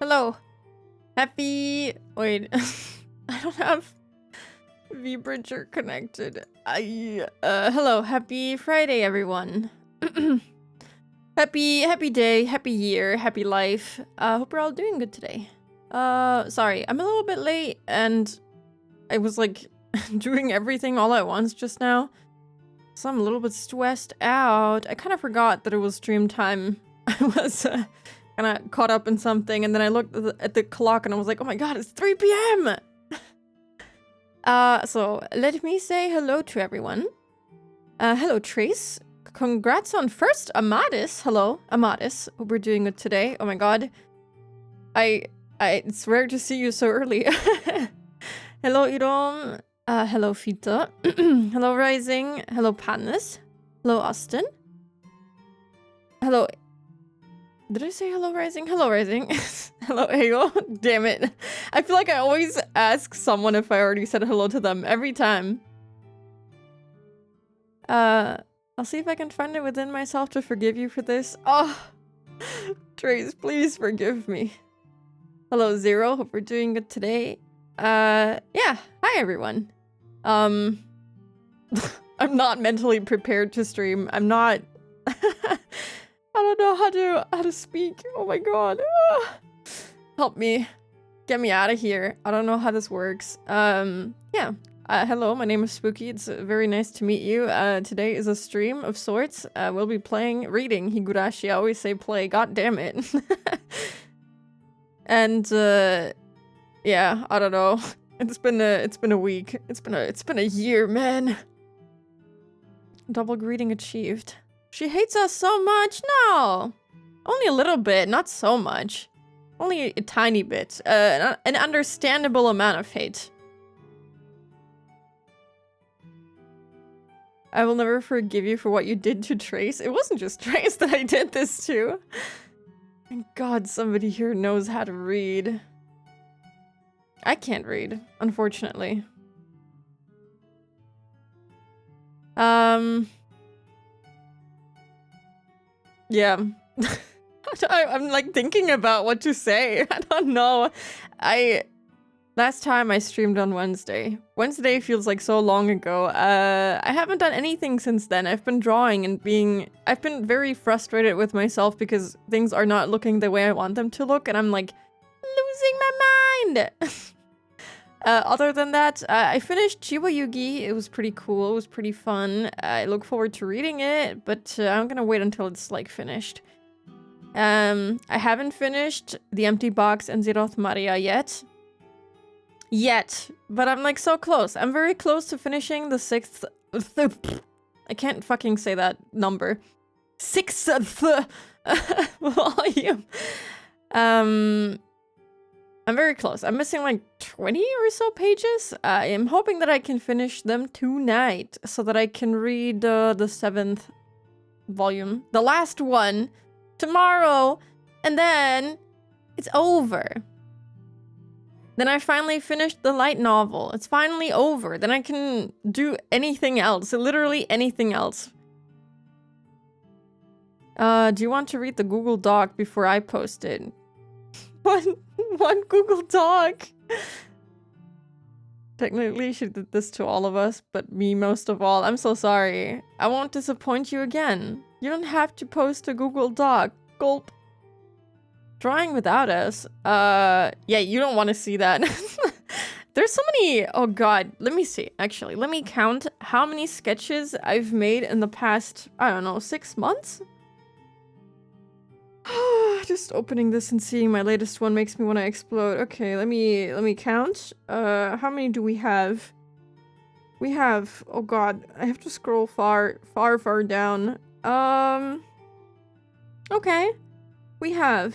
Hello. Happy... Wait. I don't have vBridger connected. Hello. Happy Friday, everyone. Happy day, happy year, happy life. Hope you're all doing good today. Sorry. I'm a little bit late, and I was, like, doing everything all at once just now. So I'm a little bit stressed out. I kind of forgot that it was stream time. I was, kind of caught up in something, and then I looked at the clock and I was like, oh my god, it's 3 p.m. So let me say hello to everyone. Hello, Trace. Congrats on first Amadis. Hello, Amadis. Hope we're doing good today. Oh my god. It's rare to see you so early. Hello, Irom. Hello, Fita. Hello, Rising. Hello, Patness. Hello, Austin. Hello. Did I say hello, Rising? Hello, Rising. Hello, Ego. Damn it. I feel like I always ask someone if I already said hello to them every time. I'll see if I can find it within myself to forgive you for this. Oh, Trace, please forgive me. Hello, Zero. Hope we're doing good today. Yeah. Hi, everyone. I'm not mentally prepared to stream. I'm not... I don't know how to speak. Oh my god. Help me. Get me out of here. I don't know how this works. Yeah. Hello, my name is Spooky. It's very nice to meet you. Today is a stream of sorts. We'll be reading Higurashi. I always say play. God damn it. And yeah, I don't know. It's been a week. It's been a year, man. Double greeting achieved. She hates us so much? No. Only a little bit, not so much. Only a tiny bit. An understandable amount of hate. I will never forgive you for what you did to Trace. It wasn't just Trace that I did this to. Thank God somebody here knows how to read. I can't read, unfortunately. Yeah. I'm like thinking about what to say. I don't know. Last time I streamed on Wednesday. Wednesday feels like so long ago. I haven't done anything since then. I've been drawing and I've been very frustrated with myself because things are not looking the way I want them to look, and I'm like losing my mind. Other than that, I finished Chiba Yugi. It was pretty cool. It was pretty fun. I look forward to reading it, but I'm gonna wait until it's like finished. I haven't finished The Empty Box and Zeroth Maria yet. But I'm like so close. I'm very close to finishing the 6th... I can't fucking say that number. 6th volume. I'm very close. I'm missing like 20 or so pages. I am hoping that I can finish them tonight so that I can read the 7th volume, the last one, tomorrow, and then it's over. Then I finally finished the light novel. It's finally over. Then I can do anything else, literally anything else. Do you want to read the Google Doc before I post it? One Google Doc. Technically, she did this to all of us, but me most of all. I'm so sorry. I won't disappoint you again. You don't have to post a Google Doc. Gulp. Drawing without us. Yeah, you don't want to see that. There's so many. Oh god. Let me see. Actually, let me count how many sketches I've made in the past, I don't know, 6 months? Just opening this and seeing my latest one makes me want to explode. Okay, let me count. How many do we have? We have, oh god, I have to scroll far down. Okay. We have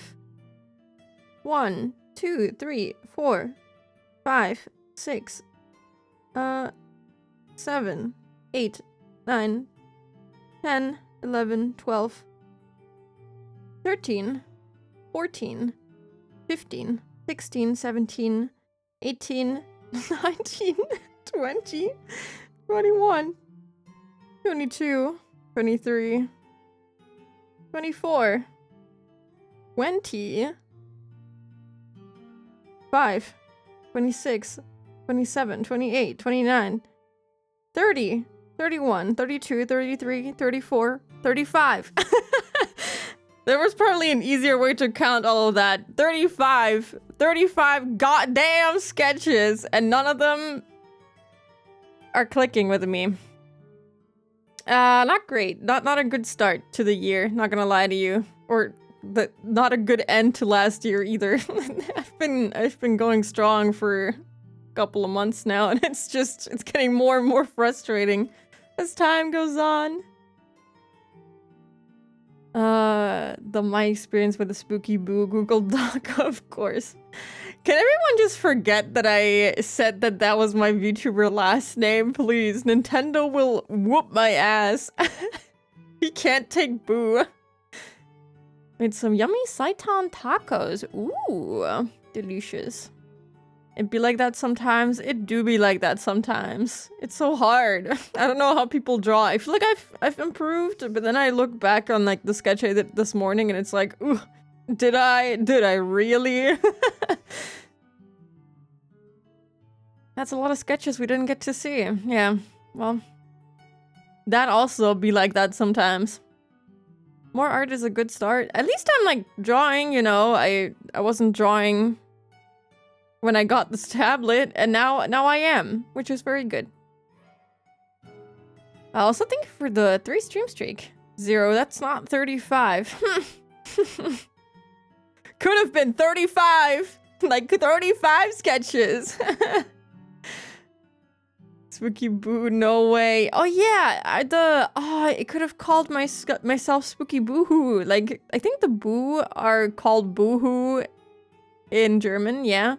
1, 2, 3, 4, 5, 6, 7, 8, 9, 10, 11, 12, 13, 14, 15, 16, 17, 18, 19, 20, 21, 22, 23, 24, 20, 25, 26, 27, 28, 29, 30, 31, 32, 33, 34, 35. There was probably an easier way to count all of that. 35 goddamn sketches, and none of them are clicking with me. Not great. Not a good start to the year, not gonna lie to you. Or not a good end to last year either. I've been going strong for a couple of months now, and it's getting more and more frustrating as time goes on. My experience with the Spooky Boo Google Doc, of course. Can everyone just forget that I said that was my VTuber last name, please? Nintendo will whoop my ass. He can't take Boo. Made some yummy seitan tacos. Ooh, delicious. It be like that sometimes. It do be like that sometimes. It's so hard. I don't know how people draw. I feel like I've improved, but then I look back on like the sketch I did this morning and it's like, ooh, did I really? That's a lot of sketches we didn't get to see. Yeah, well, that also be like that sometimes. More art is a good start. At least I'm like drawing, you know. I wasn't drawing when I got this tablet, and now I am, which is very good. Also, thank you for the 3 stream streak. 0, that's not 35. Could have been 35! Like 35 sketches! Spooky Boo, no way. Oh yeah, it could have called myself Spooky Boohoo. Like, I think the Boo are called Boohoo in German, yeah.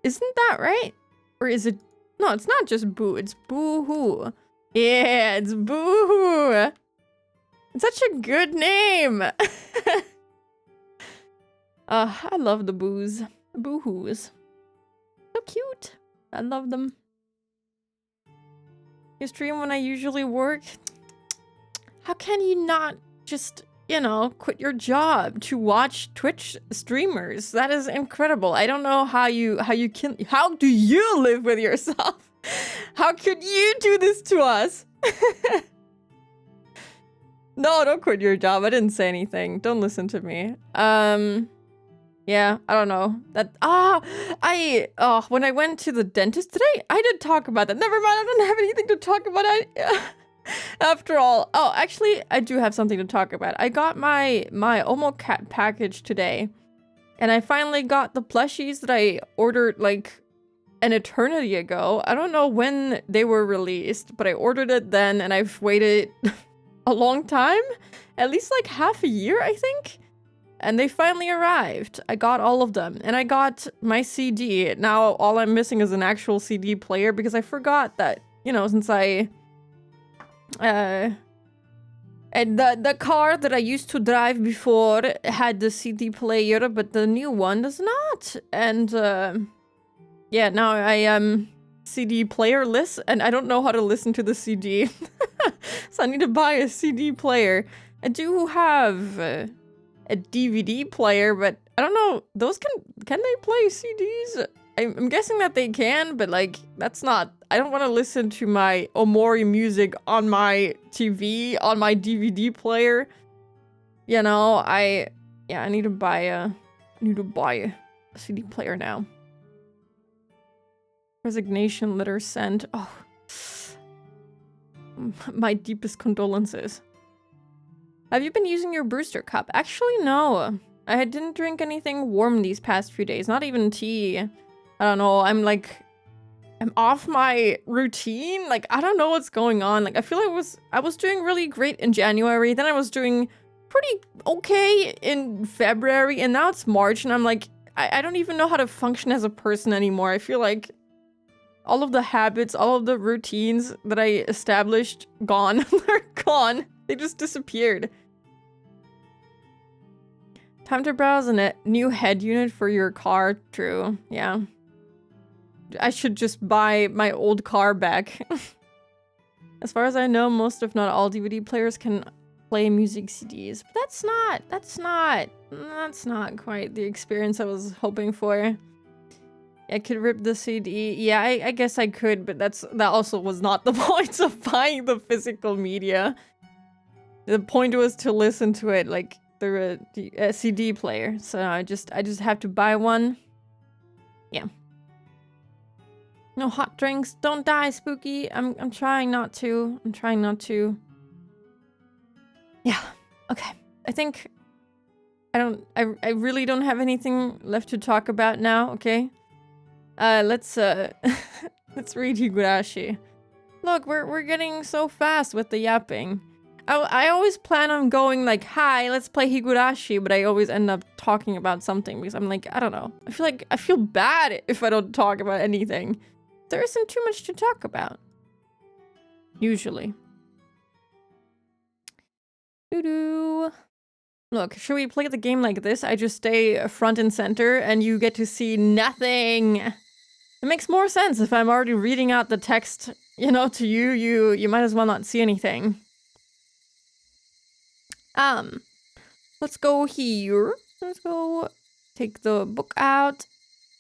Isn't that right? Or is it? No, it's not just Boo, it's Boohoo. Yeah, it's Boohoo. It's such a good name. I love the Boos. The Boohoos. So cute. I love them. You stream when I usually work? How can you not just, you know, quit your job to watch Twitch streamers? That is incredible. I don't know how do you live with yourself? How could you do this to us? No, don't quit your job. I didn't say anything. Don't listen to me. Yeah, I don't know. When I went to the dentist today, I did talk about that. Never mind, I don't have anything to talk about. After all. Oh, actually, I do have something to talk about. I got my Omo Cat package today, and I finally got the plushies that I ordered like an eternity ago. I don't know when they were released, but I ordered it then, and I've waited a long time. At least like half a year, I think. And they finally arrived. I got all of them. And I got my CD. Now all I'm missing is an actual CD player because I forgot that, you know, since I... and the car that I used to drive before had the CD player, but the new one does not. And, yeah, now I am CD playerless, and I don't know how to listen to the CD. So I need to buy a CD player. I do have... a DVD player, but I don't know, those can they play CDs? I'm guessing that they can, but like, that's not, I don't want to listen to my Omori music on my TV, on my DVD player. You know, I need to buy a CD player now. Resignation letter sent. Oh, my deepest condolences. Have you been using your Brewster cup? Actually, no. I didn't drink anything warm these past few days. Not even tea. I don't know. I'm off my routine. Like, I don't know what's going on. Like, I feel like I was doing really great in January. Then I was doing pretty okay in February. And now it's March. And I'm like, I don't even know how to function as a person anymore. I feel like all of the habits, all of the routines that I established, gone. They're gone. They just disappeared. Time to browse a new head unit for your car. True. Yeah. I should just buy my old car back. As far as I know, most if not all DVD players can play music CDs. But that's not quite the experience I was hoping for. I could rip the CD. Yeah, I guess I could, but that also was not the point of buying the physical media. The point was to listen to it like through a CD player. So I just have to buy one. Yeah. No hot drinks. Don't die, Spooky. I'm trying not to. I'm trying not to. Yeah. Okay. I think I really don't have anything left to talk about now, okay? Let's let's read Higurashi. Look, we're getting so fast with the yapping. I always plan on going like, hi, let's play Higurashi, but I always end up talking about something because I'm like, I don't know. I feel bad if I don't talk about anything. There isn't too much to talk about. Usually. Doo-doo. Look, should we play the game like this? I just stay front and center and you get to see nothing. It makes more sense if I'm already reading out the text, you know, to you. You might as well not see anything. Let's go here. Let's go take the book out.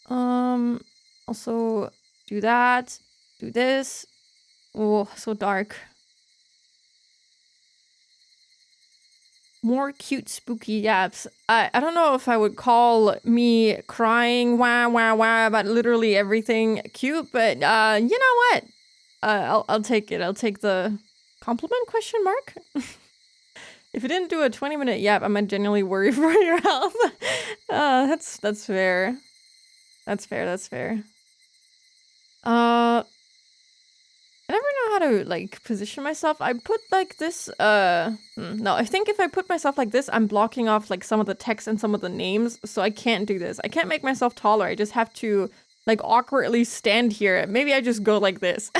Also do that. Do this. Oh, so dark. More cute spooky yaps. I don't know if I would call me crying wah wah wah about literally everything cute, but you know what? I'll take it. I'll take the compliment question mark. If you didn't do a 20-minute yap, I might genuinely worry for your health. That's fair. That's fair. I never know how to, like, position myself. I put, like, this, no, I think if I put myself like this, I'm blocking off, like, some of the text and some of the names, so I can't do this. I can't make myself taller. I just have to, like, awkwardly stand here. Maybe I just go like this.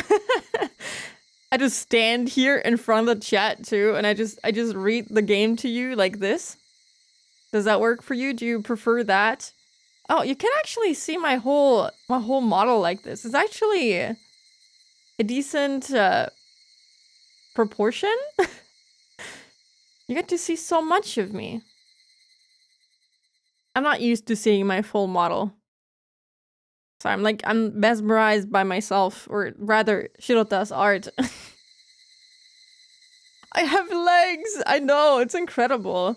I just stand here in front of the chat, too, and I just read the game to you like this. Does that work for you? Do you prefer that? Oh, you can actually see my whole model like this. It's actually a decent proportion. You get to see so much of me. I'm not used to seeing my full model. So I'm mesmerized by myself, or rather Shirota's art. I have legs! I know, it's incredible.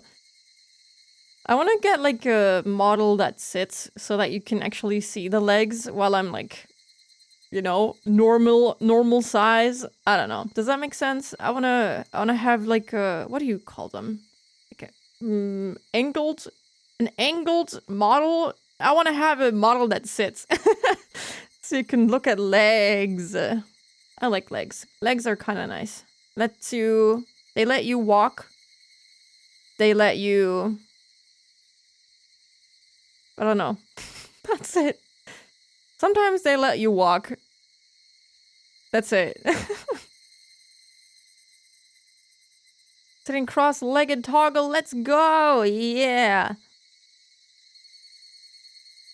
I want to get like a model that sits so that you can actually see the legs while I'm like, you know, normal size. I don't know. Does that make sense? I wanna have like a, what do you call them? Like a an angled model. I want to have a model that sits. So you can look at legs. I like legs. Legs are kind of nice. They let you walk. They let you, I don't know. That's it. Sometimes they let you walk. That's it. Sitting cross-legged toggle, let's go! Yeah!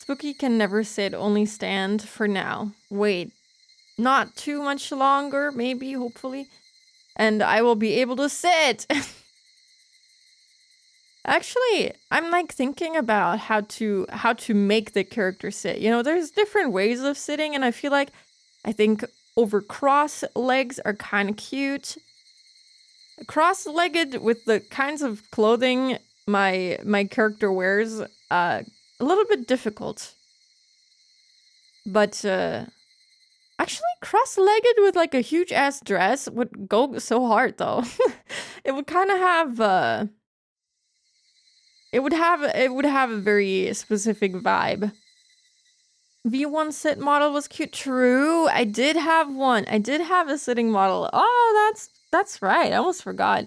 Spooky can never sit, only stand for now. Wait. Not too much longer, maybe, hopefully. And I will be able to sit! Actually, I'm like thinking about how to make the character sit. You know, there's different ways of sitting, and I think over cross legs are kind of cute. Cross-legged with the kinds of clothing my character wears, a little bit difficult. But actually, cross-legged with like a huge ass dress would go so hard, though. It would kind of have it would have a very specific vibe. V1 sit model was cute. True, I did have one. I did have a sitting model. Oh, that's right. I almost forgot.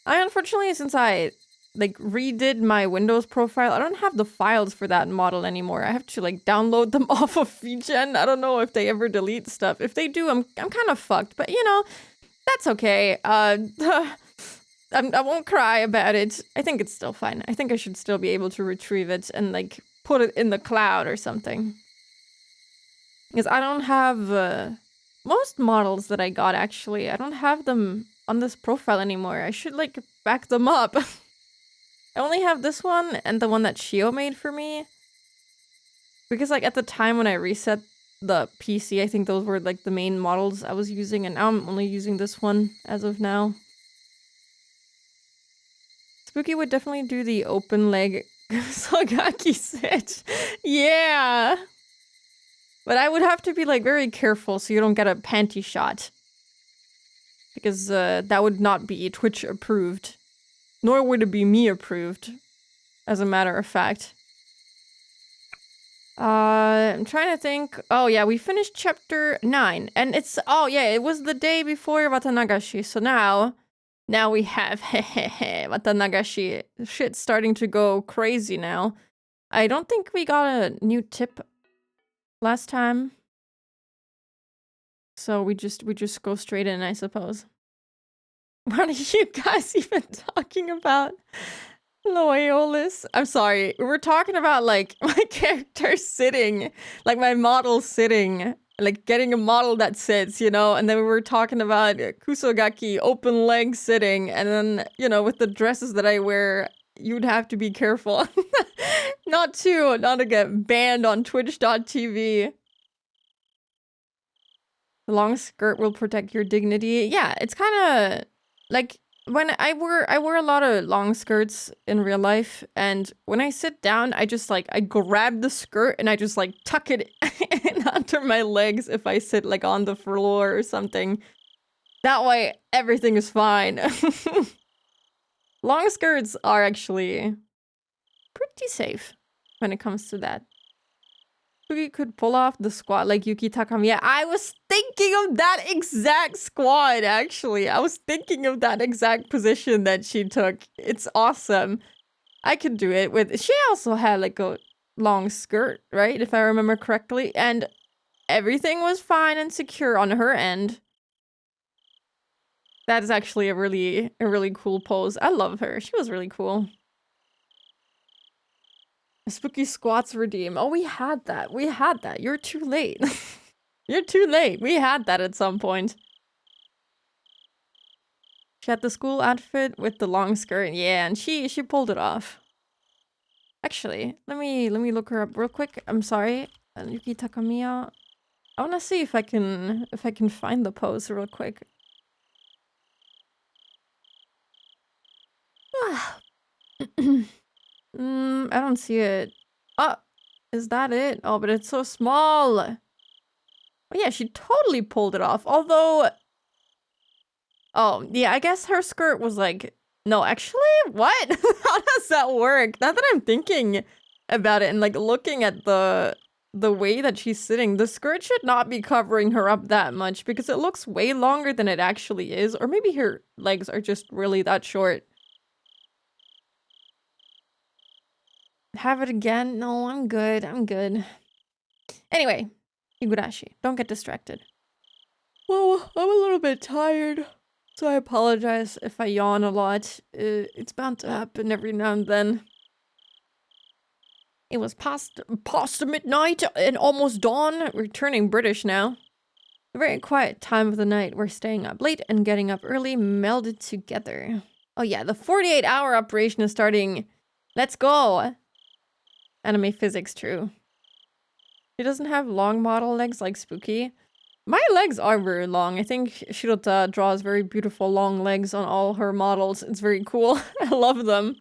Unfortunately, since I like redid my Windows profile, I don't have the files for that model anymore. I have to like download them off of VGen. I don't know if they ever delete stuff. If they do, I'm kind of fucked. But you know, that's okay. I won't cry about it. I think it's still fine. I think I should still be able to retrieve it and like put it in the cloud or something. Because I don't have most models that I got, actually. I don't have them on this profile anymore. I should like back them up. I only have this one and the one that Shio made for me. Because like at the time when I reset the PC, I think those were like the main models I was using, and now I'm only using this one as of now. Spooky would definitely do the open leg Sagaki sit. Yeah. But I would have to be like very careful so you don't get a panty shot. Because that would not be Twitch approved. Nor would it be me approved, as a matter of fact. I'm trying to think. Oh yeah, we finished chapter 9. And it's, oh yeah, it was the day before Watanagashi. So now we have Watanagashi. Shit's starting to go crazy now. I don't think we got a new tip last time. So we just go straight in, I suppose. What are you guys even talking about? Loeolus? I'm sorry. We're talking about like my character sitting, like my model sitting, like getting a model that sits, you know, and then we were talking about Kusogaki, open leg sitting, and then, you know, with the dresses that I wear, you'd have to be careful not to get banned on twitch.tv. The long skirt will protect your dignity. Yeah, it's kind of like when I wear a lot of long skirts in real life, and when I sit down, I grab the skirt and I just like tuck it in under my legs if I sit like on the floor or something. That way everything is fine. Long skirts are actually pretty safe when it comes to that. You could pull off the squat like Yuki Takamiya. I was thinking of that exact squat, actually. I was thinking of that exact position that she took. It's awesome. I could do it with... She also had like a long skirt, right? If I remember correctly. And everything was fine and secure on her end. That is actually a really cool pose. I love her. She was really cool. Spooky squats redeem. Oh, we had that. We had that. You're too late. You're too late. We had that at some point. She had the school outfit with the long skirt. Yeah, and she pulled it off. Actually, let me look her up real quick. I'm sorry. Yuki Takamiya. I want to see if I can find the pose real quick. I don't see it. Oh, is that it? Oh, but it's so small. Oh yeah, she totally pulled it off. Although, oh yeah, I guess her skirt was like, no, actually, what? How does that work? Now that I'm thinking about it and like looking at the way that she's sitting, the skirt should not be covering her up that much because it looks way longer than it actually is. Or maybe her legs are just really that short. Have it again? No, I'm good. I'm good. Anyway, Higurashi, don't get distracted. Well, I'm a little bit tired, so I apologize if I yawn a lot. It's bound to happen every now and then. It was past midnight and almost dawn. We're turning British now. A very quiet time of the night. We're staying up late and getting up early, melded together. Oh yeah, the 48-hour operation is starting. Let's go! Anime physics, true. She doesn't have long model legs like Spooky. My legs are very long. I think Shirota draws very beautiful long legs on all her models. It's very cool. I love them.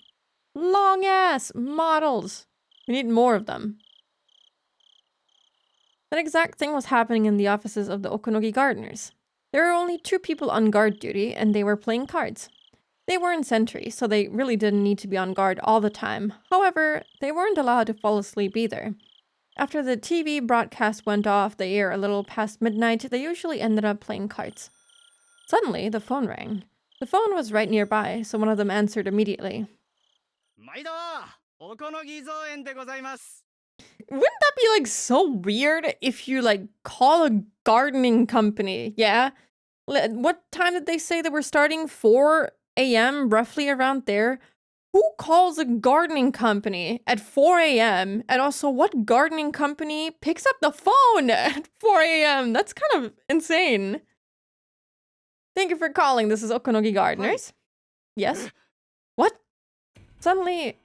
Long ass models. We need more of them. That exact thing was happening in the offices of the Okonogi gardeners. There were only 2 people on guard duty, and they were playing cards. They weren't sentry, so they really didn't need to be on guard all the time. However, they weren't allowed to fall asleep either. After the TV broadcast went off the air a little past midnight, they usually ended up playing cards. Suddenly, the phone rang. The phone was right nearby, so one of them answered immediately. Wouldn't that be like so weird if you like call a gardening company? Yeah? What time did they say they were starting? 4 a.m., roughly around there? Who calls a gardening company at 4 a.m.? And also, what gardening company picks up the phone at 4 a.m.? That's kind of insane. Thank you for calling. This is Okonogi Gardeners. Yes? What? Suddenly...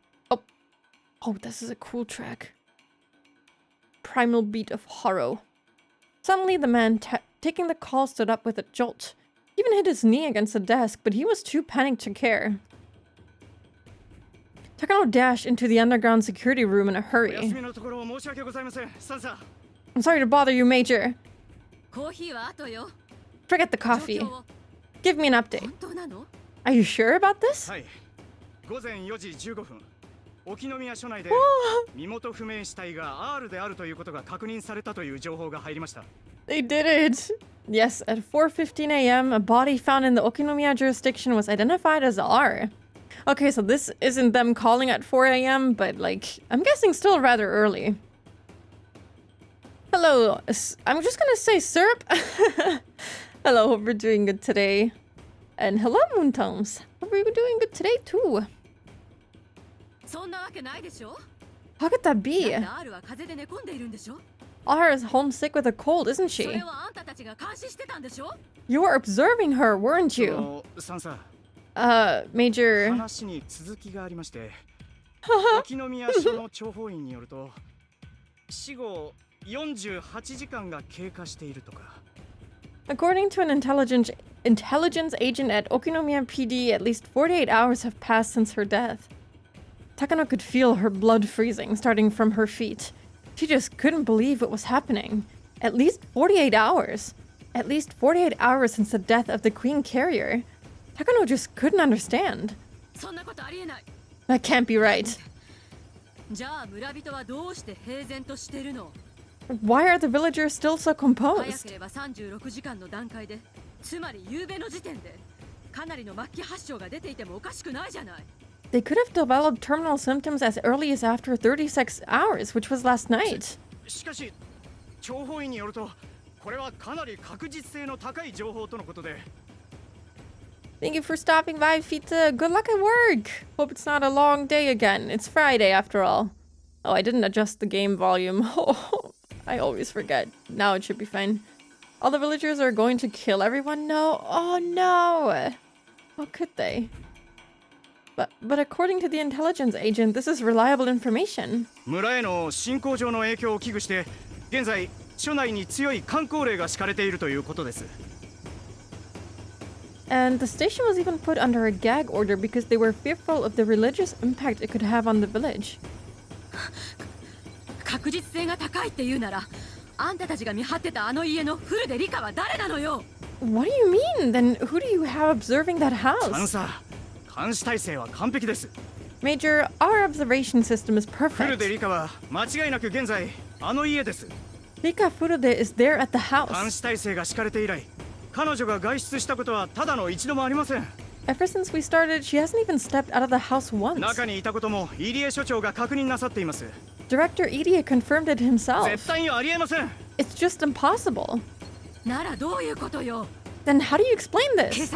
Oh, this is a cool track. primal beat of horror. Suddenly, the man taking the call stood up with a jolt. He even hit his knee against the desk, but he was too panicked to care. Takano dashed into the underground security room in a hurry. I'm sorry to bother you, Major. Forget the coffee. Give me an update. Are you sure about this? Oh. They did it! Yes, at 4:15 a.m., a body found in the Okinomiya jurisdiction was identified as R. Okay, so this isn't them calling at 4 a.m., but like, I'm guessing still rather early. Hello, I'm just gonna say syrup. Hello, hope you're doing good today. And hello, Moontones. Hope you're doing good today too. How could that be? R is homesick with a cold, isn't she? You were observing her, weren't you? Major. According to an intelligence agent at Okinomiya PD, at least 48 hours have passed since her death. Takano could feel her blood freezing, starting from her feet. She just couldn't believe what was happening. At least 48 hours. At least 48 hours since the death of the Queen Carrier. Takano just couldn't understand. That can't be right. Why are the villagers still so composed? They could have developed terminal symptoms as early as after 36 hours, which was last night. Thank you for stopping by, Fita. Good luck at work. Hope it's not a long day again. It's Friday after all. Oh, I didn't adjust the game volume. Oh, I always forget. Now it should be fine. All the villagers are going to kill everyone? No. Oh no. How could they? But according to the intelligence agent, this is reliable information. And the station was even put under a gag order because they were fearful of the religious impact it could have on the village. What do you mean? Then who do you have observing that house? Major, our observation system is perfect. Rika Furude is there at the house. Ever since we started, she hasn't even stepped out of the house once. Director Irie confirmed it himself. It's just impossible. Then how do you explain this?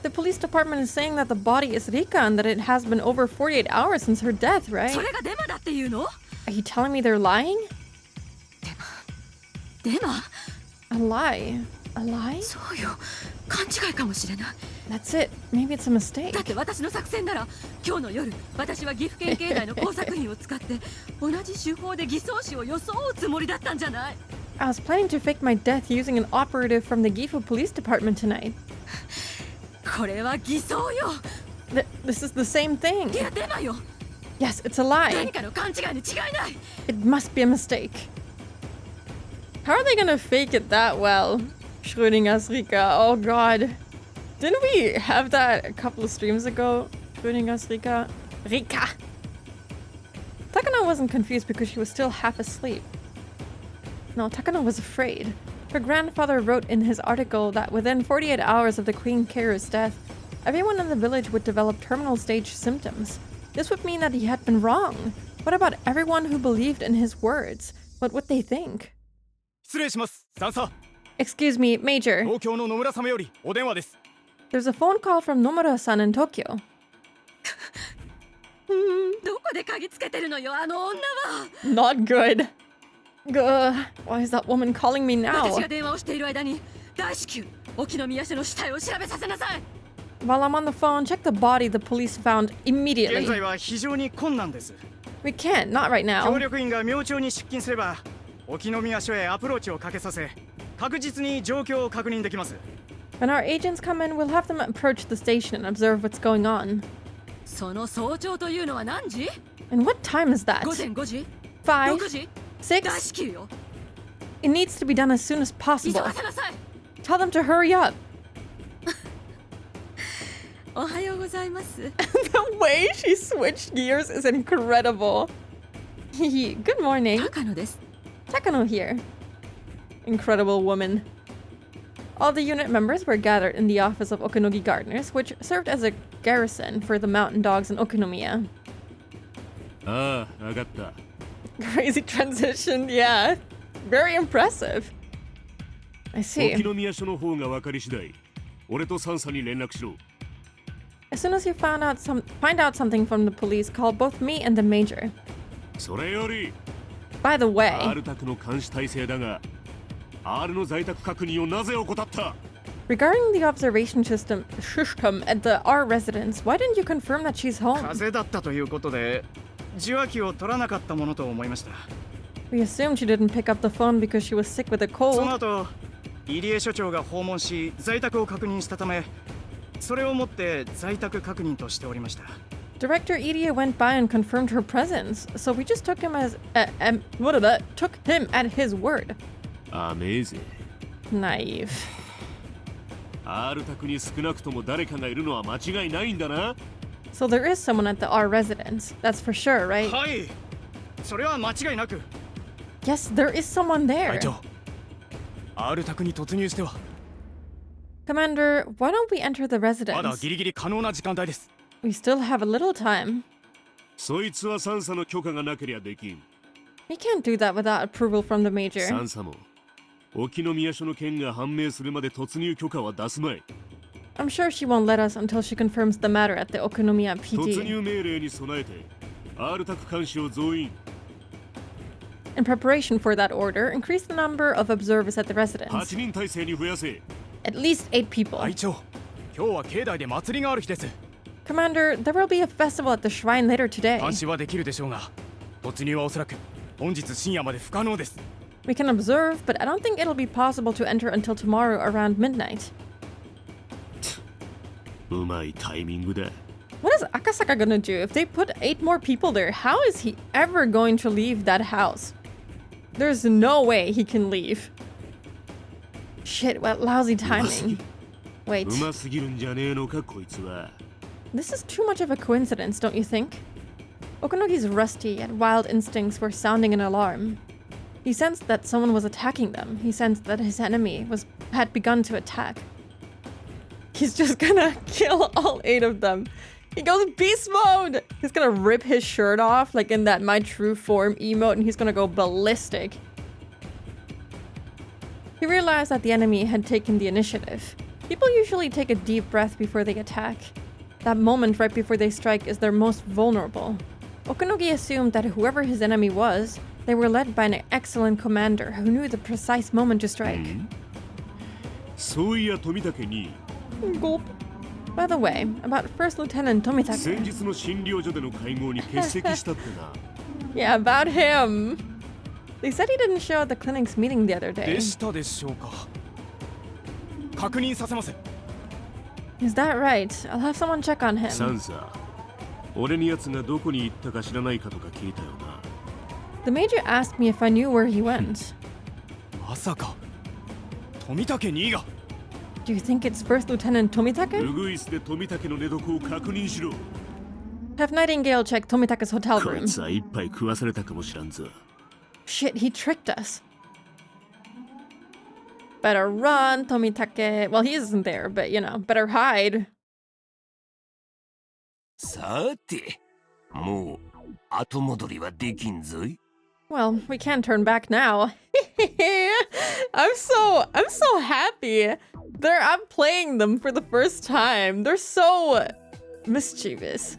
The police department is saying that the body is Rika and that it has been over 48 hours since her death, right? Are you telling me they're lying? A lie? A lie? That's it. Maybe it's a mistake. I was planning to fake my death using an operative from the Gifu Police Department tonight. This is the same thing. Yes, it's a lie. It must be a mistake. How are they gonna fake it that well? Schrödinger's Rika. Oh god. Didn't we have that a couple of streams ago? Schrödinger's Rika. Rika! Takano wasn't confused because she was still half asleep. No, Takano was afraid. Her grandfather wrote in his article that within 48 hours of the Queen Carrier's death, everyone in the village would develop terminal stage symptoms. This would mean that he had been wrong. What about everyone who believed in his words? What would they think? Excuse me, Major. There's a phone call from Nomura-san in Tokyo. Not good. Why is that woman calling me now? While I'm on the phone, check the body the police found 現 immediately. 在は非常に困難です。 We can't, not right 協 now. 力員が明朝に出勤すれば、沖宮署へアプローチをかけさせ、確実に状況を確認できます。 When our agents come in, we'll have them approach the station and observe what's going on. その早朝というのは何時？ And what time is that? 午前5時？ 5? 6時？ 6? 大至急よ。 It needs to be done as soon as 急 possible. がせなさい。 Tell them to hurry up. おはようございます。 The way she switched gears is incredible. Good morning. 高野です。 Takano here. Incredible woman. All the unit members were gathered in the office of Okinogi Gardeners, which served as a garrison for the mountain dogs in Okinomiya. ああ、わかった。 Crazy transition, yeah. Very impressive. I see. 沖宮署の方が分かり次第、俺とサンサに連絡しろ。 As soon as you find out something from the police, call both me and the major. それより、 By the way, R 宅の監視体制だが、R の在宅確認をなぜ怠った？ regarding the observation system at the R residence, why didn't you confirm that she's home? 風邪だったということで、受話器を取らなかったものと思いました。 We assumed she didn't pick up the phone because she was sick with a その cold. 後、入江署長が訪問し、在宅を確認したため、それをもって在宅確認としておりました。 Director Irie went by and confirmed her presence, so we just took him took him at his word. アメーゼ。 Naive. R 宅に少なくとも誰かがいるのは間違いないんだな。 So there is someone at the R residence. That's for sure, right? はい、それは間違いなく。 Yes, there is someone 隊 there. 長、R 宅に突入しては、 Commander, why don't we enter the まだ residence? ギリギリ可能な時間帯です。 We still have a little time. そいつはサンサの許可がなけりゃできん。 We can't do that without approval from the サ major. ンサも、沖宮署の件が判明するまで突入許可は出すまい。 I'm sure she won't let us until she confirms the matter at the Okonomiya 突 PD. 入命令に備えて、R 宅監視を増員。 In preparation for that order, increase the number of observers at the 8 residence. 人体制に増やせ。 At least 8 people. 隊長、今日は境内で祭りがある日です。 Commander, there will be a festival at the shrine later today. 監視はできるでしょうが、突入はおそらく本日深夜まで不可能です。 We can observe, but I don't think it'll be possible to enter until tomorrow around midnight. うまいタイミングだ。 What is Akasaka gonna do if they put 8 more people there? How is he ever going to leave that house? There's no way he can leave. Shit, what lousy timing. Wait, うますぎるんじゃねえのかこいつは。 this is too much of a coincidence, don't you think? Okonogi's rusty yet wild instincts were sounding an alarm. He sensed that someone was attacking them. He sensed that his enemy had begun to attack. He's just gonna kill all 8 of them. He goes beast mode! He's gonna rip his shirt off, like in that My True Form emote, and he's gonna go ballistic. He realized that the enemy had taken the initiative. People usually take a deep breath before they attack. That moment right before they strike is their most vulnerable. Okonogi assumed that whoever his enemy was, they were led by an excellent commander who knew the precise moment to strike. そういや富武に、 Gulp. By the way, about First Lieutenant 先 Tomitake. 日の診療所での会合に欠席したってな。 Yeah, about him. They said he didn't show at the clinic's meeting the other で day. したでしょうか。確認させます。 Is that right? I'll have someone check on サ him. ンサ、俺に奴がどこに行ったか知らないかとか聞いたよな。 The major asked me if I knew where he went. まさか、富武2位が。 Do you think it's First Lieutenant ウ Tomitake? グイスで富武の寝床を確認しろ。 Have Nightingale check Tomitake's hotel こい room. つは一杯食わされたかもしらんぞ。 Shit, he tricked us. Better run, Tomitake. Well, he isn't there, but you know, better hide. さて、もう後戻りはできんぞい。 Well, we can't turn back now. I'm so happy. I'm playing them for the first time. They're so mischievous.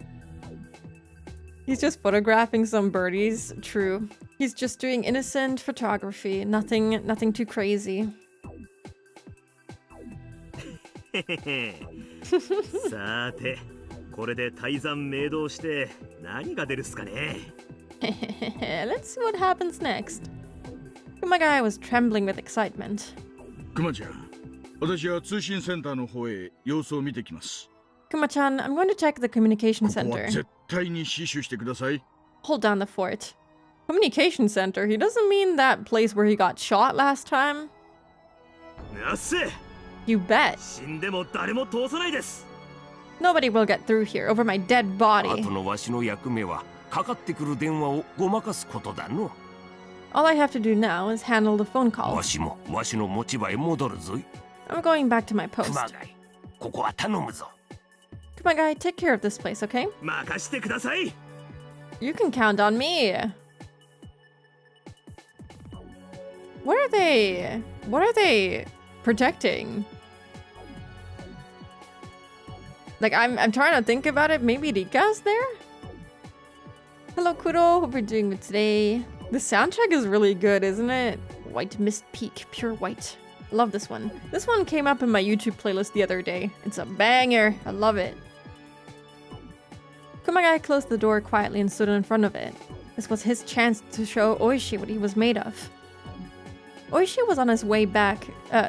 He's just photographing some birdies. True. He's just doing innocent photography. Nothing too crazy. さて、これで泰山明堂して何が出るっすかね。Let's see what happens next. Kumagai was trembling with excitement. クマちゃん、私は通信センターの方へ様子を見てきます。 Kuma-chan, I'm going to check the communication ここは center. 絶対に死守してください。 Hold down the fort. Communication center? He doesn't mean that place where he got shot last time? なっせ、 You bet. 死んでも誰も通さないです。 Nobody will get through here over my dead あ body. とのわしの役目はかかってくる電話をごまかすことだの。 All I have to do now is handle the phone わ calls. しもわしの持ち場へ戻るぞい。 I'm going back to my 熊 post. 谷、ここは頼むぞ。 Kumagai, take care of this place, okay? 任してください。 You can count on me. What are they protecting? Like, I'm trying to think about it. Maybe Rika's there? Hello, Kuro. Hope you're doing good today. The soundtrack is really good, isn't it? White Mist Peak, pure white. Love this one. This one came up in my YouTube playlist the other day. It's a banger. I love it. Kumagai closed the door quietly and stood in front of it. This was his chance to show Oishi what he was made of. Oishi was on his way back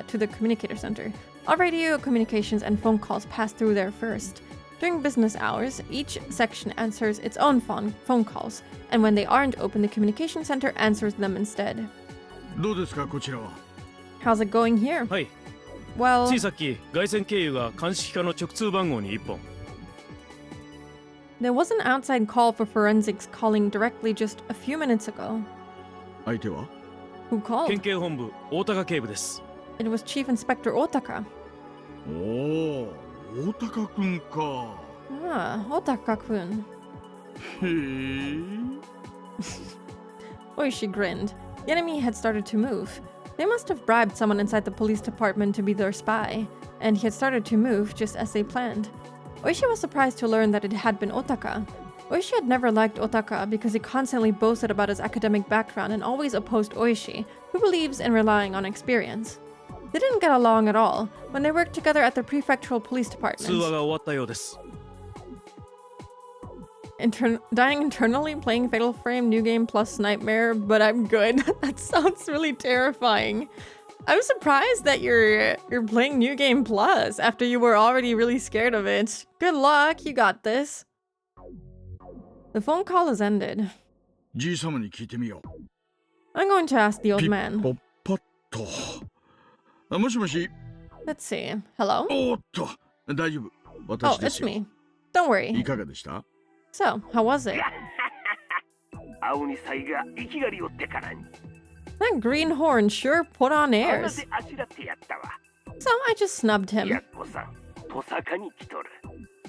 to the communicator center. All radio communications and phone calls pass through there first. During business hours, each section answers its own phone calls, and when they aren't open, the communication center answers them instead. どうですかこちらは。 How's it going here? はい。 Well, ついさっき外線経由が鑑識課の直通番号に1本。 there was an outside call for forensics calling directly just a few minutes ago. 相手は Who called? 県警本部大高警部です。 It was Chief Inspector Otaka. おお、大高くんか。 Ah, Otaka-kun. へえ。 Oishi grinned. The enemy had started to move. They must have bribed someone inside the police department to be their spy, and he had started to move just as they planned. Oishi was surprised to learn that it had been Otaka. Oishi had never liked Otaka because he constantly boasted about his academic background and always opposed Oishi, who believes in relying on experience. They didn't get along at all when they worked together at the prefectural police 通 department. 話が終わったようです。 Dying internally, playing Fatal Frame, New Game Plus Nightmare, but I'm good. That sounds really terrifying. I'm surprised that you're playing New Game Plus after you were already really scared of it. Good luck, you got this. The phone call has ended. じいさまに聞いてみよう。 I'm going to ask the old ピッ man. ポッパッと。あ、もしもし。 Let's see. Hello? おーっと、大丈夫。 Oh, 私で it's すよ。 me. Don't い worry. かがでした？ So, how was it? 青にさいが生きがりおってからに。 That greenhorn sure put on あな airs. であしらってやったわ。 So I just snubbed や him. っこさん、とさかに来とる。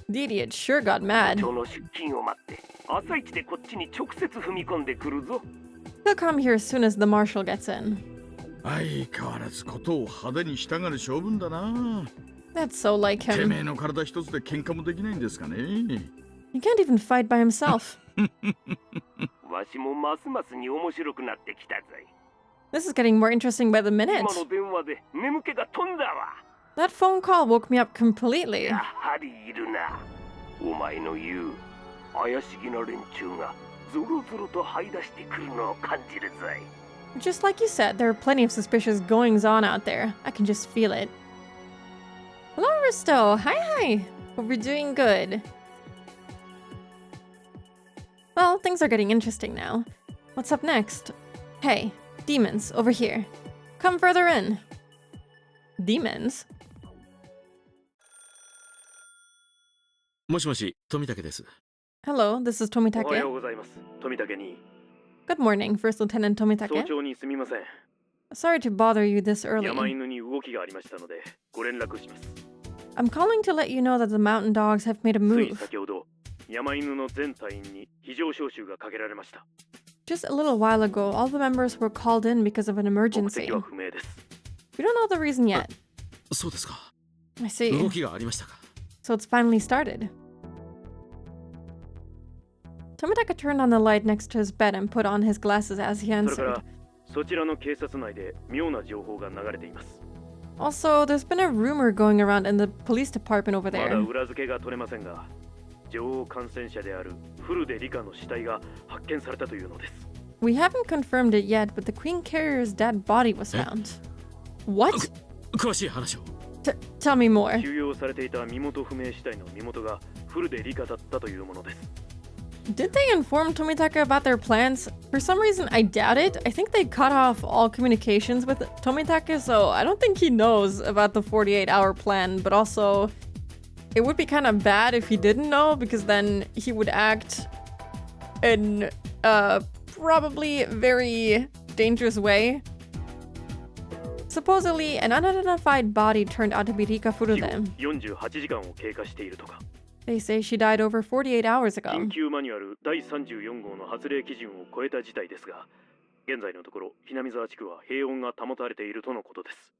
The idiot sure got mad. 町の出勤を待って、朝一でこっちに直接踏み込んでくるぞ。 He'll come here as soon as the marshal gets in. 相変わらずことを派手にしたがる性分だな。 That's so like て him. めえの体一つで喧嘩もできないんですかね。 He can't even fight by himself. わしもますますに面白くなってきたぞい。 This is getting more interesting by the 今 minute. の電話で眠気が飛んだわ。 That phone call woke me up completely. やはりいるな。お前の言う怪しげな連中がゾロゾロと這い出してくるのを感じるぞい。 Just like you said, there are plenty of suspicious goings on out there. I can just feel it. Hello, Risto. Hi. Hope you're doing good. Well, things are getting interesting now. What's up next? Hey, demons, over here. Come further in. Demons? もしもし、富武です。 Hello, this is おはよ Tomitake. うございます。富武に Good morning, First Lieutenant 早 Tomitake. 朝にすみません。 Sorry to bother you this 山 early. 犬に動きがありましたのでご連絡します。 I'm calling to let you know that the mountain dogs have made a つい move. 先ほど山犬の全隊員に非常招集がかけられました。 Just a little while ago, all the members were called in because of an 目 emergency. 的は不明です。 We don't know the reason yet. そうですか。 I 動 see. きがありましたか。 So it's finally started. Tomitaka turned on the light next to his bed and put on his glasses as he それか answered. らそちらの警察内で妙な情報が流れています。Also, there's been a rumor going around in the police department over まだ there. 裏付けが取れませんが、女王感染者であるフルデリカの死体が発見されたというのです。We haven't confirmed it yet, but the Queen Carrier's dead body was found. What? 詳しい話を。Tell me more. 収容されていた身元不明死体の身元がフルデリカだったというものです。 Did they inform Tomitaka about their plans? For some reason, I doubt it. I think they cut off all communications with Tomitaka, so I don't think he knows about the 48-hour plan, but also it would be kind of bad if he didn't know, because then he would act in probably very dangerous way. Supposedly, an unidentified body turned out to be Rika 死後 Furude. 48時間を経過しているとか。 They say she died over 48 hours ago. 緊急マニュアル第34号の発令基準を超えた事態ですが、現在のところ、ひなみ沢地区は平穏が保たれているとのことです。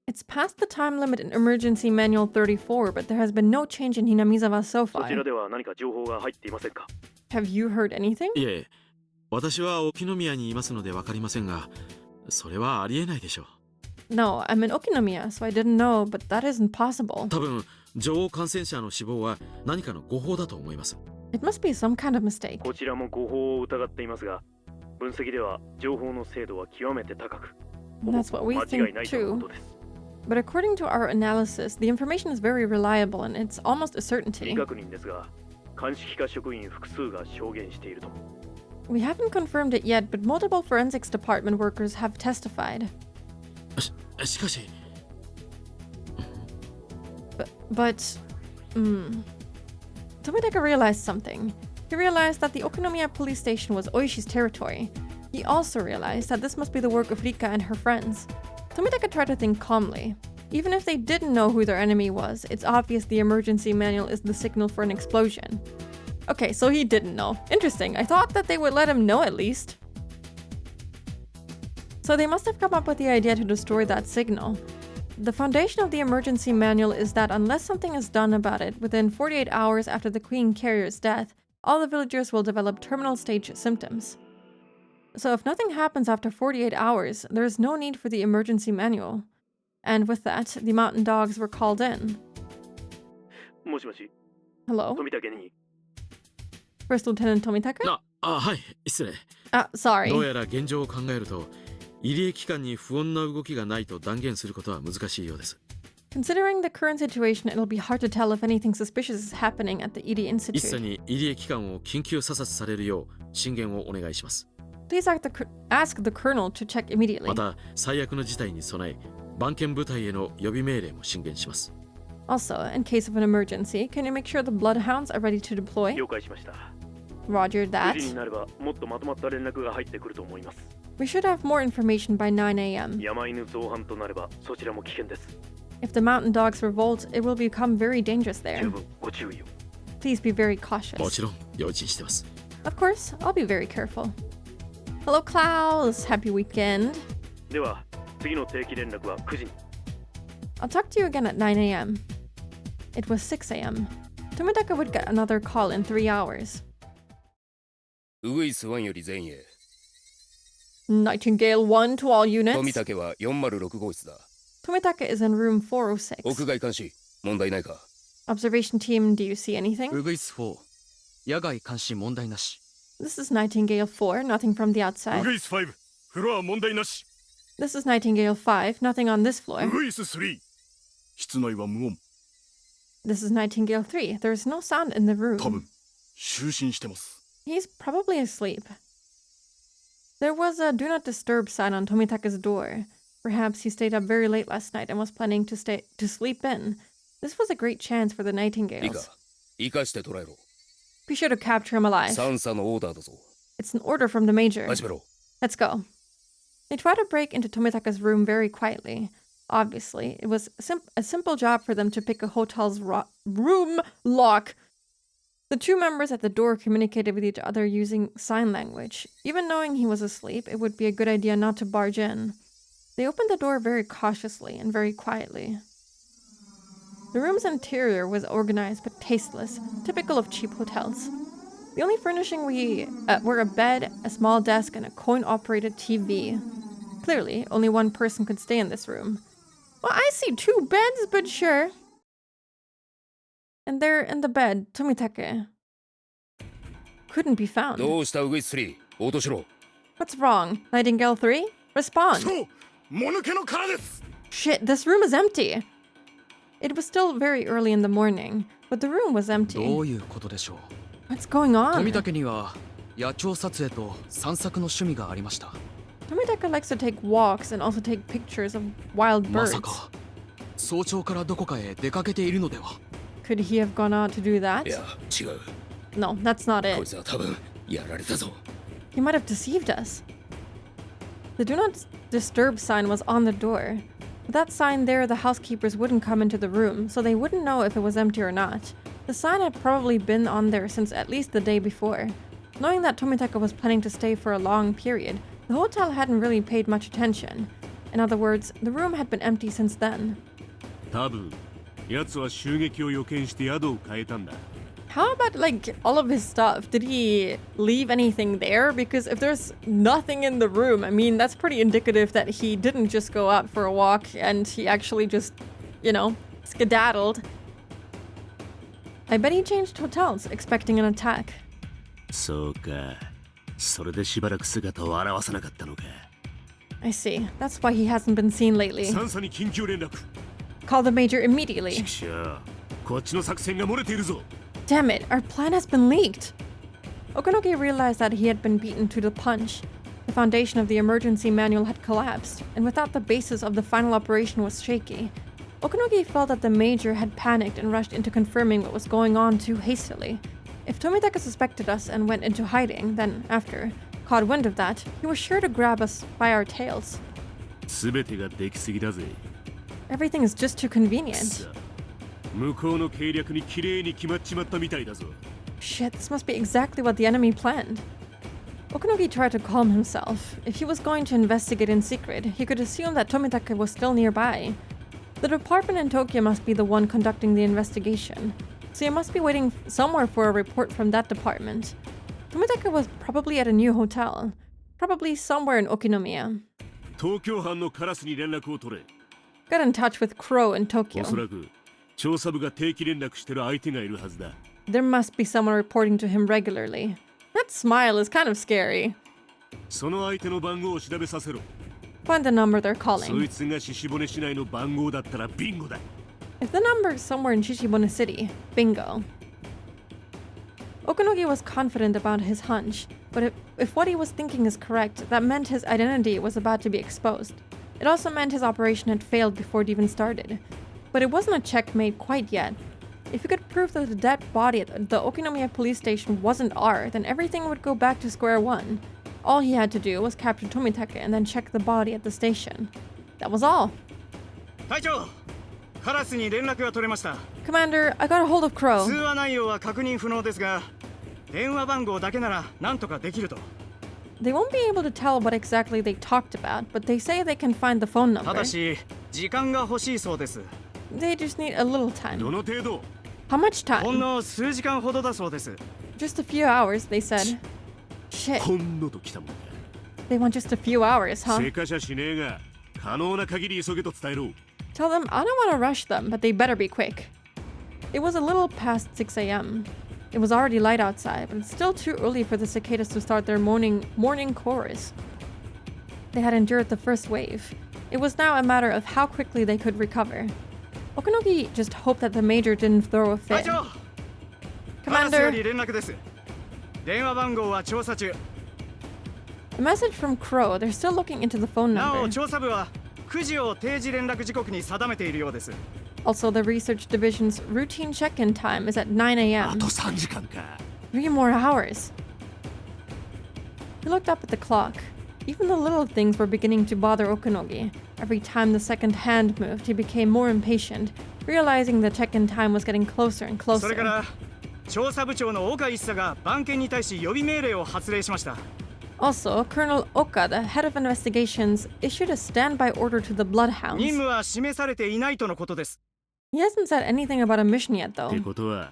It's past the time limit in Emergency Manual 34, but there has been no change in Hinamizawa so そち far. らでは何か情報が入っていませんか？ Have you heard anything? いえ、私は沖宮にいますのでわかりませんが、それはありえないでしょう。 No, I'm in Okinomiya, so I didn't know, but that isn't possible. 多分、女王感染者の死亡は何かの誤報だと思います。 It must be some kind of mistake. こちらも誤報を疑っていますが、分析では情報の精度は極めて高く、ほぼ That's what we 間違 think いないとのことです。 But according to our analysis, the information is very reliable and it's almost a 未 certainty. 確認ですが、鑑識課職員複数が証言していると。 We haven't confirmed it yet, but multiple forensics department workers have testified. しかし、 But Tomitaka realized something. He realized that the Okinomiya police station was Oishi's territory. He also realized that this must be the work of Rika and her friends. Tomitaka tried to think calmly. Even if they didn't know who their enemy was, it's obvious the emergency manual is the signal for an explosion. Okay, so he didn't know. Interesting. I thought that they would let him know at least. So they must have come up with the idea to destroy that signal. The foundation of the emergency manual is that unless something is done about it within 48 hours after the Queen Carrier's death, all the villagers will develop terminal stage symptoms. So if nothing happens after 48 hours, there is no need for the emergency manual. And with that, the mountain dogs were called in. もしもし、 Hello? 富武に。 First Lieutenant Tomitaka? はい、失礼。 Sorry. どうやら現状を考えると、入江機関に不穏な動きがないと断言することは難しいようです。 Considering the current situation, it'll be hard to tell if anything suspicious is happening at the ED 一切 Institute. に入江機関を緊急査察されるよう進言をお願いします。 Please ask the colonel to check immediately. また、最悪の事態に備え、番犬部隊への予備命令も進言します。 Also, in case of an emergency, can you make sure the bloodhounds are ready to deploy? 了解しました。 Roger 9 that. 時になればもっとまとまった連絡が入ってくると思います。 We should have more information by 9 a.m. 山犬造反となればそちらも危険です。 If the mountain dogs revolt, it will become very dangerous 十 there. 分ご注意を。 Please be very も cautious. ちろん、用心してます。 Of course, I'll be very careful. Hello, Klaus. Happy weekend. では、次の定期連絡は9時に。 I'll talk to you again at 9 a.m. It was 6 a.m. Tomitaka would get another call in 3 hours. ウグイス1より前へ。 Nightingale 1 to all 富 units. 武は406号室だ。 Tomitaka is in room 406. 屋外監視、問題ないか。 Observation team, do you see anything? ウグイス4野外監視問題なし。 This is Nightingale 4, nothing from the ウ outside. グイス5、フロア問題なし。 This is Nightingale 5, nothing on this ウ floor. グイス3、室内は無音。 This is Nightingale 3, there is no sound in the 多 room. 分、就寝してます。 He's probably asleep. There was a do not disturb sign on Tomitaka's door. Perhaps he stayed up very late last night and was planning to sleep in. This was a great chance for the いいか Nightingales. 生かして捕らえろ。 Be sure to capture him alive. 三佐のオーダーだぞ。 It's an order from the major. 始めろ。 Let's go. They try to break into Tomitaka's room very quietly. Obviously, it was a simple job for them to pick a hotel's room lock. The two members at the door communicated with each other using sign language. Even knowing he was asleep, it would be a good idea not to barge in. They opened the door very cautiously and very quietly. The room's interior was organized but tasteless, typical of cheap hotels. The only furnishing were a bed, a small desk, and a coin-operated TV. Clearly, only one person could stay in this room. Well, I see 2 beds, but sure. And there in the bed, Tomitake couldn't be found. どうしたウグイス3応答しろ What's wrong? Nightingale 3? Respond. そうもぬけの殻です Shit, this room is empty. It was still very early in the morning, but the room was ど empty. ういうことでしょう What's going on? 富武には野鳥撮影と散策の趣味がありました Tomitaka likes to take walks and also take pictures of wild ま birds. さか早朝からどこかへ出かけているのでは Could he have gone out to do い that? や違う No, that's not こい it. つは多分やられたぞ He might have deceived us. The do not disturb sign was on the door. With that sign there, the housekeepers wouldn't come into the room, so they wouldn't know if it was empty or not. The sign had probably been on there since at least the day before. Knowing that Tomitaka was planning to stay for a long period, the hotel hadn't really paid much attention. In other words, the room had been empty since then. 多分奴は襲撃を予見して宿を変えたんだ How about, like, all of his stuff? Did he leave anything there? Because if there's nothing in the room, I mean, that's pretty indicative that he didn't just go out for a walk and he actually just, you know, skedaddled. I bet he changed hotels, expecting an attack. そうかそれでしばらく姿を現さなかったのか I see. That's why he hasn't been seen lately. 三佐に緊急連絡 Call the major immediately. ちくしょうこっちの作戦が漏れているぞ Damn it, our plan has been leaked. Okanogi realized that he had been beaten to the punch. The foundation of the emergency manual had collapsed, and without the basis of the final operation was shaky. Okanogi felt that the major had panicked and rushed into confirming what was going on too hastily. If Tomitaka suspected us and went into hiding, then, after, caught wind of that, he was sure to grab us by our tails. 全てができすぎだぜ Everything is just too convenient. さあ向こうの計略に綺麗に決まっちまったみたいだぞ Shit, this must be exactly what the enemy planned. Okanogi tried to calm himself. If he was going to investigate in secret, he could assume that Tomitaka was still nearby. The department in Tokyo must be the one conducting the investigation, so he must be waiting somewhere for a report from that department. Tomitaka was probably at a new hotel, probably somewhere in Okinomiya. 東京班のカラスに連絡を取れ Got in touch with Crow in おそ Tokyo. らく調査部が定期連絡してる相手がいるはずだ There must be someone reporting to him regularly. That smile is kind of scary. その相手の番号を調べさせろ Find the number they're そ calling. いつが獅子骨市内の番号だったらビンゴだ If the number is somewhere in Shishibune City, bingo. Okanogi was confident about his hunch, but if what he was thinking is correct, that meant his identity was about to be exposed. It also meant his operation had failed before it even started. But it wasn't a checkmate quite yet. If he could prove that the dead body at the Okinomiya police station wasn't R, then everything would go back to square one. All he had to do was capture Tomitake and then check the body at the station. That was all. 隊長カラスに連絡が取れました Commander, I got a hold of 通 Crow. 話内容は確認不能ですが電話番号だけなら何とかできると They won't be able to tell what exactly they talked about, but they say they can find the phone た number. だし時間が欲しいそうです They just need a little ど time. の程度 How much ほん time? の数時間ほどだそうです Just a few hours, they said. Shit, ほんのときたもんか they want just a few hours, huh? せかしゃしねえが可能な限り急げと伝えろ Tell them I don't want to rush them, but they better be quick. It was a little past 6 a.m. It was already light outside, but it's still too early for the cicadas to start their morning chorus. They had endured the first wave. It was now a matter of how quickly they could recover. Okanogi just hoped that the major didn't throw a 隊 fit. 長カラスよ Commander, り連絡です電話番号は調査中 a message from Crow. They're still looking into the phone なお number. 調査部は9時を定時連絡時刻に定めているようです Also, the research division's routine check-in time is at 9 あ a.m. と3時間か 3 more hours. He looked up at the clock. Even the little things were beginning to bother Okanogi. Every time the second hand moved, he became more impatient, realizing the check-in time was getting closer and それか closer. ら調査部長の岡一佐が番犬に対し予備命令を発令しました Also, Colonel Oka, the head of investigations, issued a standby order to the 任 Bloodhounds. 務は示されていないとのことです He hasn't said anything about a mission yet, って though. ことは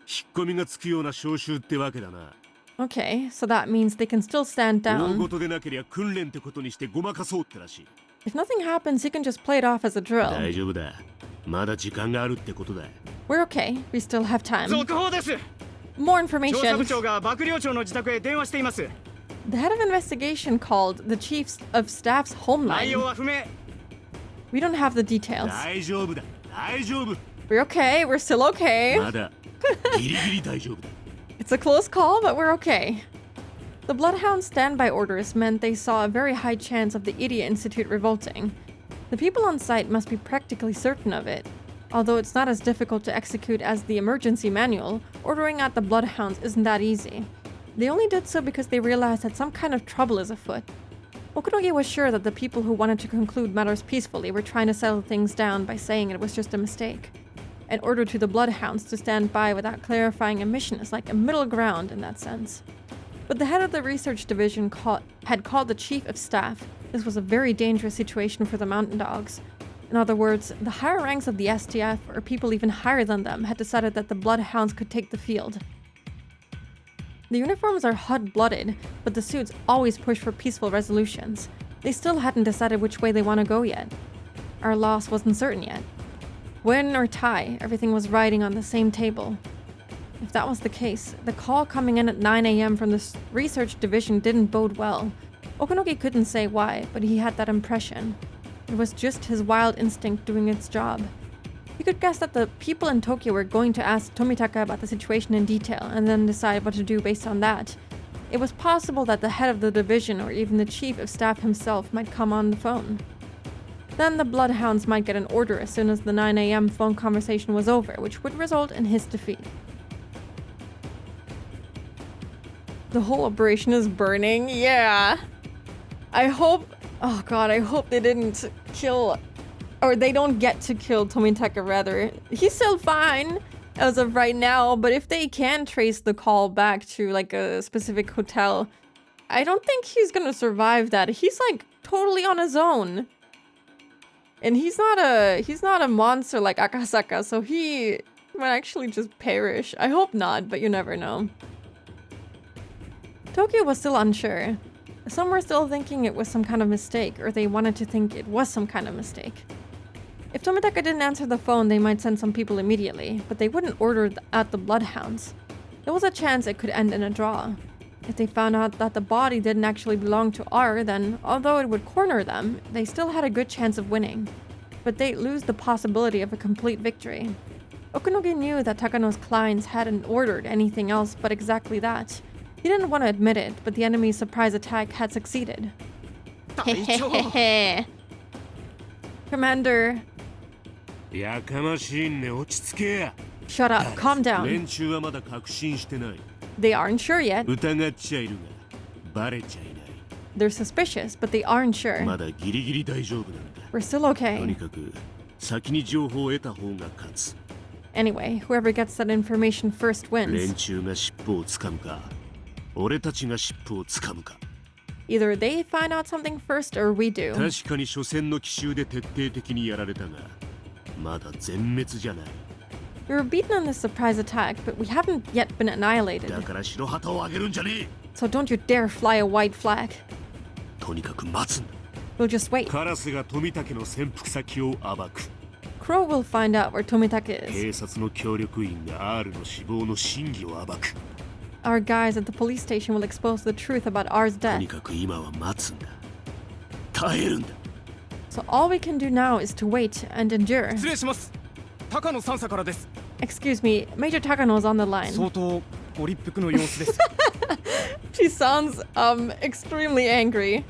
引っ込みがつくような招集ってわけだな Okay, so that means they can still stand 大 down. 事でなけりゃ訓練ってことにしてごまかそうってらしい If nothing happens, he can just play it off as a drill. 大丈夫だ。まだ時間があるってことだ。We're okay. We still have time. 続報です。 More 調査 information. 部長が幕僚長の自宅へ電話しています。 The head of investigation called the chief of staff's home 内容 line. は不明。 We don't have the details. 大丈夫だ。大丈夫。 We're okay. We're still okay. まだギリギリ大丈夫だ。 It's a close call, but we're okay. The Bloodhound's standby orders meant they saw a very high chance of the Idiot Institute revolting. The people on site must be practically certain of it. Although it's not as difficult to execute as the emergency manual, ordering out the Bloodhounds isn't that easy. They only did so because they realized that some kind of trouble is afoot. Okunogi was sure that the people who wanted to conclude matters peacefully were trying to settle things down by saying it was just a mistake. An order to the Bloodhounds to stand by without clarifying a mission is like a middle ground in that sense. But the head of the research division had called the chief of staff. This was a very dangerous situation for the Mountain Dogs. In other words, the higher ranks of the STF, or people even higher than them, had decided that the Bloodhounds could take the field. The uniforms are hot-blooded, but the suits always push for peaceful resolutions. They still hadn't decided which way they want to go yet. Our loss wasn't certain yet. Win or tie, everything was riding on the same table. If that was the case, the call coming in at 9 a.m. from the research division didn't bode well. Okunogi couldn't say why, but he had that impression. It was just his wild instinct doing its job. He could guess that the people in Tokyo were going to ask Tomitaka about the situation in detail and then decide what to do based on that. It was possible that the head of the division or even the chief of staff himself might come on the phone. Then the Bloodhounds might get an order as soon as the 9 a.m. phone conversation was over, which would result in his defeat. The whole operation is burning? Yeah. I hope they didn't kill, or they don't get to kill Tomitaka rather. He's still fine as of right now, but if they can trace the call back to like a specific hotel, I don't think he's gonna survive that. He's like totally on his own. And he's not a monster like Akasaka, so he might actually just perish. I hope not, but you never know. Tokyo was still unsure. Some were still thinking it was some kind of mistake, or they wanted to think it was some kind of mistake. If Tomitaka didn't answer the phone, they might send some people immediately, but they wouldn't order out the Bloodhounds. There was a chance it could end in a draw. If they found out that the body didn't actually belong to R, then although it would corner them, they still had a good chance of winning. But they'd lose the possibility of a complete victory. Okunogi knew that Takano's clients hadn't ordered anything else but exactly that. He didn't want to admit it, but the enemy's surprise attack had succeeded. Commander. Shut up, calm down. They aren't sure yet. They're suspicious, but they aren't sure. We're still okay. Anyway, whoever gets that information first wins. Either they find out something first or we do. We were beaten on this surprise attack, but we haven't yet been annihilated. So don't you dare fly a white flag. We'll just wait. Crow will find out where Tomitaka is. Our guys at the police station will expose the truth about R's death. So all we can do now is to wait and endure. Excuse me, Major Takano's on the line. She sounds extremely angry.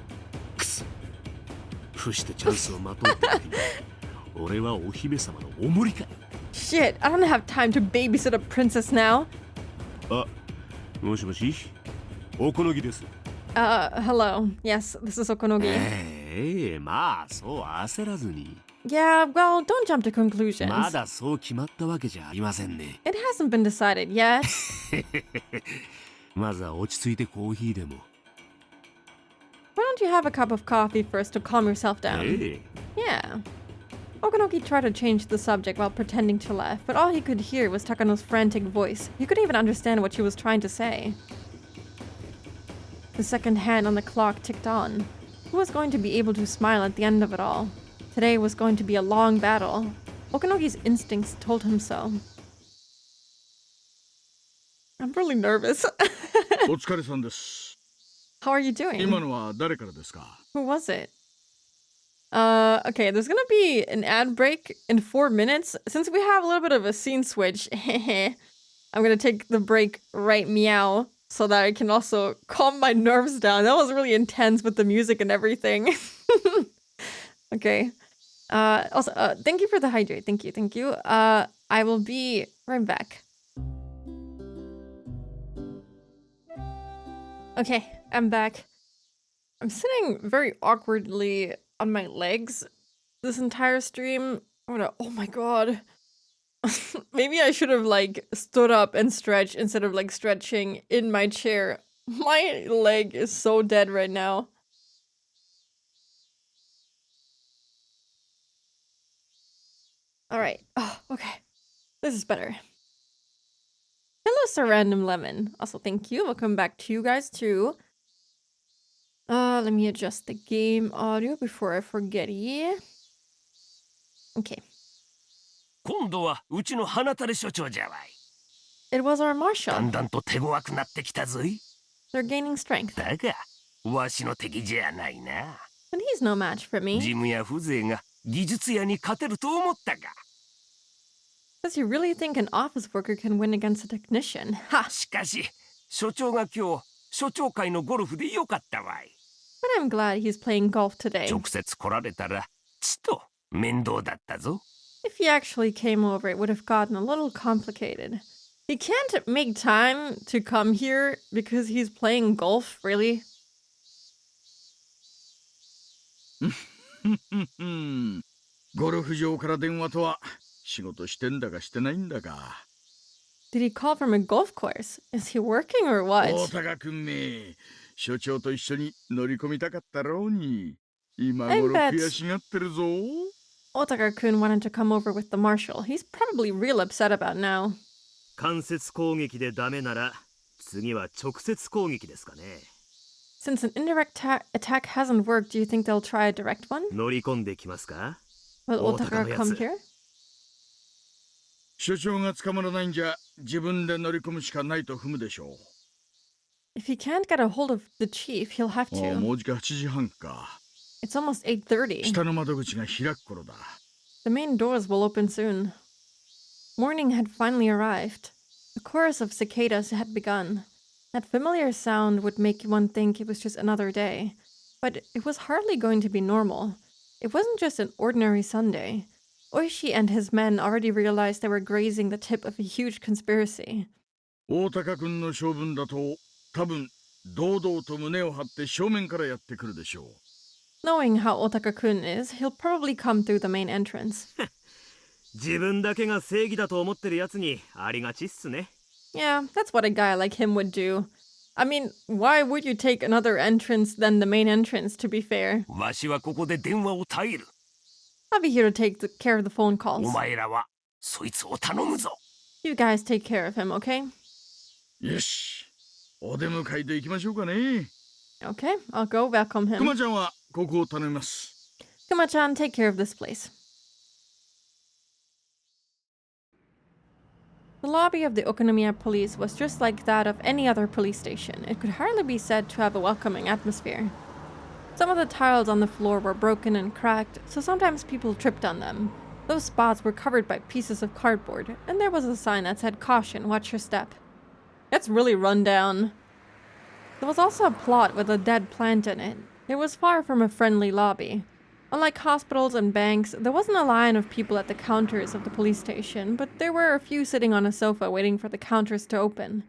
Shit, I don't have time to babysit a princess now. Hello. Yes, this is Okonogi. Yeah, well, don't jump to conclusions. It hasn't been decided yet. Why don't you have a cup of coffee first to calm yourself down? Yeah. Okonogi tried to change the subject while pretending to laugh, but all he could hear was Takano's frantic voice. He couldn't even understand what she was trying to say. The second hand on the clock ticked on. Who was going to be able to smile at the end of it all? Today was going to be a long battle. Okanogi's instincts told him so. I'm really nervous. お疲れさんです。 How are you doing? 今のは誰からですか? Who was it? Okay, there's gonna be an ad break in 4 minutes. Since we have a little bit of a scene switch, I'm gonna take the break right meow so that I can also calm my nerves down. That was really intense with the music and everything. Okay. Also, thank you for the hydrate. Thank you. I will be right back. Okay, I'm back. I'm sitting very awkwardly on my legs this entire stream. Oh my god. Maybe I should have like stood up and stretched instead of like stretching in my chair. My leg is so dead right now. Alright. Oh, okay. This is better. Hello, Sir Random Lemon. Also, thank you. Welcome back to you guys too. Let me adjust the game audio before I forget it. Okay. 今度はうちの花垂れ所長じゃわい。 It was our だ marshal. んだんと手強くなってきたぞい。 They're gaining strength. だが、わしの敵じゃないな。 But he's no match for 事 me. 務や風情が技術屋に勝てると思ったか。 Does he really think an office worker can win against a technician? Ha! しかし、所長が今日、所長会のゴルフでよかったわい。 But I'm glad he's playing golf today. 直接来られたら、ちと面倒だったぞ。 If he actually came over, it would have gotten a little complicated. He can't make time to come here because he's playing golf, really? ゴルフ場から電話とは仕事してんだかしてないんだか。 Did he call from a golf course? Is he working or 大 what? 高君め、所長と一緒に乗り込みたかったろうに。今 I 頃 bet. 悔しがってるぞ。 Otaka-kun wanted to come over with the marshal. He's probably real upset about now. 間接攻撃でダメなら次は直接攻撃ですかね。 Since an indirect attack hasn't worked, do you think they'll try a direct one? 乗り込んできますか？ Will 大高 Otaka のや come つ。 here? 所長が捕まらないんじゃ自分で乗り込むしかないと踏むでしょう。 If he can't get a hold of the chief, he'll have もう to. もうじか8時半か。 It's almost 8:30. 下の窓口が開く頃だ。 The main doors will open soon. Morning had finally arrived. A chorus of cicadas had begun. That familiar sound would make one think it was just another day. But it was hardly going to be normal. It wasn't just an ordinary Sunday. Oishi and his men already realized they were grazing the tip of a huge conspiracy. 大高君の性分だと多分堂々と胸を張って正面からやってくるでしょう。 Knowing how Otaka-kun is, he'll probably come through the main entrance. 自分だけが正義だと思ってるやつにありがちっすね。 Yeah, that's what a guy like him would do. I mean, why would you take another entrance than the main entrance, to be fair? わしはここで電話を耐える。 I'll be here to take care of the phone お calls. 前らはそいつを頼むぞ。 You guys take care of him, okay? よし、お出迎えで行きましょうかね。 Okay, I'll go welcome く him. まちゃんはここを頼みます。 Kuma-chan, take care of this place. The lobby of the Okonomiya police was just like that of any other police station. It could hardly be said to have a welcoming atmosphere. Some of the tiles on the floor were broken and cracked, so sometimes people tripped on them. Those spots were covered by pieces of cardboard, and there was a sign that said, "Caution, watch your step." That's really run down. There was also a plot with a dead plant in it. It was far from a friendly lobby. Unlike hospitals and banks, there wasn't a line of people at the counters of the police station, but there were a few sitting on a sofa waiting for the counters to open.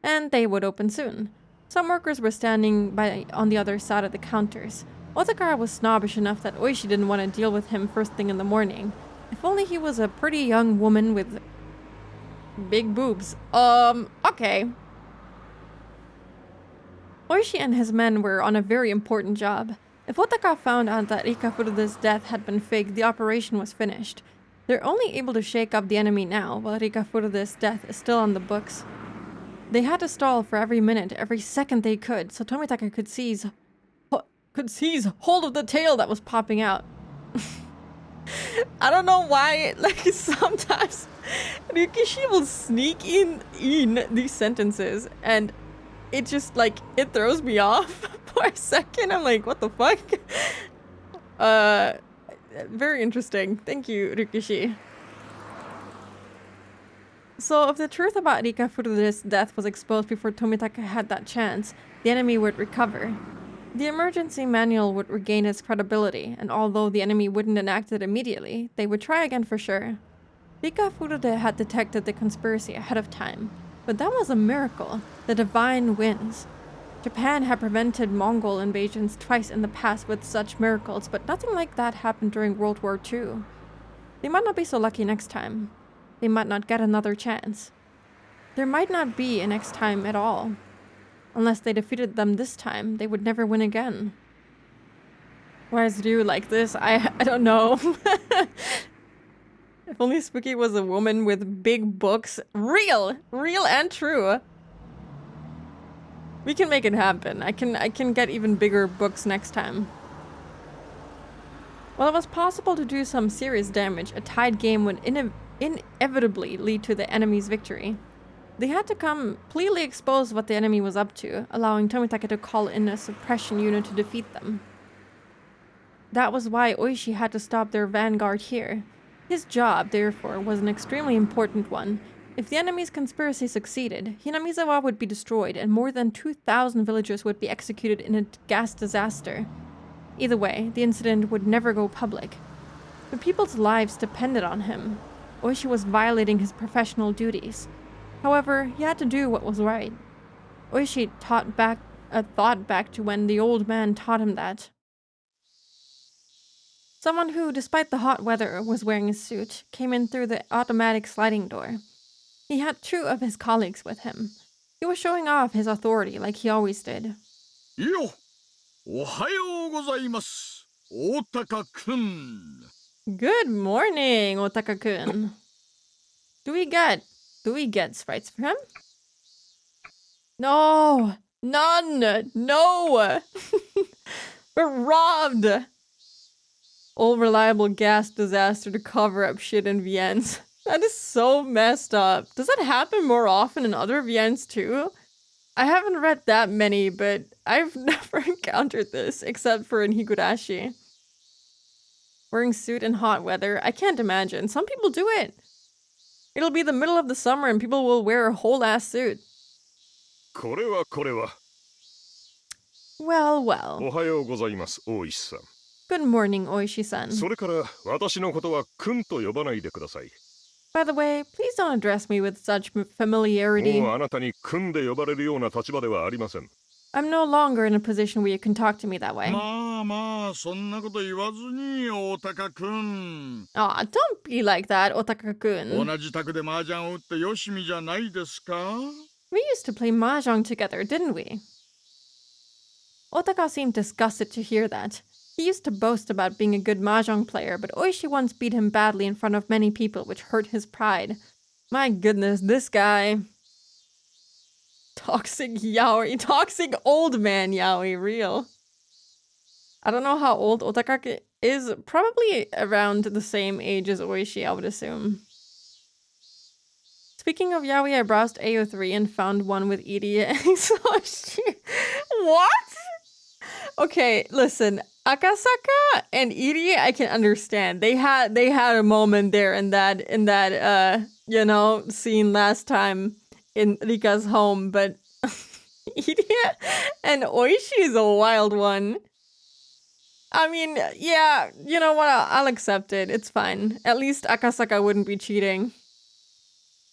And they would open soon. Some workers were standing by on the other side of the counters. Otakara was snobbish enough that Oishi didn't want to deal with him first thing in the morning. If only he was a pretty young woman with big boobs. Okay. Oishi and his men were on a very important job. If Otaka found out that Rikafuruda's death had been faked, the operation was finished. They're only able to shake up the enemy now, while Rikafuruda's death is still on the books. They had to stall for every minute, every second they could, so Tomitaka could seize could seize hold of the tail that was popping out. I don't know why, like, sometimes Rikishi will sneak in these sentences, and it just, like, it throws me off for a second. I'm like, what the fuck? Very interesting. Thank you, Rikishi. So, if the truth about Rika Furude's death was exposed before Tomitaka had that chance, the enemy would recover. The emergency manual would regain its credibility, and although the enemy wouldn't enact it immediately, they would try again for sure. Rika Furude had detected the conspiracy ahead of time, but that was a miracle. The divine wins. Japan had prevented Mongol invasions twice in the past with such miracles, but nothing like that happened during World War II. They might not be so lucky next time. They might not get another chance. There might not be a next time at all. Unless they defeated them this time, they would never win again. Why is Ryu like this? I don't know. If only Spooky was a woman with big books. Real and true. We can make it happen. I can get even bigger books next time. While it was possible to do some serious damage, a tied game would inevitably lead to the enemy's victory. They had to completely expose what the enemy was up to, allowing Tomitaka to call in a suppression unit to defeat them. That was why Oishi had to stop their vanguard here. His job, therefore, was an extremely important one. If the enemy's conspiracy succeeded, Hinamizawa would be destroyed and more than 2,000 villagers would be executed in a gas disaster. Either way, the incident would never go public. The people's lives depended on him. Oishi was violating his professional duties. However, he had to do what was right. Oishi thought back to when the old man taught him that. Someone who, despite the hot weather, was wearing a suit, came in through the automatic sliding door. He had 2 of his colleagues with him. He was showing off his authority like he always did. Yo! Ohayou gozaimasu, Otaka-kun. Good morning, Otaka-kun. Do we get sprites for him? No! None! No! We're robbed! Old reliable gas disaster to cover up shit in VNs. That is so messed up. Does that happen more often in other VNs too? I haven't read that many, but I've never encountered this, except for in Higurashi. Wearing suit in hot weather? I can't imagine. Some people do it. It'll be the middle of the summer and people will wear a whole ass suit. これはこれは。 Well, well. おはようございます、大石さん。 Good morning, Oishi-san. それから私のことは君と呼ばないでください。 By the way, please don't address me with such familiarity. もうあなたに君で呼ばれるような立場ではありません。 I'm no longer in a position where you can talk to me that way. まあまあ、そんなこと言わずに、Otaka-kun。Aw, don't be like that, Otaka-kun. 同じ宅で麻雀を打ってよしみじゃないですか? We used to play mahjong together, didn't we? Otaka seemed disgusted to hear that. He used to boast about being a good mahjong player, but Oishi once beat him badly in front of many people, which hurt his pride. My goodness, this guy. Toxic yaoi. Toxic old man yaoi, real. I don't know how old Otaka is. Probably around the same age as Oishi, I would assume. Speaking of yaoi, I browsed AO3 and found one with Irie and Hisoshi. What? Okay, listen. Akasaka and Irie, I can understand. They had a moment there in that you know, scene last time in Rika's home, but Irie and Oishi is a wild one. I mean, yeah, you know what? I'll accept it. It's fine. At least Akasaka wouldn't be cheating.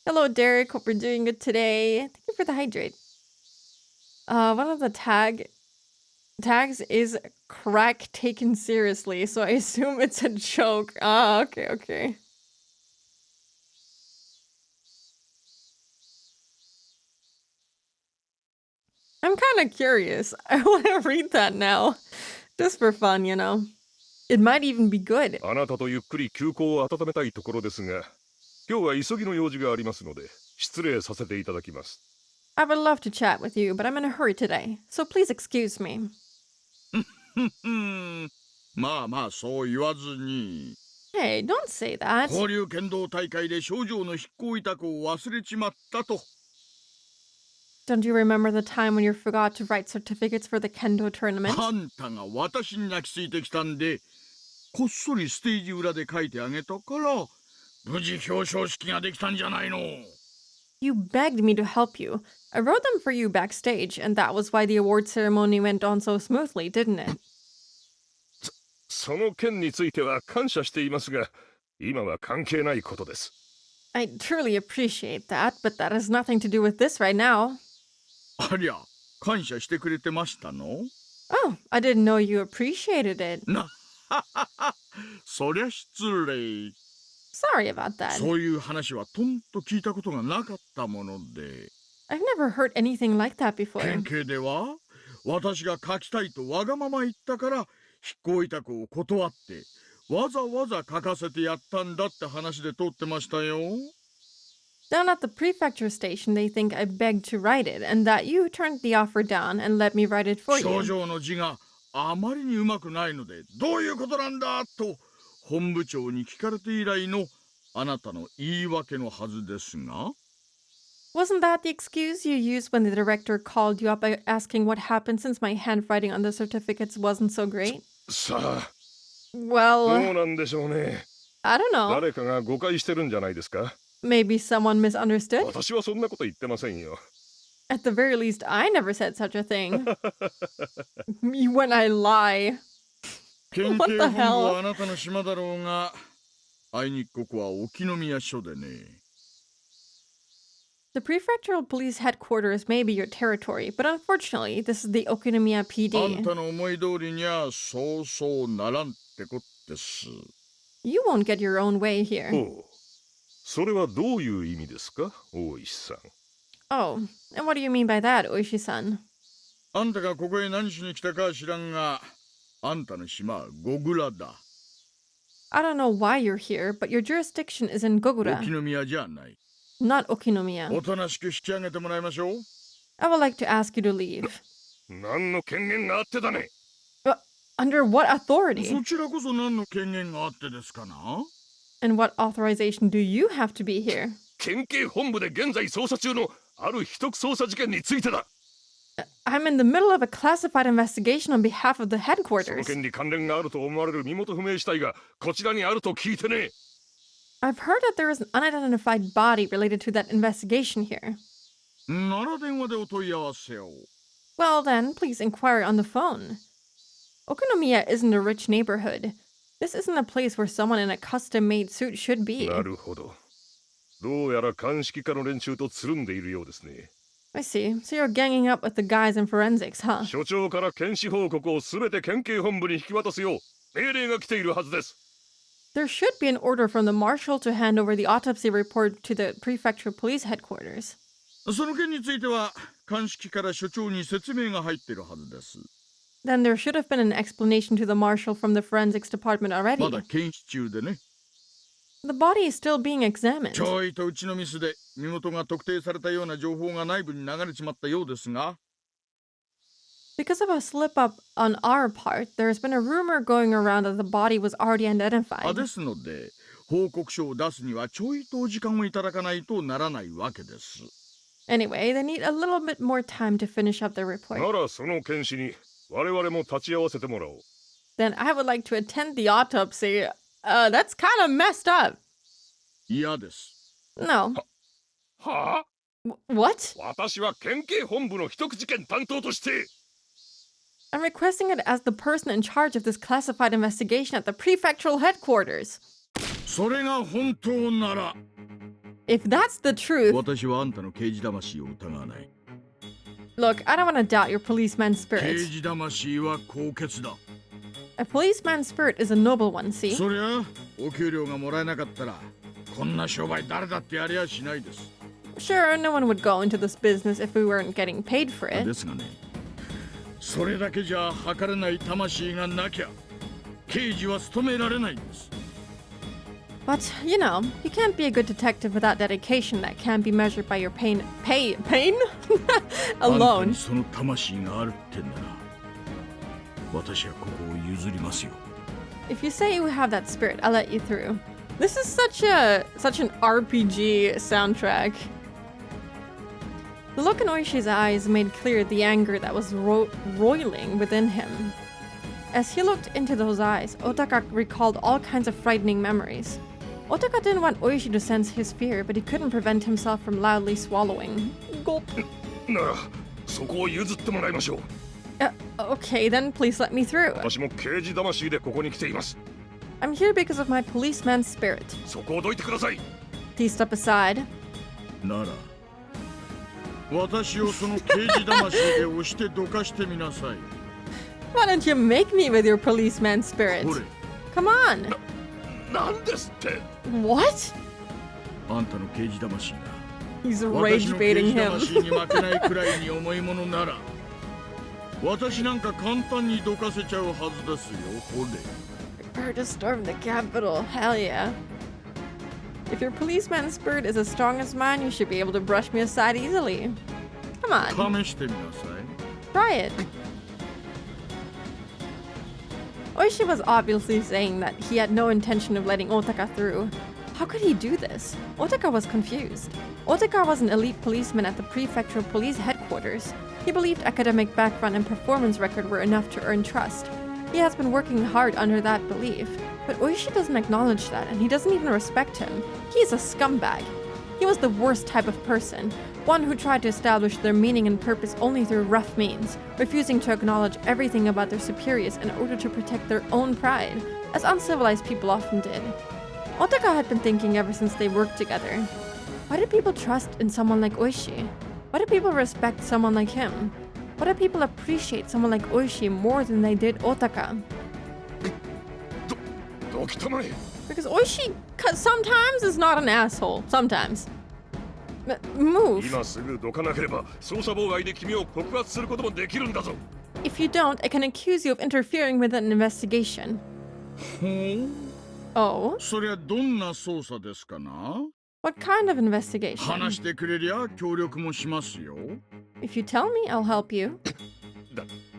Hello, Derek. Hope you're doing good today. Thank you for the hydrate. One of the tags is crack taken seriously, so I assume it's a joke. Ah, okay. I'm kind of curious. I want to read that now. Just for fun, you know. It might even be good. あなたとゆっくり休校を温めたいところですが、今日は急ぎの用事がありますので、失礼させていただきます。 I would love to chat with you, but I'm in a hurry today, so please excuse me. まあまあそう言わずに。 Hey, don't say that. 交流剣道大会で賞状の筆行委託を忘れちまったと。 Don't you remember the time when you forgot to write certificates for the kendo tournament? あんたが私に泣きついてきたんで、こっそりステージ裏で書いてあげたから、無事表彰式ができたんじゃないの。 You begged me to help you. I wrote them for you backstage, and that was why the award ceremony went on so smoothly, didn't it? その件については感謝していますが、今は関係ないことです。 I truly appreciate that, but that has nothing to do with this right now. ありゃ、感謝してくれてましたの？ Oh, I didn't know you appreciated it. そりゃ失礼。 Sorry about that. そういう話はとんと聞いたことがなかったもので。 I've never heard anything like that before. 県警では私が書きたいとわがまま言ったから筆行委託を断ってわざわざ書かせてやったんだって話で通ってましたよ。 Down at the prefecture station, they think I begged to write it, and that you turned the offer down and let me write it for 症 you. 状の字があまりにうまくないのでどういうことなんだと本部長に聞かれて以来のあなたの言い訳のはずですが。 Wasn't that the excuse you used when the director called you up by asking what happened since my handwriting on the certificates wasn't so great? さあ、 Well, どうなんでしょうね。 I don't know. 誰かが誤解してるんじゃないですか。 Maybe someone misunderstood? 私はそんなこと言ってませんよ。 At the very least, I never said such a thing. When I lie. 県 What 警 the 本部は hell? あなたの島だろうがあいにくここは沖宮署でね。 The prefectural police headquarters may be your territory, but unfortunately, this is the Okunomiya あん PD. たの思い通りにはそうそうならんってこです。 You won't get your own way here. おう、それはどういう意味ですか、大石さん。 Oh, and what do you mean by that, Oishi-san? あんたがここへ何しに来たかは知らんが、あんたの島はゴグラだ。 I don't know why you're here, but your jurisdiction is in 沖 Gogura, 宮じゃない。 not Okinomiya. おとなしく引き上げてもらいましょう。 I would like to ask you to leave. 何の権限があってだね。 Under what authority? そちらこそ何の権限があってですかな？ And what authorization do you have to be here? 県警本部で現在捜査中のある秘匿捜査事件についてだ。 I'm in the middle of a classified investigation on behalf of the その headquarters. 件に関連があると思われる身元不明死体がこちらにあると聞いてね。 I've heard that there is an unidentified body related to that investigation here. なら電話でお問い合わせを。 Well then, please inquire on the phone. Okunomiya isn't a rich neighborhood. This isn't a place where someone in a custom-made suit should be. なるほど。どうやら鑑識課の連中とつるんでいるようですね。 I see. So you're ganging up with the guys in forensics, huh? 所長から検視報告をすべて県警本部に引き渡すよう命令が来ているはずです。 There should be an order from the marshal to hand over the autopsy report to the prefecture police headquarters. その件については鑑識から所長に説明が入っているはずです。 Then there should have been an explanation to the marshal from the forensics department ま already. だ検視中でね。 The body is still being examined. ちょいとうちのミスで身元が特定されたような情報が内部に流れちまったようですが。 Because of a slip-up on our part, there's been a rumor going around that the body was already で identified. すので報告書を出すにはちょいとお時間をいただかないとならないわけです。 Anyway, they need a little bit more time to finish up their な report. らその検視に我々も立ち会わせてもらおう。 Then I would like to attend the autopsy. That's kind of messed up. 嫌です。 No. はあ？ What? 私は県警本部の秘匿事件担当として。 I'm requesting it as the person in charge of this classified investigation at the prefectural headquarters. それが本当なら If that's the truth, 私はあんたの刑事魂を疑わない。 look, I don't want to doubt your policeman's 刑 spirit. 事魂は高潔だ。 A policeman's spirit is a noble one, see? そりゃお給料がもらえなかったらこんな商売誰だってやりゃしないです。 Sure, no one would go into this business if we weren't getting paid for で it. すがね、それだけじゃ測れない魂がなきゃ刑事は務められないんです。 But, you know, you can't be a good detective without dedication that can't be measured by your pain? あんたに alone. その魂があるってんなら私はここを譲りますよ。 If you say you have that spirit, I'll let you through. This is such an RPG soundtrack. The look in Oishi's eyes made clear the anger that was roiling within him. As he looked into those eyes, Otaka recalled all kinds of frightening memories. Otaka didn't want Oishi to sense his fear, but he couldn't prevent himself from loudly swallowing. Gulp. ならそこを譲ってもらいましょう。 Okay, then please let me through. 私も刑事魂でここに来ています。 I'm here because of my policeman's spirit. そこをどいてください。 He stepped aside. なら私をその刑事魂で押してどかしてみなさい。 Why don't you make me with your policeman spirit? ほれ Come on. なんですって What? あんたの刑事魂が He's 私 rage の刑 baiting 事 him. 魂に負けないくらいに重いものなら私なんか簡単にどかせちゃうはずですよ。ほれ Prepare to storm the Capitol. Hell yeah. If your policeman spirit is as strong as mine, you should be able to brush me aside easily. Come on. 試してみなさい。 Try it. Oishi was obviously saying that he had no intention of letting Otaka through. How could he do this? Otaka was confused. Otaka was an elite policeman at the prefectural police headquarters. He believed academic background and performance record were enough to earn trust. He has been working hard under that belief. But Oishi doesn't acknowledge that, and he doesn't even respect him. He is a scumbag. He was the worst type of person, one who tried to establish their meaning and purpose only through rough means, refusing to acknowledge everything about their superiors in order to protect their own pride, as uncivilized people often did. Otaka had been thinking ever since they worked together. Why do people trust in someone like Oishi? Why do people respect someone like him? Why do people appreciate someone like Oishi more than they did Otaka? どきたまえ。 Because Oishi sometimes is not an asshole. Sometimes. Move. 今すぐどかなければ捜査妨害で君を告発することもできるんだぞ。 If you don't, I can accuse you of interfering with an investigation. ほう。 Oh? そりゃどんな捜査ですかな？ What kind of investigation? 話してくれりゃ協力もしますよ。 If you tell me, I'll help you.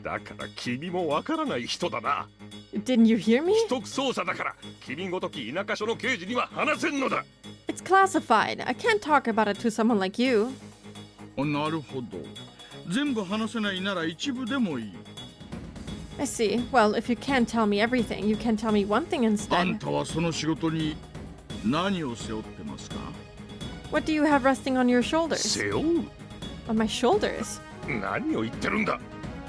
だから君もわからない人だな。 Didn't you hear me? 秘匿捜査だから君ごとき田舎署の刑事には話せんのだ。 It's classified. I can't talk about it to someone like you. なるほど。全部話せないなら一部でもいい。 I see. Well, if you can't tell me everything, you can tell me one thing あん instead. たはその仕事に何を背負ってますか？ What do you have resting on your shoulders? 背負う？ On my shoulders? 何を言ってるんだ？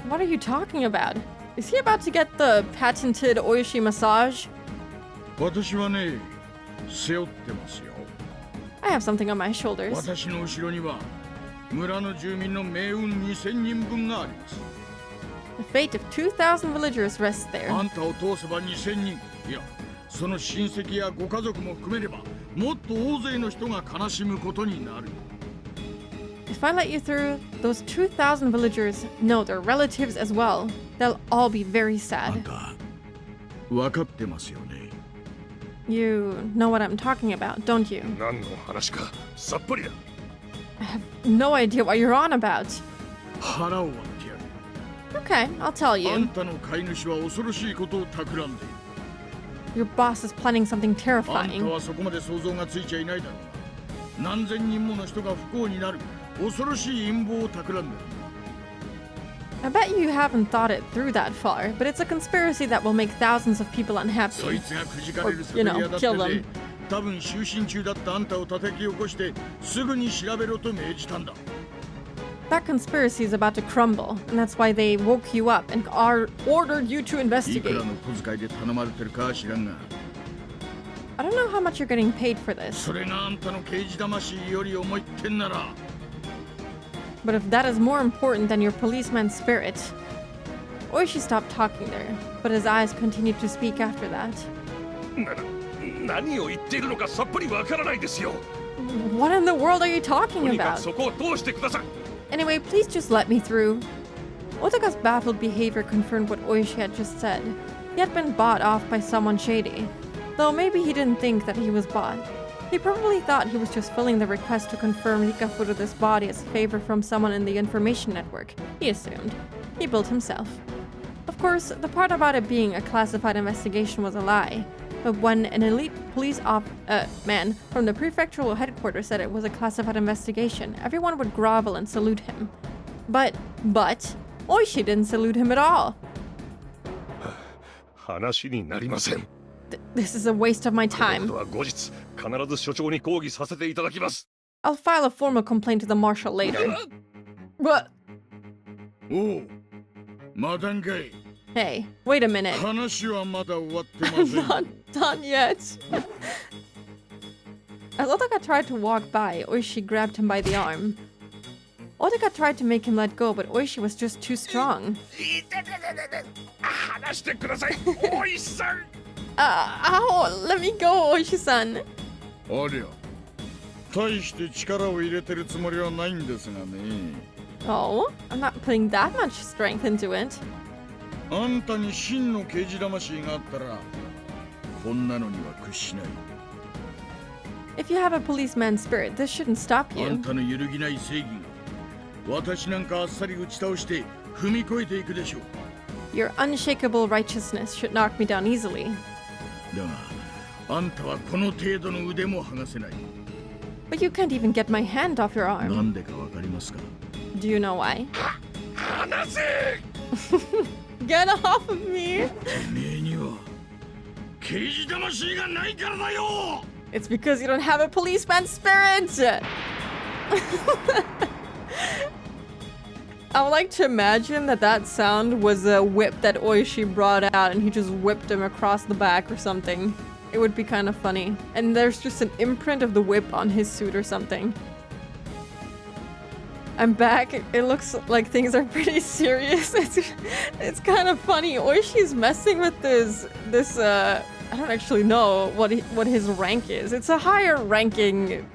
What are you talking about? Is he about to get the patented Oishi massage? 私はね、背負ってますよ。 I have something on my shoulders. 私の後ろには村の住民の命運2000人分があります。 The fate of 2,000 villagers rests there. あんたを通せば2000人、いや、その親戚やご家族も含めれば、もっと大勢の人が悲しむことになる。 If I let you through, those 2,000 villagers know their relatives as well. They'll all be very あん sad. た、分かってますよね。 You know what I'm talking about, don't you? 何の話かさっぱりだ。 I have no idea what you're on about. 腹を割ってやる。 Okay, I'll tell あ you. んたの飼い主は恐ろしいことを企んでいる。 Your boss is planning something あんた terrifying. はそこまで想像がついちゃいないだろうが、何千人もの人が不幸になる恐ろしい陰謀を企んでいる。 I bet you haven't thought it through that far, but it's a conspiracy that will make thousands of people そ unhappy. いつがくじかれる Or, セ you ベリ know, アだって kill ね them.、多分就寝中だったあんたを叩き起こしてすぐに調べろと命じたんだ。 That conspiracy is about to crumble, and that's why they woke you up and ordered you to いく investigate. らの小遣いで頼まれてるかは知らんが、 I don't know how much you're getting paid for this, それがあんたの刑事魂より重いってんなら、 but if that is more important than your policeman's spirit. Oishi stopped talking there, but his eyes continued to speak after that. 何を言っているのかさっぱりわからないですよ。 What in the world are you と talking にか about? くそこを通してください。 Anyway, please just let me through. Otaka's baffled behavior confirmed what Oishi had just said. He had been bought off by someone shady, though maybe he didn't think that he was bought. He probably thought he was just filling the request to confirm Hikafuru's body as a favor from someone in the information network, he assumed. He built himself. Of course, the part about it being a classified investigation was a lie. But when an elite police man from the prefectural headquarters said it was a classified investigation, everyone would grovel and salute him. But, Oishi didn't salute him at all. 話になりません。 This is a waste of my この time. ことは後日必ず所長に抗議させていただきます。 I'll file a formal complaint to the marshal later. What? おう、まだんかい。 Hey, wait a minute. 話はまだ終わってませ I'm ん。 not done yet. As Otaka tried to walk by, Oishi grabbed him by the arm. Otaka tried to make him let go, but Oishi was just too strong. 話してください、大石さん。Ow! Let me go, Oishi-san. ありゃ、大して力を入れてるつもりはないんですがね。 Oh, I'm not putting that much strength into it. あんたに真の刑事魂があったら、こんなのには屈しない。 If you have a policeman's spirit, this shouldn't stop あん you. たの揺るぎない正義が、私なんかあっさり打ち倒して踏み越えていくでしょう。 Your unshakable righteousness should knock me down easily. だが、あんたはこの程度の腕も剥がせない。 But you can't even get my hand off your な arm. んでかわかりますか？ Do you know why? 話せ。 Get off of me! てめえには刑事魂がないからだよ。 It's because you don't have a policeman's spirit! I would like to imagine that sound was a whip that Oishi brought out and he just whipped him across the back or something. It would be kind of funny. And there's just an imprint of the whip on his suit or something. I'm back. It looks like things are pretty serious. It's kind of funny. Oishi's messing with this I don't actually know what his rank is. It's a higher ranking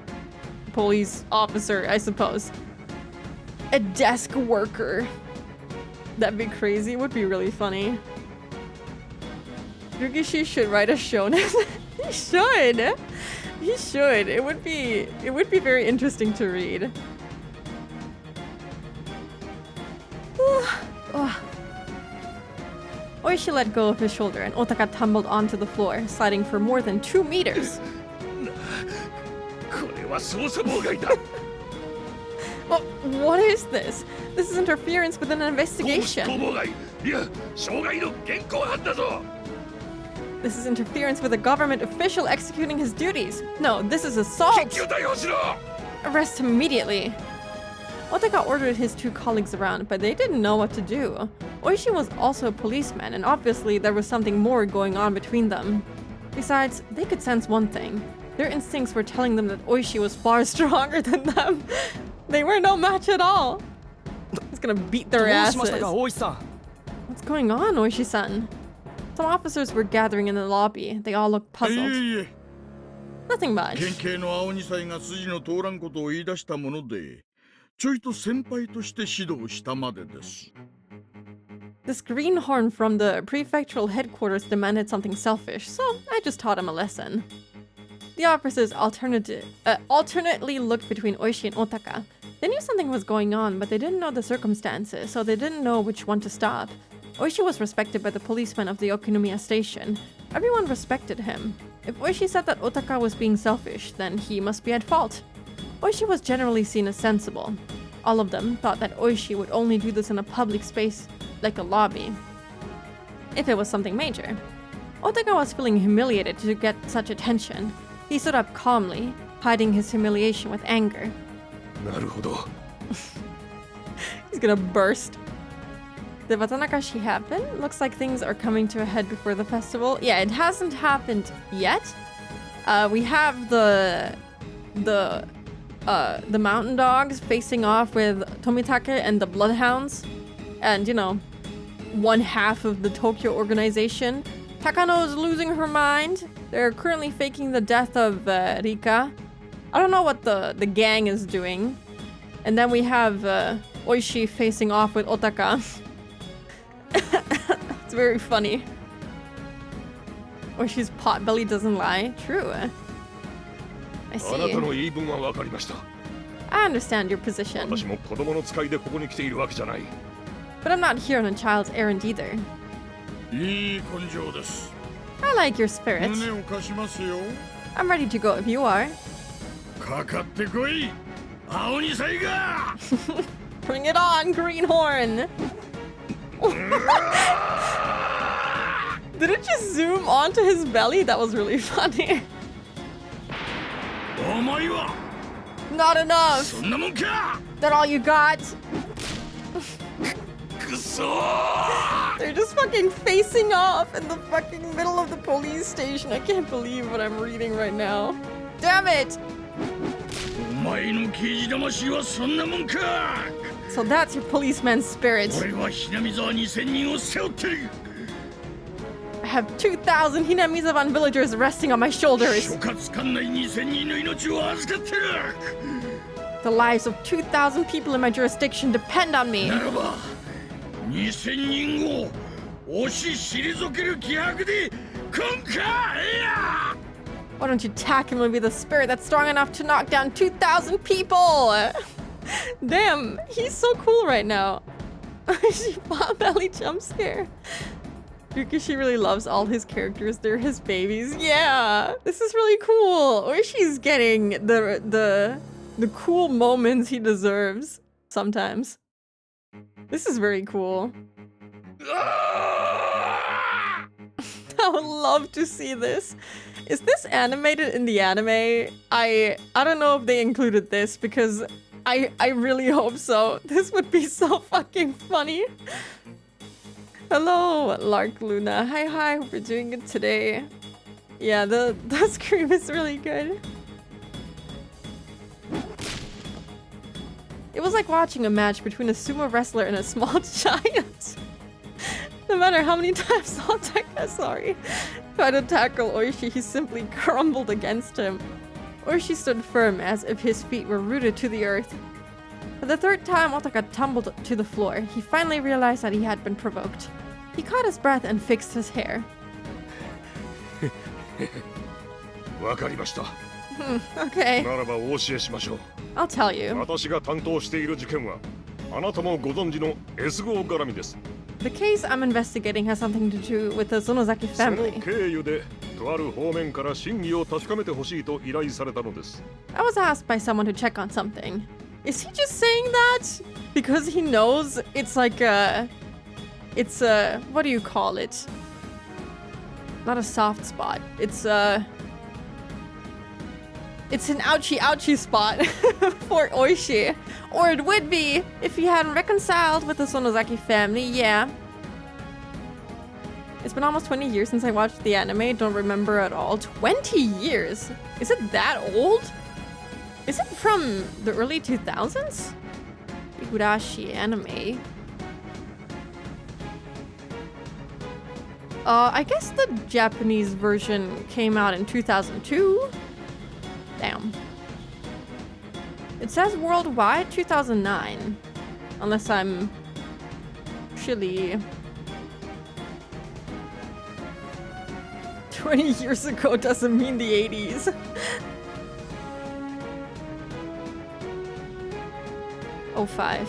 police officer, I suppose. A desk worker. That'd be crazy. It would be really funny. Yugishi should write a shonen. He should. He should. It would be very interesting to read. Oishi let go of his shoulder and Otaka tumbled onto the floor, sliding for more than 2 meters. これは捜査妨害だ。 Well, what is this? This is interference with an 公務執行 investigation. 妨害。いや、傷害の現行犯だぞ。 This is interference with a government official executing his duties. No, this is 緊 assault. 急逮捕しろ。 Arrest him immediately. Otaka ordered his 2 colleagues around, but they didn't know what to do. Oishi was also a policeman, and obviously there was something more going on between them. Besides, they could sense one thing. Their instincts were telling them that Oishi was far stronger than them. They were no match at all. He's gonna beat their どうしました asses. か、大石さん。 What's going on, Oishi-san? Some officers were gathering in the lobby. They all looked いえ puzzled. いえ、 Nothing much. 県警の青二歳が筋の通らんことを言い出したもので、ちょいと先輩として指導したまでです。 This greenhorn from the prefectural headquarters demanded something selfish, so I just taught him a lesson. The officers alternately looked between Oishi and Otaka. They knew something was going on, but they didn't know the circumstances, so they didn't know which one to stop. Oishi was respected by the policemen of the Okinomiya station. Everyone respected him. If Oishi said that Otaka was being selfish, then he must be at fault. Oishi was generally seen as sensible. All of them thought that Oishi would only do this in a public space, like a lobby, if it was something major. Otaka was feeling humiliated to get such attention. He stood up calmly, hiding his humiliation with anger. なるほど。 He's gonna burst. Did Watanakashi happen? Looks like things are coming to a head before the festival. Yeah, it hasn't happened yet. We have the mountain dogs facing off with Tomitake and the bloodhounds. And, you know, 1/2 of the Tokyo organization. Takano is losing her mind. They're currently faking the death of Rika. I don't know what the gang is doing. And then we have Oishi facing off with Otaka. It's very funny. Oishi's pot belly doesn't lie. True. I あな see. たの言い分は分かりました。 I understand your position. 私も子供の使いでここに来ているわけじゃない。 But I'm not here on a child's errand either. いい根性です。 I like your spirit. 胸を貸しますよ。 I'm ready to go if you are. かかってこい、青二歳が。 Bring it on, Greenhorn! Did it just zoom onto his belly? That was really funny. お前は Not enough! そんなもんか。 That all you got? くそ。 They're just fucking facing off in the fucking middle of the police station. I can't believe what I'm reading right now. Damn it! お前の刑事魂はそんなもんか。 So that's your policeman's spirit. 俺はひなみ沢2000人を背負ってる。 I have 2,000 Hinamizavan villagers resting on my shoulders. 諸葛管内2000人の命を預かってる。 The lives of 2,000 people in my jurisdiction depend on me. ならば2000人を押し退ける気迫で今回や。 Why don't you tack him and be the spirit that's strong enough to knock down 2,000 people? Damn, he's so cool right now. She pot belly jump scare. Yukishi really loves all his characters. They're his babies. Yeah, this is really cool. Or she's getting the cool moments he deserves sometimes. This is very cool. I would love to see this. Is this animated in the anime? I don't know if they included this because I really hope so. This would be so fucking funny. Hello, Lark Luna. Hi, hope you're doing good today. Yeah, the scream is really good. It was like watching a match between a sumo wrestler and a small giant. No matter how many times Otaka, tried to tackle Oishi, he simply crumbled against him. Oishi stood firm as if his feet were rooted to the earth. For the third time, Otaka tumbled to the floor. He finally realized that he had been provoked. He caught his breath and fixed his hair. わかりました。 Okay. ならばお教えしましょう。 I'll tell you. 私が担当している事件は、あなたもご存知の S 号絡みです。 The case I'm investigating has something to do with the Sonozaki その family. 経由で、とある方面から真偽を確かめてほしいと依頼されたのです。 I was asked by someone to check on something. Is he just saying that because he knows it's like it's a, what do you call it? Not a soft spot. It's an ouchie spot for Oishi. Or it would be if he hadn't reconciled with the Sonozaki family, yeah. It's been almost 20 years since I watched the anime. Don't remember at all. 20 years? Is it that old? Is it from the early 2000s? Higurashi anime. I guess the Japanese version came out in 2002. Damn. It says worldwide 2009. Unless I'm chilly. 20 years ago doesn't mean the 80s. Oh, 5.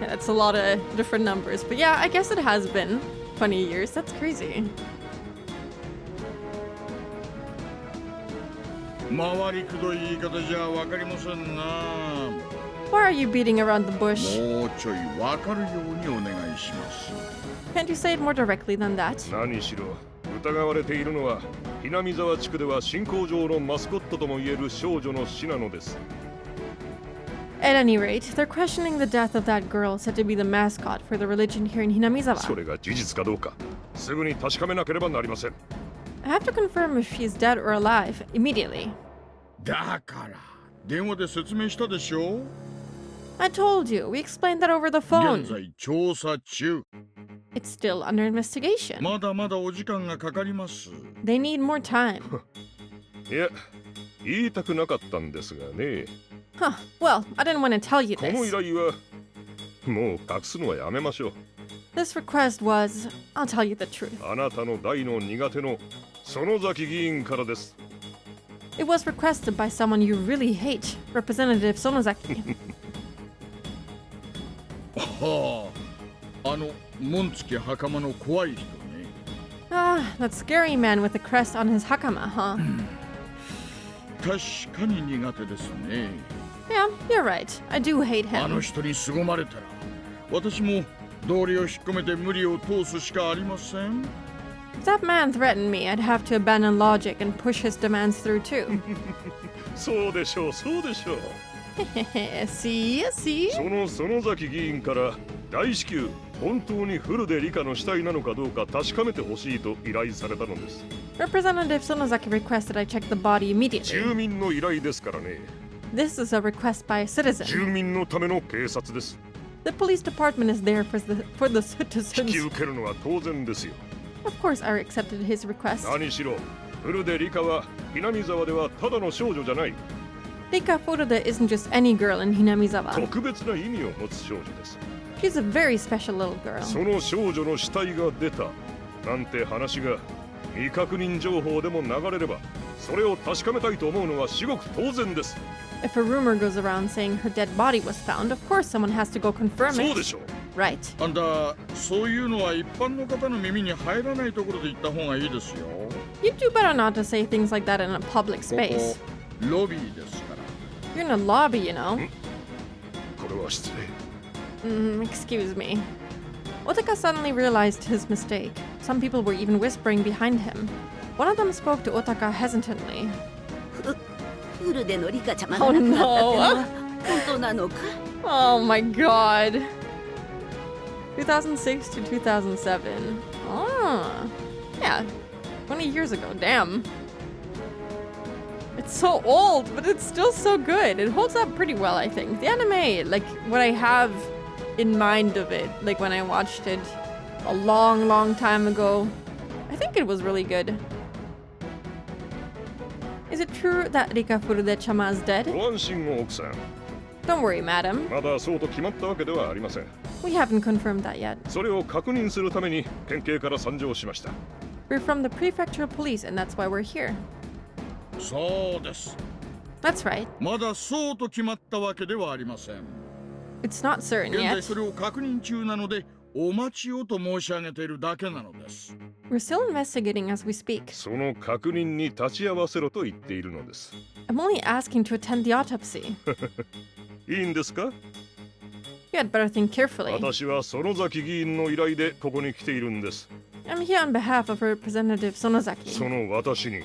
Yeah, that's a lot of different numbers. But yeah, I guess it has been 20 years. That's crazy. 回りくどい言い方じゃわかりませんな。 Why are you beating around the bush? もうちょいわかるようにお願いします。 Can't you say it more directly than that? 何しろ、疑われているのは、ひなみ沢地区では信仰上のマスコットともいえる少女の死なのです。 At any rate, they're questioning the death of that girl said to be the mascot for the religion here in そ Hinamizawa. れが事実かどうか、すぐに確かめなければなりません。 I have to confirm if she's dead or alive immediately. だから電話で説明したでしょ。 I told you, we explained that over the 現 phone. 在調査中。 It's still under investigation. まだまだお時間がかかります。 They need more time. いや、言いたくなかったんですがね。 Huh, well, I didn't want to tell you この依 this. 頼は、もう隠すのはやめましょう。 This request was, I'll tell you the truth. あなたの大の苦手の園崎議員からです。 It was requested by someone you really hate, Representative Sonozaki. はあ、門付袴の怖い人ね。Ah, that scary man with the crest on his hakama, huh? 確かに苦手ですね。 Yeah, you're right. I do hate あの him. 人に凄まれたら、私も道理を引っ込めて無理を通すしかありません。 If that man threatened me, I'd have to abandon logic and push his demands through too. そうでしょう、そうでしょう。See? See? その園崎議員から大至急本当にフルで理科の死体なのかどうか確かめてほしいと依頼されたのです。 Representative Sonozaki requested I check the body 住 immediately. 民の依頼ですからね。 This is a request by a 住 citizen. 民のための警察です。 The police department is there for the 引き citizens. 受けるのは当然ですよ。 Of course, I accepted his request. 何しろフルで理科は南沢ではただの少女じゃない。 Rika Furude isn't just any girl in Hinamizawa. 特別な意味を持つ少女です。 She's a very special little girl. その少女の死体が出たなんて話が未確認情報でも流れればそれを確かめたいと思うのは至極当然です。 If a rumor goes around saying her dead body was found, of course someone has to go confirm そう it. でしょう。 Right. あんた、そういうのは一般の方の耳に入らないところで言った方がいいですよ。 You'd do better not to say things like that in a public こ space. こロビーですから。 You're in a lobby, you know. これは失礼。Excuse me. Otaka suddenly realized his mistake. Some people were even whispering behind him. One of them spoke to Otaka hesitantly. フルでのリカちゃま Oh が亡くなったっての no. は本当なのか Oh my god. 2006 to 2007. Ah. Yeah. 20 years ago. Damn. It's so old, but it's still so good. It holds up pretty well, I think. The anime, like what I have in mind of it, like when I watched it a long, long time ago, I think it was really good. Is it true that Rika Furude-chama is dead? ご安心を奥さん。 Don't worry, madam. まだそうと決まったわけではありません。 We haven't confirmed that yet. それを確認するために県警から参上しました。 We're from the prefectural police, and that's why we're here. そうです。 That's right. まだそうと決まったわけではありません。 It's not certain 現在 yet. それを確認中なので、お待ちをと申し上げているだけなのです。 We're still investigating as we speak. その確認に立ち会わせろと言っているのです。 I'm only asking to attend the autopsy. いいんですか？ You had better think carefully. 私は園崎議員の依頼でここに来ているんです。 I'm here on behalf of Representative そ Sonozaki. の私に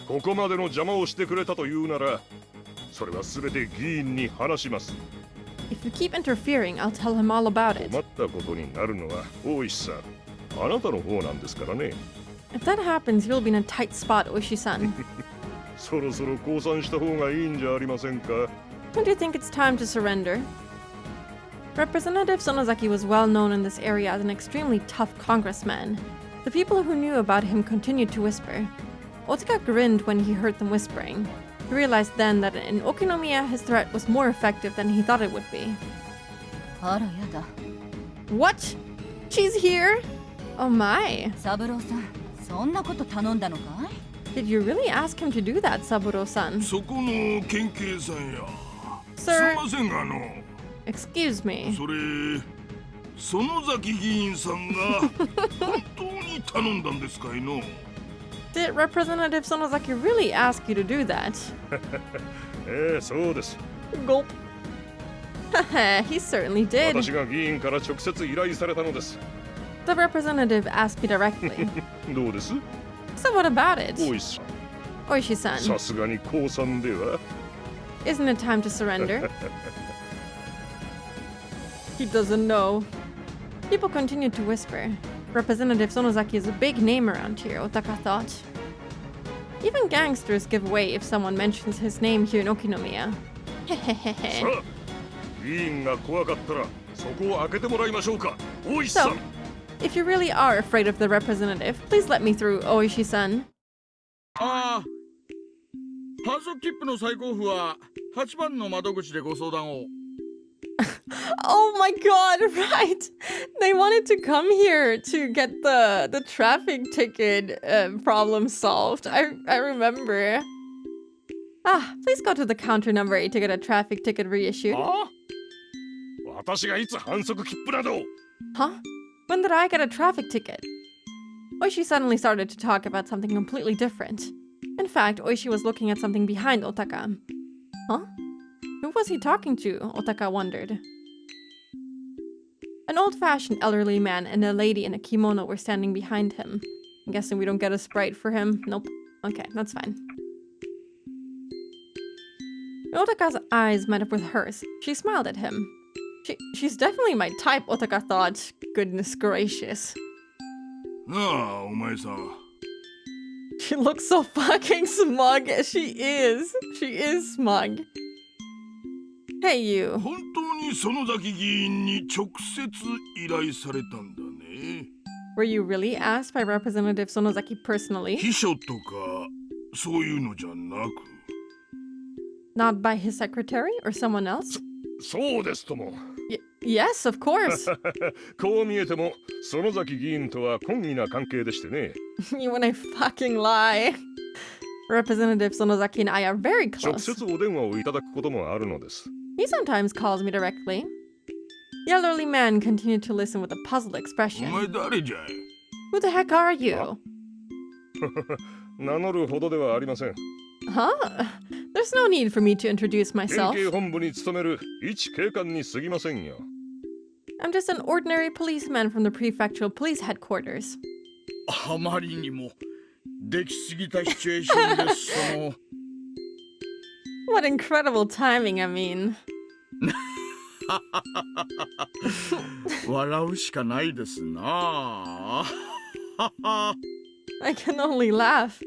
ここまでの邪魔をしてくれたというなら、それはすべて議員に話します。 If you keep interfering, I'll tell him all about 困 it. ったことになるのは大石さん、あなたの方なんですからね。 If that happens, you'll be in a tight spot, Oishi-san. そろそろ降参した方がいいんじゃありませんか。 Don't you think it's time to surrender? Representative Sonozaki was well known in this area as an extremely tough congressman. The people who knew about him continued to whisper. Otaka grinned when he heard them whispering. He realized then that in Okinomiya his threat was more effective than he thought it would be. あらやだ What? She's here? Oh my. 三郎さんそんなこと頼んだのかい Did you really ask him to do that, Saburo-san? そこの県警さんや。 Sir, すいませんがexcuse me. それ園崎議員さんが本当に頼んだんですかいの Did Representative Sonozaki really ask you to do that? ええ、そうです。 Gulp. Haha, he certainly did. 私が議員から直接依頼されたのです。 The representative asked me directly. どうです？ So what about it? 大石さん、 Oishi-san, さすがに降参では。 isn't it time to surrender? He doesn't know. People continued to whisper. Representative Sonozaki is a big name around here, Otaka thought. Even gangsters give way if someone mentions his name here in Okinomiya. さあ、議員が怖かったらそこを開けてもらいましょうか。大石さ So, ん。 if you really are afraid of the representative, please let me through, Oishi-san. ああ、ハート切符の再交付は8番の窓口でご相談を。Oh my god, right! They wanted to come here to get the traffic ticket problem solved. I remember. Ah, please go to the counter number 8 to get a traffic ticket reissued. あ？私がいつ反則切符など。 Huh? When did I get a traffic ticket? Oishi suddenly started to talk about something completely different. In fact, Oishi was looking at something behind Otaka. Huh? Who was he talking to? Otaka wondered. An old-fashioned elderly man and a lady in a kimono were standing behind him. I'm guessing we don't get a sprite for him. Nope. Okay, that's fine. When Otaka's eyes met up with hers, she smiled at him. She's definitely my type, Otaka thought. Goodness gracious. なあ、お前さん。 She looks so fucking smug. She is. She is smug. Hey, you. 本当に園崎議員に直接依頼されたんだね。 Were you really asked by Representative Sonozaki personally? 秘書とかそういうのじゃなく。 Not by his secretary or someone else? そうですとも。Yes, of course. こう見えても園崎議員とは懇意な関係でしてね。You and I fucking lie. Representative Sonozaki and I are very 直 close. 接お電話をいただくこともあるのです。 He sometimes calls me directly. The elderly man continued to listen with a puzzled お expression. 前誰じゃい？ Who the heck are you? 名乗るほどではありません。 Huh? There's no need for me to introduce 県 myself. 警本部に勤める一警官に過ぎませんよ。 I'm just an ordinary policeman from the prefectural police headquarters. あまりにもできすぎたシチュエーションです。その What incredible timing, I mean. 笑うしかないですな。 I can only laugh.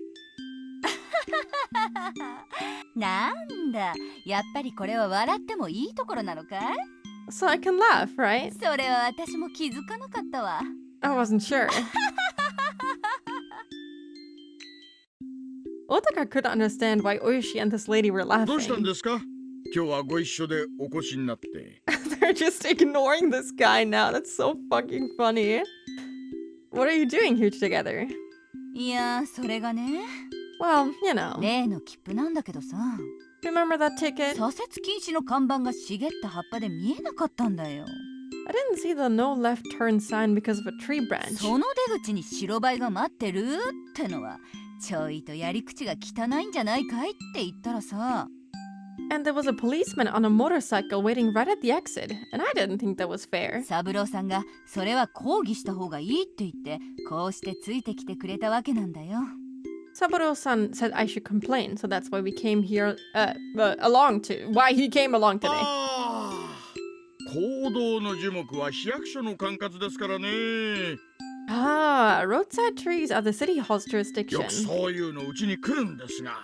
なんだ、やっぱりこれは笑ってもいいところなのかい？ So I can laugh, right? それは私も気づかなかったわ。 I wasn't sure. Otaka couldn't understand why Oishi and this lady were どうしたん laughing. ですか？今日はご一緒でお越しになって。 They're just ignoring this guy now. That's so fucking funny. What are you doing here together? いや、それがね。 Well, you know. 例の切符なんだけどさ。 Remember that ticket? 左折禁止の看板が茂った葉っぱで見えなかったんだよ。 I didn't see the no left turn sign because of a tree branch. その出口に白バイが待ってるってのはちょいとやり口が汚いんじゃないかいって言ったらさ。 And there was a policeman on a motorcycle waiting right at the exit, and I didn't think that was fair. 三郎さんがそれは抗議した方がいいって言ってこうしてついてきてくれたわけなんだよ。 Saburo-san said I should complain, so that's why we came here along to. Why he came along today. 行動の樹木は市役所の管轄ですからね。 Ah, roadside trees are the city hall's よ jurisdiction. くそういうのうちに来るんですが、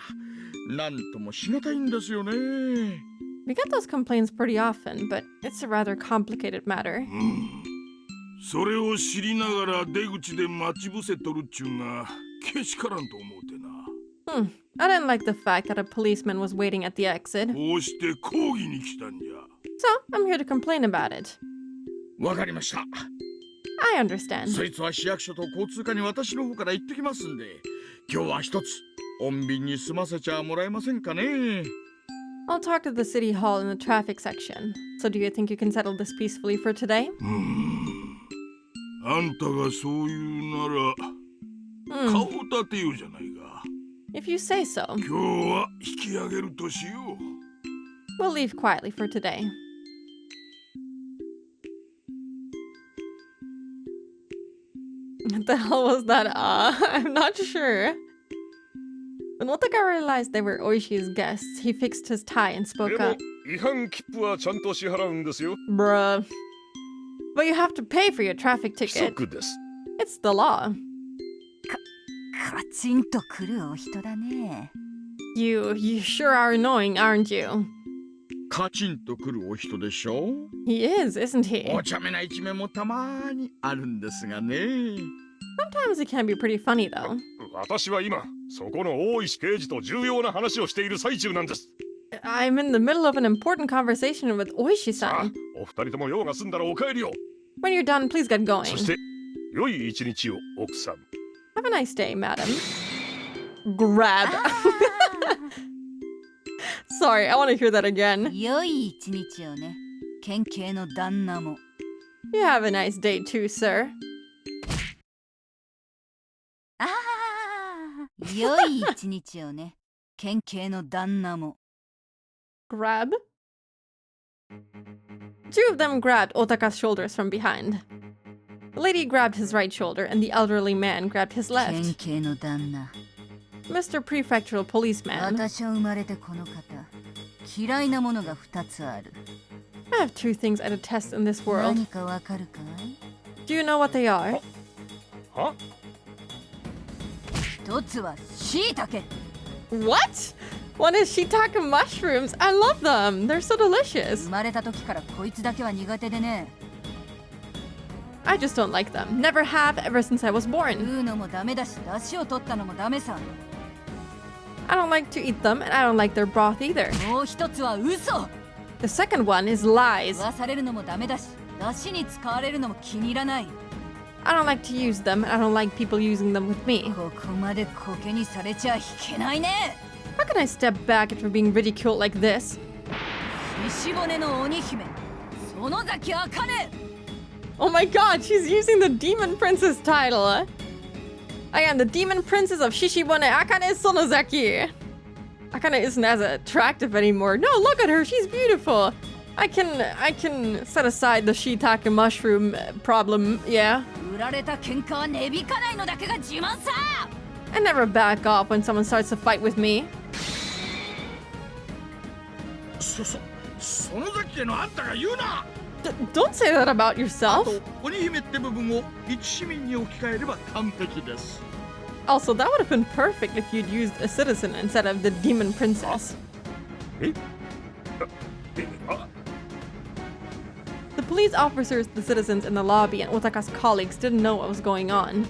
なんともしがたいんですよね。 We get those complaints pretty often, but it's a rather complicated matter. それを知りながら出口で待ち伏せとるっちゅうがけしからんと思うてな。 I didn't like the fact that a policeman was waiting at the exit. こうして抗議に来たんじゃ。 So, I'm here to complain about it. わかりました。 I understand. そいつは市役所と交通課に私の方から行ってきますんで、今日は一つ穏便に済ませちゃもらえませんかね。 I'll talk to the city hall in the traffic section. So do you think you can settle this peacefully for today? あんたがそういうなら、顔立てようじゃないか。 If you say so. 今日は引き上げるとしよう。 We'll leave quietly for today. What the hell was that? I'm not sure. When Otaka realized they were Oishi's guests, he fixed his tie and で spoke も up. 違反切符はちゃんと支払うんですよ。 Bruh. But you have to pay for your traffic 規 ticket. 則です。 It's the law. カチンとくるお人だね。 You sure are annoying, aren't you? カチンとくるお人でしょ。 He is, isn't he? お茶目な一面もたまにあるんですがね。 Sometimes it can be pretty funny, though. 私は今そこの大石刑事と重要な話をしている最中なんです。 I'm in the middle of an important conversation with さあ Oishi-san. お二人とも用が済んだらお帰りを。 When you're done, please get そ going. して良い一日を奥さん。 Have a nice day, madam. Grab. Sorry, I want to hear that again. 良い一日をね。県警の旦那も。 You have a nice day too, sir. 良い一日をね、県警の旦那も。Grab? Two of them grabbed Otaka's shoulders from behind. The lady grabbed his right shoulder and the elderly man grabbed his 県 left. 警の旦那。 Mr. Prefectural Policeman, 私は生まれてこの方。嫌いなものが2つある。 I have two things I detest in this world. 何かわかるかい？ Do you know what they are? は？一つは椎茸。 What? One is shiitake mushrooms. I love them. They're so delicious. 生まれた時からこいつだけは苦手でね。 I just don't like them. Never have ever since I was 食 born. うのもダメだし、出汁を取ったのもダメさ。 I don't like to eat them and I don't like their broth either. もう一つは嘘。 The second one is lies. 食わされるのもダメだし、出汁に使われるのも気に入らない。 I don't like to use them and I don't like people using them with me. ここまでコケにされちゃいけないね。 How can I step back after being ridiculed like this? 石骨の鬼姫、園崎茜。 Oh my god, she's using the Demon Princess title. I am the Demon Princess of Shishibone Akane Sonozaki. Akane isn't as attractive anymore. No, look at her, she's beautiful. I can set aside the shiitake mushroom problem, yeah. 売られた喧嘩は値引かないのだけが自慢さ。 I never back off when someone starts to fight with me. 園崎家のあんたが言うな。 Don't say that about あ yourself. と鬼姫って部分を一市民に置き換えれば完璧です。 Also, that would have been perfect if you'd used a citizen instead of the Demon Princess. え？ The police officers, the citizens in the lobby, and Otaka's colleagues didn't know what was going on.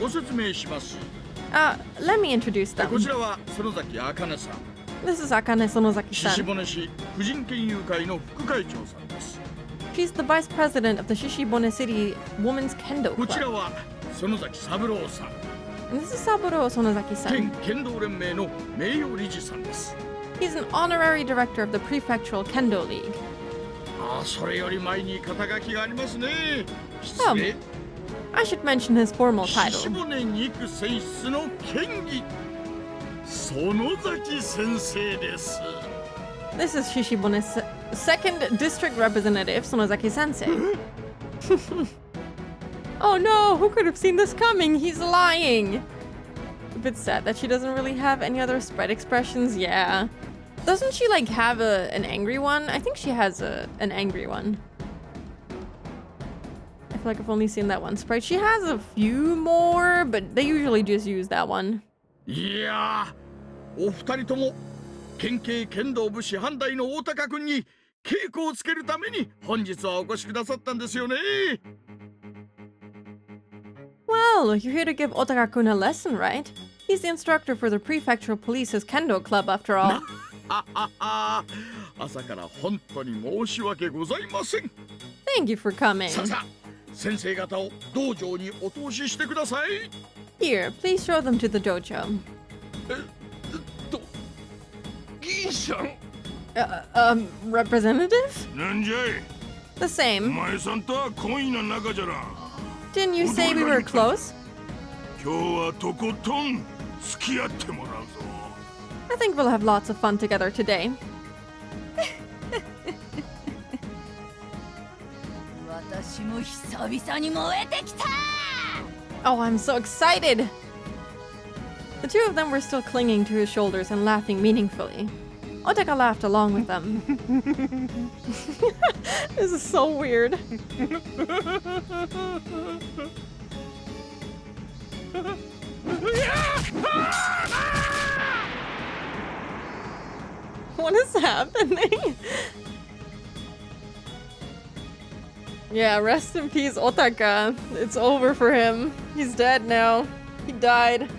ご説明します。 Let me introduce こ them. ちらは園崎茜さん。 This is Akane 獅 Sonozaki-san. 子市婦人権友会の副会長さんです。 She's the vice president of the Shishibone City Women's Kendo こちら Club. は園崎三郎さん。 And this is Saburo 県 Sonozaki-san. 剣道連盟の名誉理事さんです。 He's an honorary director of the Prefectural Kendo League. それより前に肩書きがありますね。失礼。 I should mention his formal 獅 title. 子骨肉選出の県議園崎先生です。 This is Shishibone's second district representative, Sonozaki-sensei. Oh no, who could have seen this coming? He's lying. A bit sad that she doesn't really have any other sprite expressions, yeah. Doesn't she like have an angry one? I think she has an angry one. I feel like I've only seen that one sprite. She has a few more, but they usually just use that one. いやー、お二人とも県警剣道部師範代の大高君に稽古をつけるために本日はお越しくださったんですよね。Well, you're here to give Otaka-kun a lesson, right? He's the instructor for the Prefectural Police's Kendo Club, after all. 朝から本当に申し訳ございません。 Thank you for coming. さあ、先生方を道場にお通ししてください。 Here, please show them to the dojo. 議員さん。Representative? なんじゃい。 The お same. 前さんとは懇意の仲じゃな。 Didn't you say we were close? 今日はとことん付き合ってもらうぞ。 I think we'll have lots of fun together today. 私も久々に燃えてきた。 Oh, I'm so excited! The two of them were still clinging to his shoulders and laughing meaningfully. Otaka laughed along with them. This is so weird. What is happening? Yeah, rest in peace, Otaka. It's over for him. He's dead now. He died.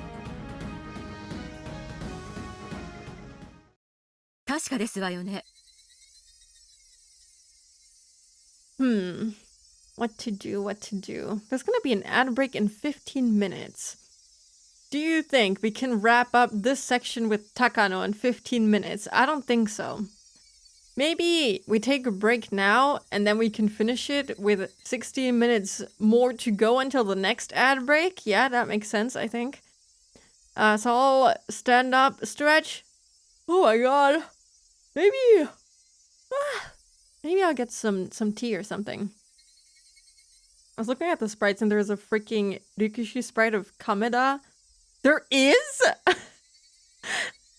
確かですわよね。 What to do, what to do. There's gonna be an ad break in 15 minutes. Do you think we can wrap up this section with Takano in 15 minutes? I don't think so. Maybe we take a break now and then we can finish it with 16 minutes more to go until the next ad break. Yeah, that makes sense, I think. So I'll stand up, stretch. Oh my god. Maybe maybe I'll get some tea or something. I was looking at the sprites and there's a freaking Rikushi sprite of Kameda. There is?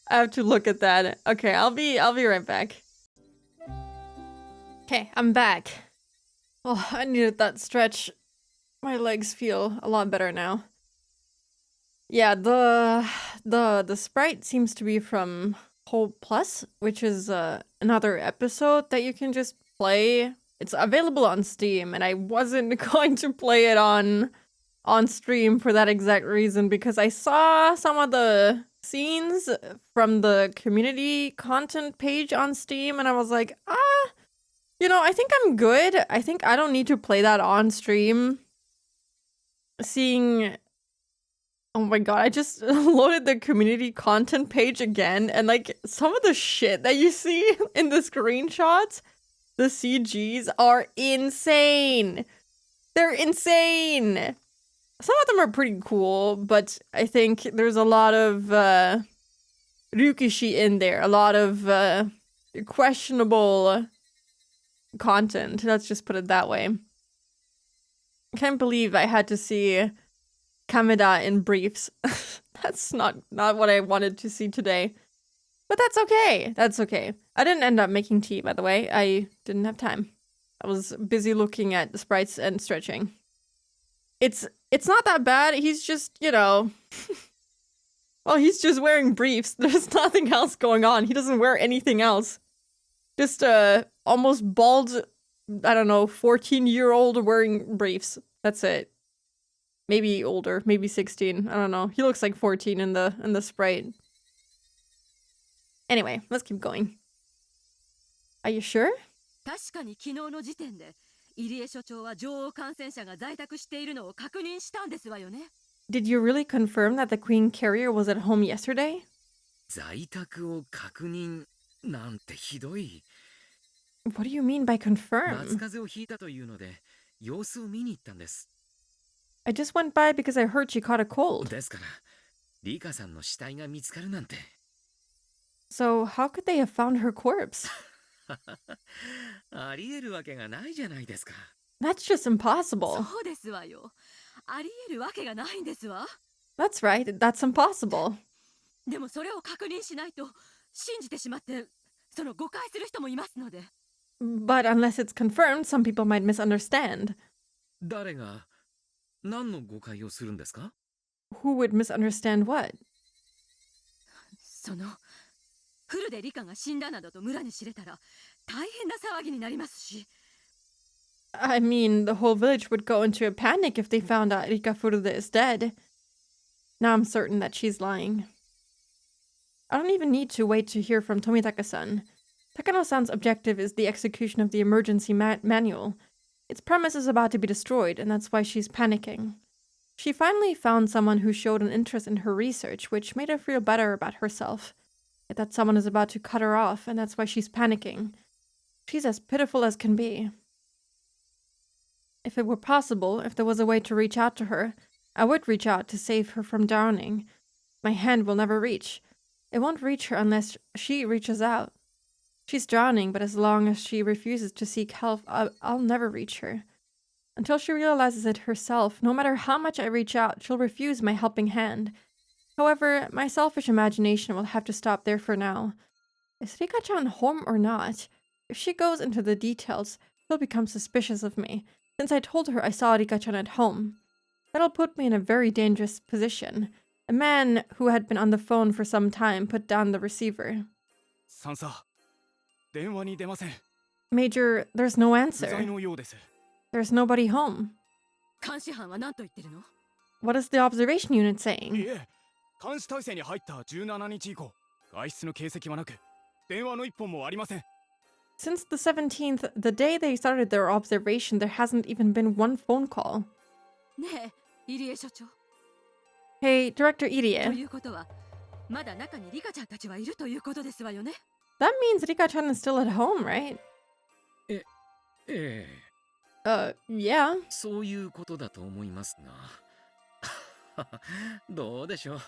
I have to look at that. Okay, I'll be right back. Okay, I'm back. Oh, I needed that stretch. My legs feel a lot better now. Yeah, the sprite seems to be from Whole Plus, which is another episode that you can just play. It's available on Steam, and I wasn't going to play it on stream for that exact reason, because I saw some of the scenes from the community content page on Steam, and I was like, you know, I think I'm good. I think I don't need to play that on stream. Seeing... Oh my god, I just loaded the community content page again, and like some of the shit that you see in the screenshots, the CGs are insane. They're insane. Some of them are pretty cool, but I think there's a lot of Ryukishi in there, a lot of questionable content. Let's just put it that way. I can't believe I had to see Kameda in briefs. That's not what I wanted to see today. But that's okay. That's okay. I didn't end up making tea, by the way. I didn't have time. I was busy looking at the sprites and stretching. It's not that bad. He's just, you know... well, he's just wearing briefs. There's nothing else going on. He doesn't wear anything else. Just almost bald, I don't know, 14-year-old wearing briefs. That's it. Maybe older, maybe 16. I don't know. He looks like 14 in the sprite. Anyway, let's keep going. Are you sure? 確かに昨日の時点で入江所長は女王感染者が在宅しているのを確認したんですわよね。Did you really confirm that the Queen Carrier was at home yesterday? 在宅を確認なんてひどい。What do you mean by confirm? 夏風邪をひいたというので様子を見に行ったんです。I just went by because I heard she caught a cold. ですから、リカさんの死体が見つかるなんて。So how could they have found her corpse? ありえるわけがないじゃないですか。That's just impossible. そうですわよ。ありえるわけがないんですわ。That's right. That's impossible. でもそれを確認しないと信じてしまってその誤解する人もいますので。But unless it's confirmed, some people might misunderstand. 誰が何の誤解をするんですか? Who would misunderstand what? そのフルでリカが死んだなどと村に知れたら大変な騒ぎになりますし。I mean, the whole village would go into a panic if they found out Rika Furude is dead. Now I'm certain that she's lying. I don't even need to wait to hear from Tomitaka-san. Takano-san's objective is the execution of the emergency manual. Its premise is about to be destroyed, and that's why she's panicking. She finally found someone who showed an interest in her research, which made her feel better about herself. Yet that someone is about to cut her off, and that's why she's panicking. She's as pitiful as can be. If it were possible, if there was a way to reach out to her, I would reach out to save her from drowning. My hand will never reach. It won't reach her unless she reaches out. She's drowning, but as long as she refuses to seek help, I'll never reach her. Until she realizes it herself, no matter how much I reach out, she'll refuse my helping hand. However, my selfish imagination will have to stop there for now. Is Rika-chan home or not? If she goes into the details, she'll become suspicious of me, since I told her I saw Rika-chan at home. That'll put me in a very dangerous position. A man who had been on the phone for some time put down the receiver. サンサ、電話に出ません。 Major, there's no 不 answer. 在のようです。 There's nobody home. 監視班は何と言ってるの? What is the observation unit い saying? え、監視体制に入った17日以降、外出の形跡はなく、電話の一本もありません。 Since the 17th, the day they started their observation, there hasn't even been one phone call. ねえ、入江所長。 Hey, Director と Irie. いうことは、まだ中にリカちゃんたちはいるということですわよね。 That means Rika-chan is still at home, right? ええ。Yeah. そういうことだと思いますが。どうでしょう。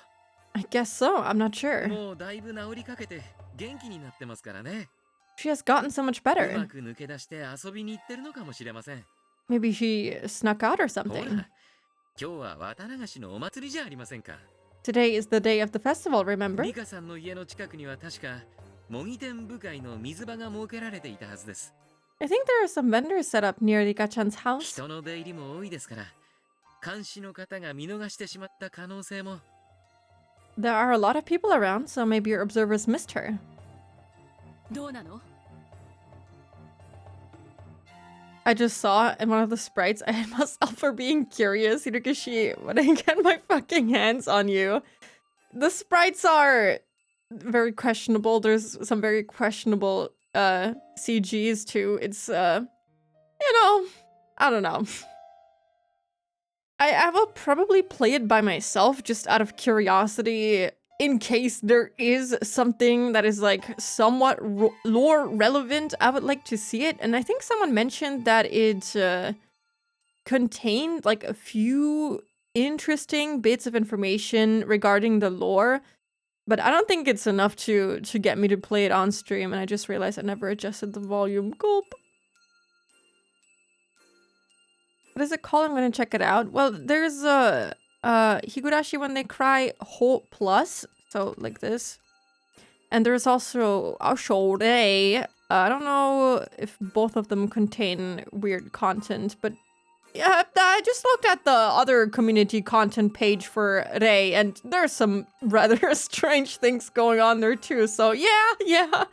I guess so. I'm not sure. もうだいぶ治りかけて元気になってますからね。 She has gotten so much うま better. く抜け出して遊びに行ってるのかもしれません。 Maybe she snuck out or ほ something. ら、今日は綿流しのお祭りじゃありませんか。 Today is the day of the festival, remember? リカさんの家の近くには確か模擬店部会の水場が設けられていたはずです。 I think there are some vendors set up near Rika-chan's house. 人の出入りも多いですから、監視の方が見逃してしまった可能性も。 There are a lot of people around, so maybe your observers missed her. どうなの？ I just saw in one of the sprites, I hit myself for being curious, Higurashi, when I get my fucking hands on you. The sprites are very questionable. There's some very questionable CGs too. It's I don't know. I will probably play it by myself just out of curiosity in case there is something that is like somewhat lore relevant. I would like to see it. And I think someone mentioned that it contained like a few interesting bits of information regarding the lore, but I don't think it's enough to get me to play it on stream. And I just realized I never adjusted the volume. Gulp. What is it called? I'm gonna check it out. Well, there's Higurashi when they cry Ho plus, so like this. And there's also Ashore. I don't know if both of them contain weird content, but yeah, I just looked at the other community content page for Rei, and there's some rather strange things going on there too. So yeah.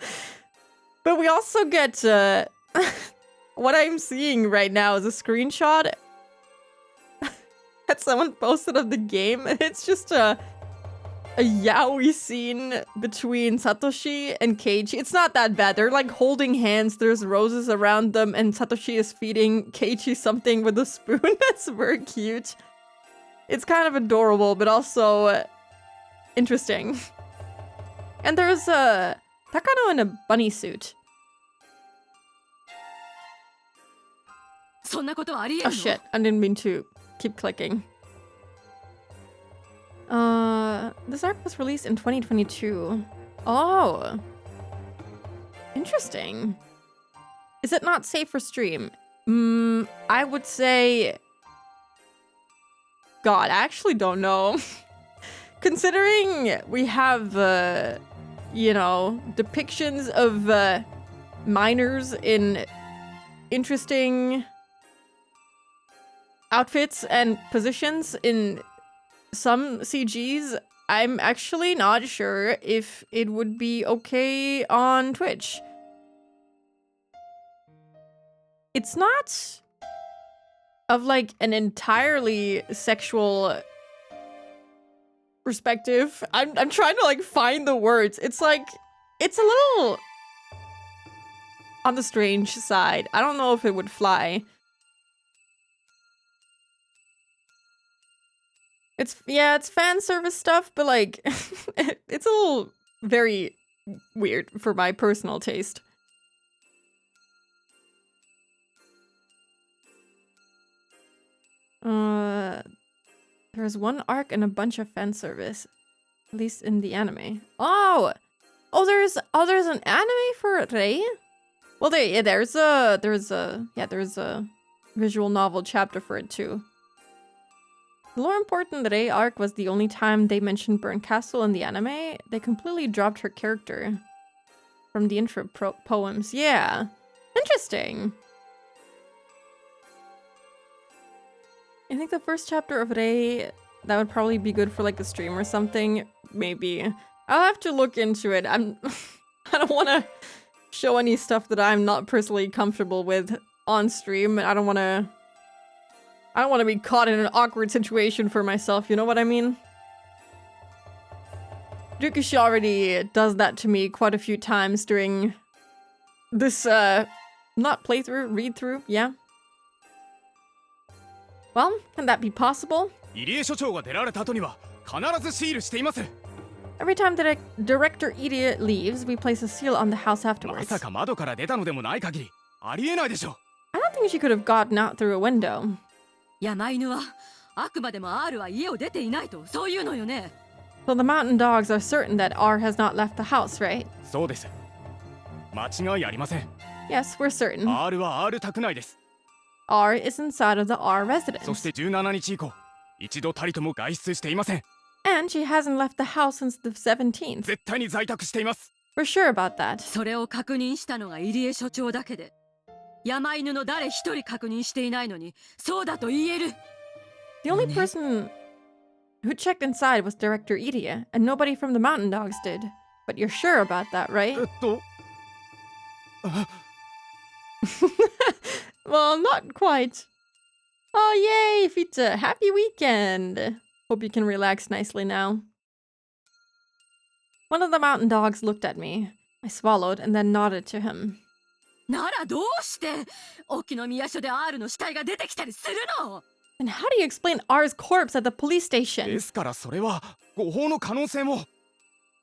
But we also get what I'm seeing right now is a screenshot that someone posted of the game. It's just a yaoi scene between Satoshi and Keiichi. It's not that bad. They're like holding hands. There's roses around them, and Satoshi is feeding Keiichi something with a spoon. That's very cute. It's kind of adorable, but also interesting. And there's Takano in a bunny suit. Oh shit, I didn't mean to keep clicking. This arc was released in 2022. Oh. Interesting. Is it not safe for stream? I would say... God, I actually don't know. Considering we have, depictions of minors in interesting outfits and positions in some CGs, I'm actually not sure if it would be okay on Twitch. It's not of like an entirely sexual perspective. I'm trying to like find the words. It's like, it's a little on the strange side. I don't know if it would fly. It's fan service stuff, but like it's a little very weird for my personal taste. There's one arc and a bunch of fan service, at least in the anime. Oh, there's an anime for Rei. Well, there's a visual novel chapter for it too. The lore important Rei arc was the only time they mentioned Burnt Castle in the anime. They completely dropped her character from the intro poems. Yeah, interesting. I think the first chapter of Rei, that would probably be good for like a stream or something. Maybe. I'll have to look into it. I don't want to show any stuff that I'm not personally comfortable with on stream. I don't want to be caught in an awkward situation for myself, you know what I mean? Ryukishi already does that to me quite a few times during this, not playthrough, read-through, yeah. Well, can that be possible? Every time the director Irie leaves, we place a seal on the house afterwards. I don't think she could have gotten out through a window. 山犬はあくまでも R は家を出ていないとそういうのよね。So the mountain dogs are certain that R has not left the house, right? そうです。間違いありません。 Yes, we're certain. R は R 宅内です。 R is inside of the R そ residence. して17日以降、一度たりとも外出していません。 And she hasn't left the house since the 17th. 絶対に在宅しています。 We're sure about that. それを確認したのが入江所長だけで、山犬の誰一人確認していないのにそうだと言える。 The only person who checked inside was Director Iria, and nobody from the mountain dogs did. But you're sure about that, right? Well, not quite. Oh, yay, Fita. Happy weekend. Hope you can relax nicely now. One of the mountain dogs looked at me. I swallowed and then nodded to him. ならどうして沖宮署で R の死体が出てきたりするの？ And how do you explain R's corpse at the police station? ですからそれは誤報の可能性も。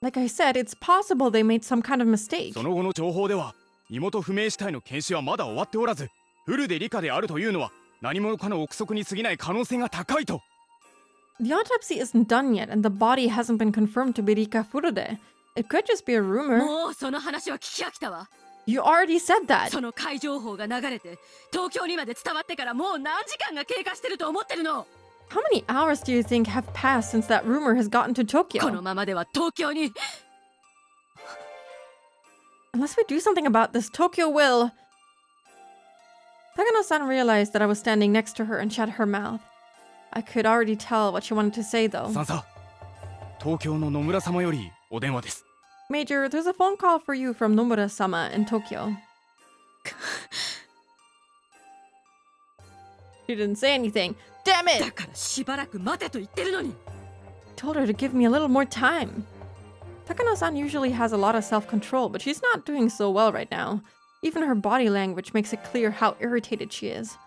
Like I said, it's possible they made some kind of mistake. その後の情報では、身元不明死体の検視はまだ終わっておらず、フルで理科であるというのは何者かの憶測に過ぎない可能性が高いと。 The autopsy isn't done yet, and the body hasn't been confirmed to be Rika Furude. It could just be a rumor. もうその話は聞き飽きたわ。 You already said that. その怪情報が流れて東京にまで伝わってからもう何時間が経過してると思ってるの？ How many hours do you think have passed since that rumor has gotten to こ Tokyo? のままでは東京に。 Unless we do something about this, Tokyo will... Takano-san realized that I was standing next to her and shut her mouth. I could already tell what she wanted to say, though. さんさ、東京の野村様よりお電話です。 Major, there's a phone call for you from Nomura-sama in Tokyo. She didn't say anything. Damn it! だからしばらく待てと言ってるのに。 I told her to give me a little more time. Takano-san usually has a lot of self-control, but she's not doing so well right now. Even her body language makes it clear how irritated she is.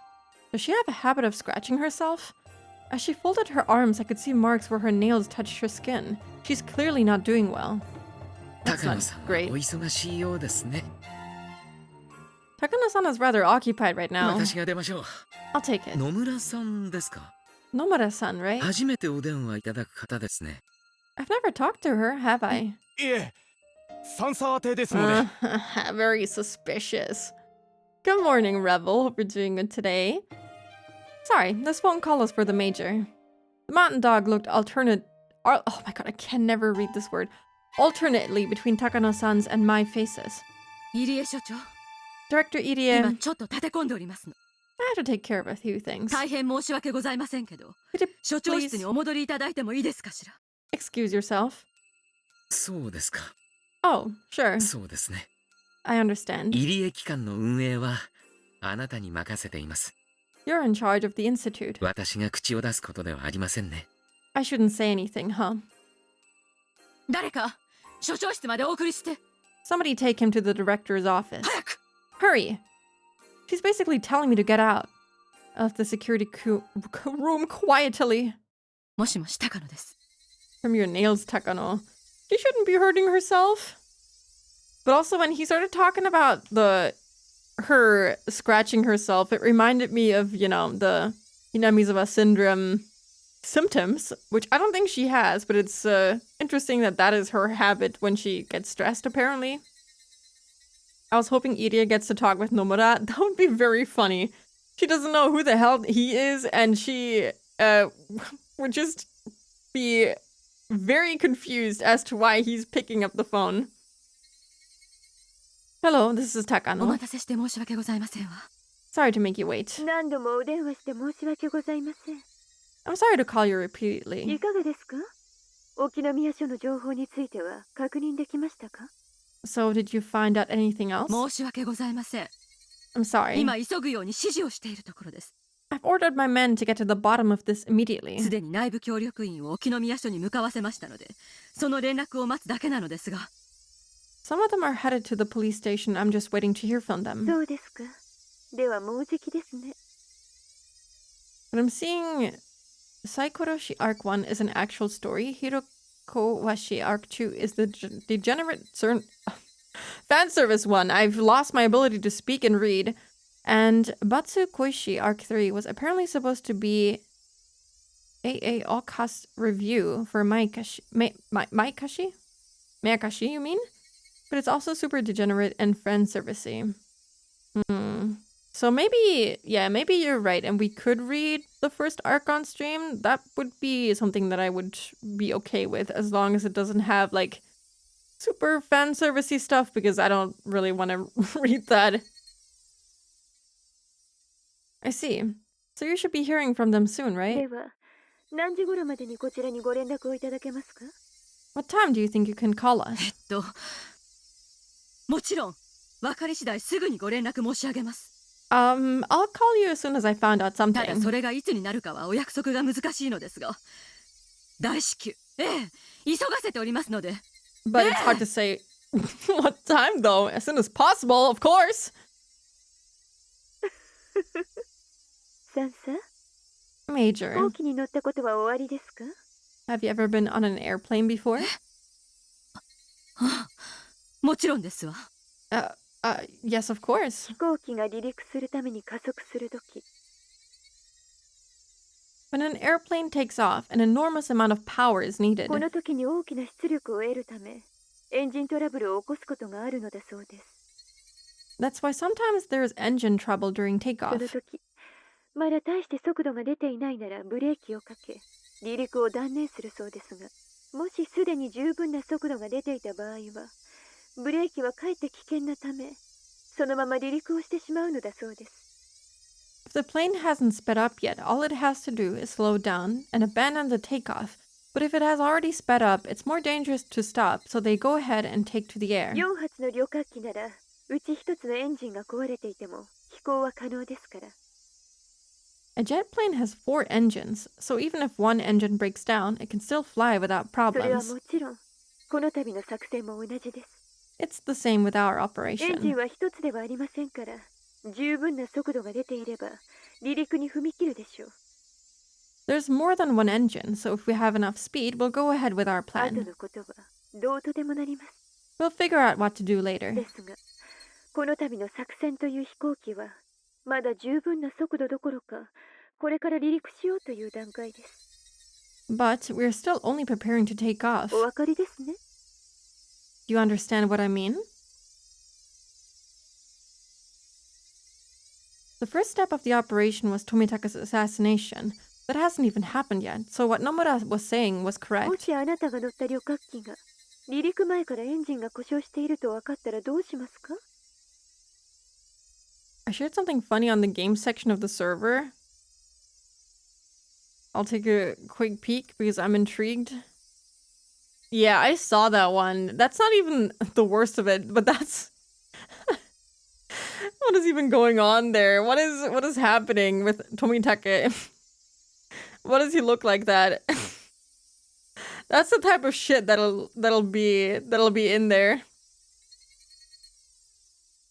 Does she have a habit of scratching herself? As she folded her arms, I could see marks where her nails touched her skin. She's clearly not doing well. That's not さんは great. お忙しいようですね。 Takano-san is rather occupied right now. 私が出ましょう。 I'll take it. 野村さんですか？ Nomura-san, right? 初めてお電話いただく方ですね。 I've never talked to her, have I? いえ、サンサー邸ですので。Very suspicious. Good morning, Rebel. Hope you're doing good today. Sorry, this phone call is for the major. The mountain dog looked oh my god, I can never read this word. Alternately between Takano-san's and my faces. 入江所長、 Director 今 Irie, ちょっと立て込んでおりますの。 I have to take care of a few things. 大変申し訳ございませんけど、 Could you 所長室 please にお戻りいただいてもいいですかしら。 excuse yourself? そうですか。 Oh, sure. そうですね。 I understand. 入江機関の運営はあなたに任せています。 You're in charge of the institute. 私が口を出すことではありませんね。 I shouldn't say anything, huh? 誰か所長室までお送りして。 Somebody take him to the director's office. 早く。 Hurry! She's basically telling me to get out of the security room quietly. もしもし高野です。 From your nails, Takano. She shouldn't be hurting herself. But also when he started talking about her scratching herself, it reminded me of, you know, the Hinamizawa syndrome symptoms, which I don't think she has, but it's interesting that that is her habit when she gets stressed, apparently. I was hoping Iria gets to talk with Nomura. That would be very funny. She doesn't know who the hell he is, and she would just be very confused as to why he's picking up the phone. Hello, this is お Takano. 待たせして申し訳ございませんわ。 Sorry to make you wait. 何度もお電話して申し訳ございません。 I'm sorry to call you い repeatedly. かがですか？沖宮署の情報については確認できましたか？ So did you find out anything else? 申し訳ございません。 I'm sorry. 今急ぐように指示をしているところです。 I've ordered my men to get to the bottom of this immediately. すでに内部協力員を沖宮署に向かわせましたので、その連絡を待つだけなのですが。 Some of them are headed to the police station. I'm just waiting to hear from them. そうですか。ではもうじきですね。 But I'm seeing Saikoroshi Arc 1 is an actual story. Hirokowashi Arc 2 is the degenerate fan service one. I've lost my ability to speak and read. And Batsu Koishi Arc 3 was apparently supposed to be AA all-cost review for Mayakashi. Mayakashi, you mean? But it's also super degenerate and friend servicey. So maybe you're right, and we could read the first arc on stream. That would be something that I would be okay with, as long as it doesn't have, like, super fan servicey stuff, because I don't really want to read that. I see. So you should be hearing from them soon, right? What time do you think you can call us? もちろん、分かり次第すぐにご連絡申し上げます。I'll call you as soon as I found out ただ something. それがいつになるかはお約束が難しいのですが、大至急、急がせておりますので。But it's hard to say what time, though. As soon as possible, of course. サンサ Major, 飛行機に乗ったことはおありですか？ have you ever been on an airplane before? もちろんですわ。Yes, of course. 飛行機が離陸するために加速するとき、 When an airplane takes off, an enormous amount of power is needed. この時に大きな出力を得るため、エンジントラブルを起こすことがあるのだそうです。That's why sometimes there is engine trouble during そ takeoff. の時、まだ大して速度が出ていないならブレーキをかけ、離陸を断念するそうですが、もしすでに十分な速度が出ていた場合は、ブレーキはかえって危険なため、そのまま離陸をしてしまうのだそうです。If the plane hasn't sped up yet, all it has to do is slow down and abandon the takeoff. But if it has already sped up, it's more dangerous to stop, so they go ahead and take to the air. 4発の旅客機なら、うち1つのエンジンが壊れていても飛行は可能ですから。A jet plane has 4 engines, so even if one engine breaks down, it can still fly without それは problems. もちろん、この度の作戦も同じです。 It's the same with our エンジン operation. は一つではありませんから、十分な速度が出ていれば、離陸に踏み切るでしょう。There's more than one engine, so if we have enough speed, we'll go ahead with our 後 plan. のことはどうとでもなります。 We'll figure out what to do later. ですが、この度の作戦という飛行機は、まだ十分な速度どころか、これから離陸しようという段階です。 But we're still only preparing to take off. お分かりですね。 Do you understand what I mean? The first step of the operation was Tomitaka's assassination. That hasn't even happened yet, so what Nomura was saying was も correct. しあなたが乗った旅客機が、離陸前からエンジンが故障していると分かったらどうしますか？ I shared something funny on the game section of the server. I'll take a quick peek because I'm intrigued. Yeah, I saw that one. That's not even the worst of it, but that's... What is even going on there? What is happening with Tomitake? What does he look like that? That's the type of shit that'll be in there.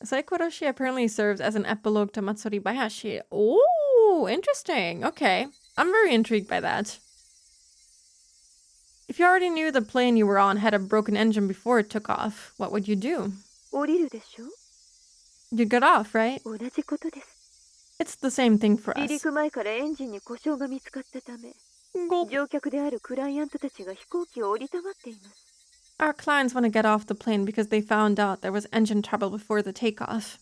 Higurashi apparently serves as an epilogue to Matsuribayashi. Oh, interesting. Okay. I'm very intrigued by that. If you already knew the plane you were on had a broken engine before it took off, what would you do? 降りるでしょ？ You'd get off, right? 同じことです。 It's the same thing for 離 us. 陸前からエンジンに故障が見つかったため、乗客であるクライアントたちが飛行機を降りたがっています。 Our clients want to get off the plane because they found out there was engine trouble before the takeoff.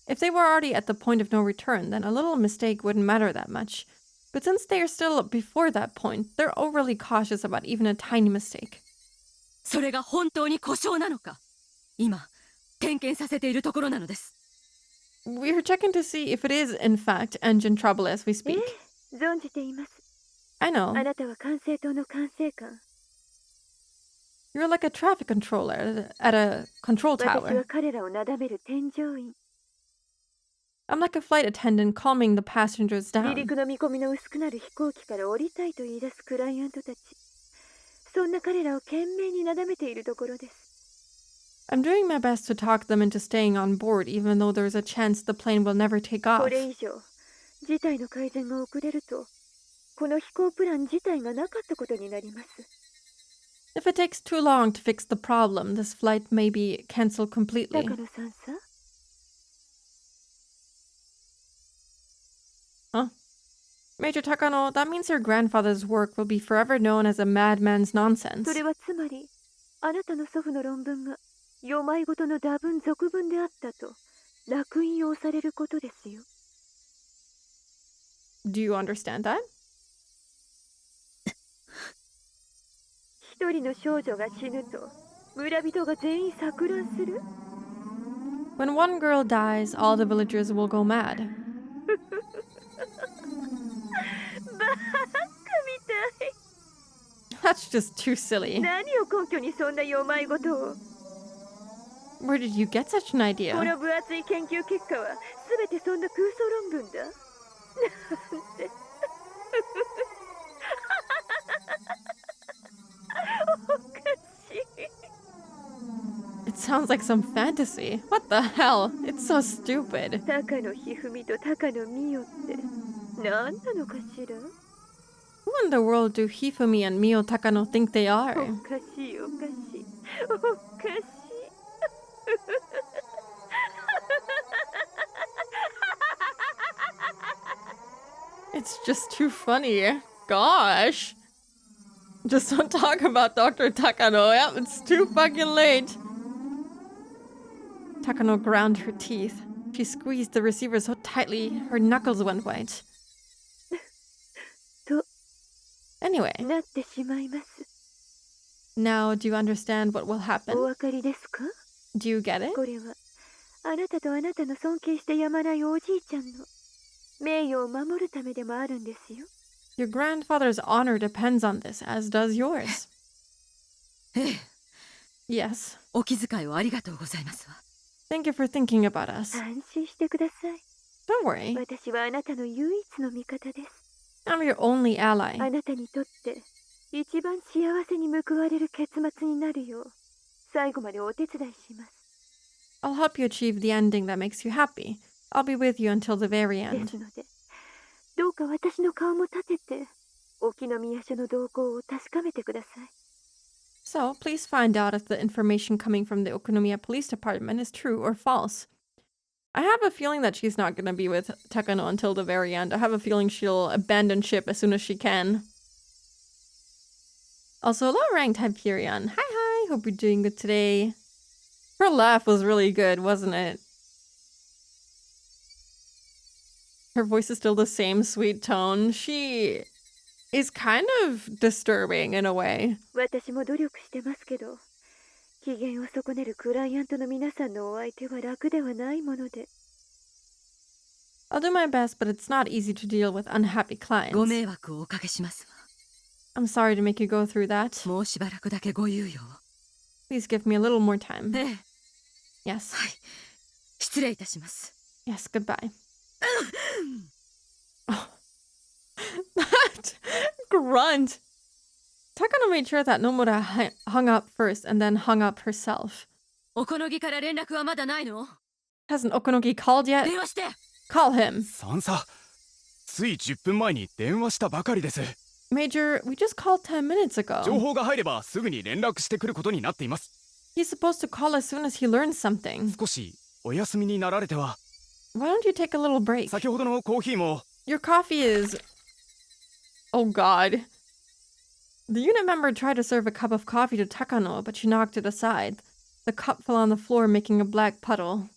If they were already at the point of no return, then a little mistake wouldn't matter that much. But since they are still before that point, they're overly cautious about even a tiny mistake. それが本当に故障なのか、今点検させているところなのです。 We're checking to see if it is, in fact, engine trouble as we speak. 存じています。 I know. あなたは管制塔の管制官。 You're like a traffic controller at a control 私は tower. 彼らをなだめる添乗員。 I'm like a flight attendant calming the passengers 離 down. 陸の見込みの薄くなる飛行機から降りたいと言い出すクライアントたち。そんな彼らを懸命になだめているところです。 I'm doing my best to talk them into staying on board, even though there's a chance the plane will never take こ off. れ以上、事態の改善が遅れると、この飛行プラン自体がなかったことになります。 If it takes too long to fix the problem, this flight may be cancelled completely. 高野さんさ。 Huh? Major Takano, that means your grandfather's work will be forever known as a madman's nonsense. それはつまり、あなたの祖父の論文が、世まいごとの打分俗文であったと、烙印を押されることですよ。Do you understand that? 一人の少女が死ぬと、村人が全員錯乱する When one girl dies, all the villagers will go mad. バカみたい。 That's just too silly. 何を根拠にそんな世まいごとを Where did you get such an こ idea? の分厚い研究結果は全てそんな空想論文だ。なんて。おかしい。 It sounds like some fantasy. What the hell? It's so stupid. 高野ひふみと高野美代って何なのかしら Who in the world do Hifumi and Mio Takano think they お are? かしいおかしいおかしい It's just too funny. Gosh. Just don't talk about Dr. Takano. Yep, it's too fucking late. Takano ground her teeth. She squeezed the receiver so tightly, her knuckles went white. と Anyway, なってしまいます now do you understand what will お happen? 分かりですか Do you get it? これはあなたとあなたの尊敬してやまないおじいちゃんの名誉を守るためでもあるんですよ Your grandfather's honor depends on this, as does yours. ええ Yes. お気遣いをありがとうございますわ Thank you for thinking about us. 安心してください Don't worry. 私はあなたの唯一の味方です I'm your only ally. あなたにとって一番幸せに報われる結末になるよう最後までお手伝いします I'll help you achieve the ending that makes you happy. I'll be with you until the very で end. すのでどうか私の顔も立てて沖宮署の動向を確かめてください So, please find out if the information coming from the Okunomiya Police Department is true or false. I have a feeling that she's not going to be with Takano until the very end. I have a feeling she'll abandon ship as soon as she can. Also, low-ranked Hyperion. Hi, hope you're doing good today. Her laugh was really good, wasn't it? Her voice is still the same sweet tone. She is kind of disturbing in a way. 私も努力してますけど機嫌を損ねるクライアントの皆さんのお相手は楽ではないもので I'll do my best, but it's not easy to deal with unhappy ご clients. 迷惑をおかけしますわ I'm sorry to make you go through that. もうしばらくだけご猶予を Please give me a little more time. ええ Yes. 失礼いたします Yes, goodbye. Oh. That grunt. Takano made sure that Nomura hung up first and then hung up herself. おこのぎから連絡はまだないの Hasn't Okonogi called yet? 電話して Call him. さんさつい10分前に電話したばかりです Major, we just called 10 minutes 情 ago. 報が入ればすぐに連絡してくることになっています He's supposed to call as soon as he learns something. 少しお休みになられては Why don't you take a little break? 先ほどのコーヒーも Your coffee is... Oh god. The unit member tried to serve a cup of coffee to Takano, but she knocked it aside. The cup fell on the floor, making a black puddle.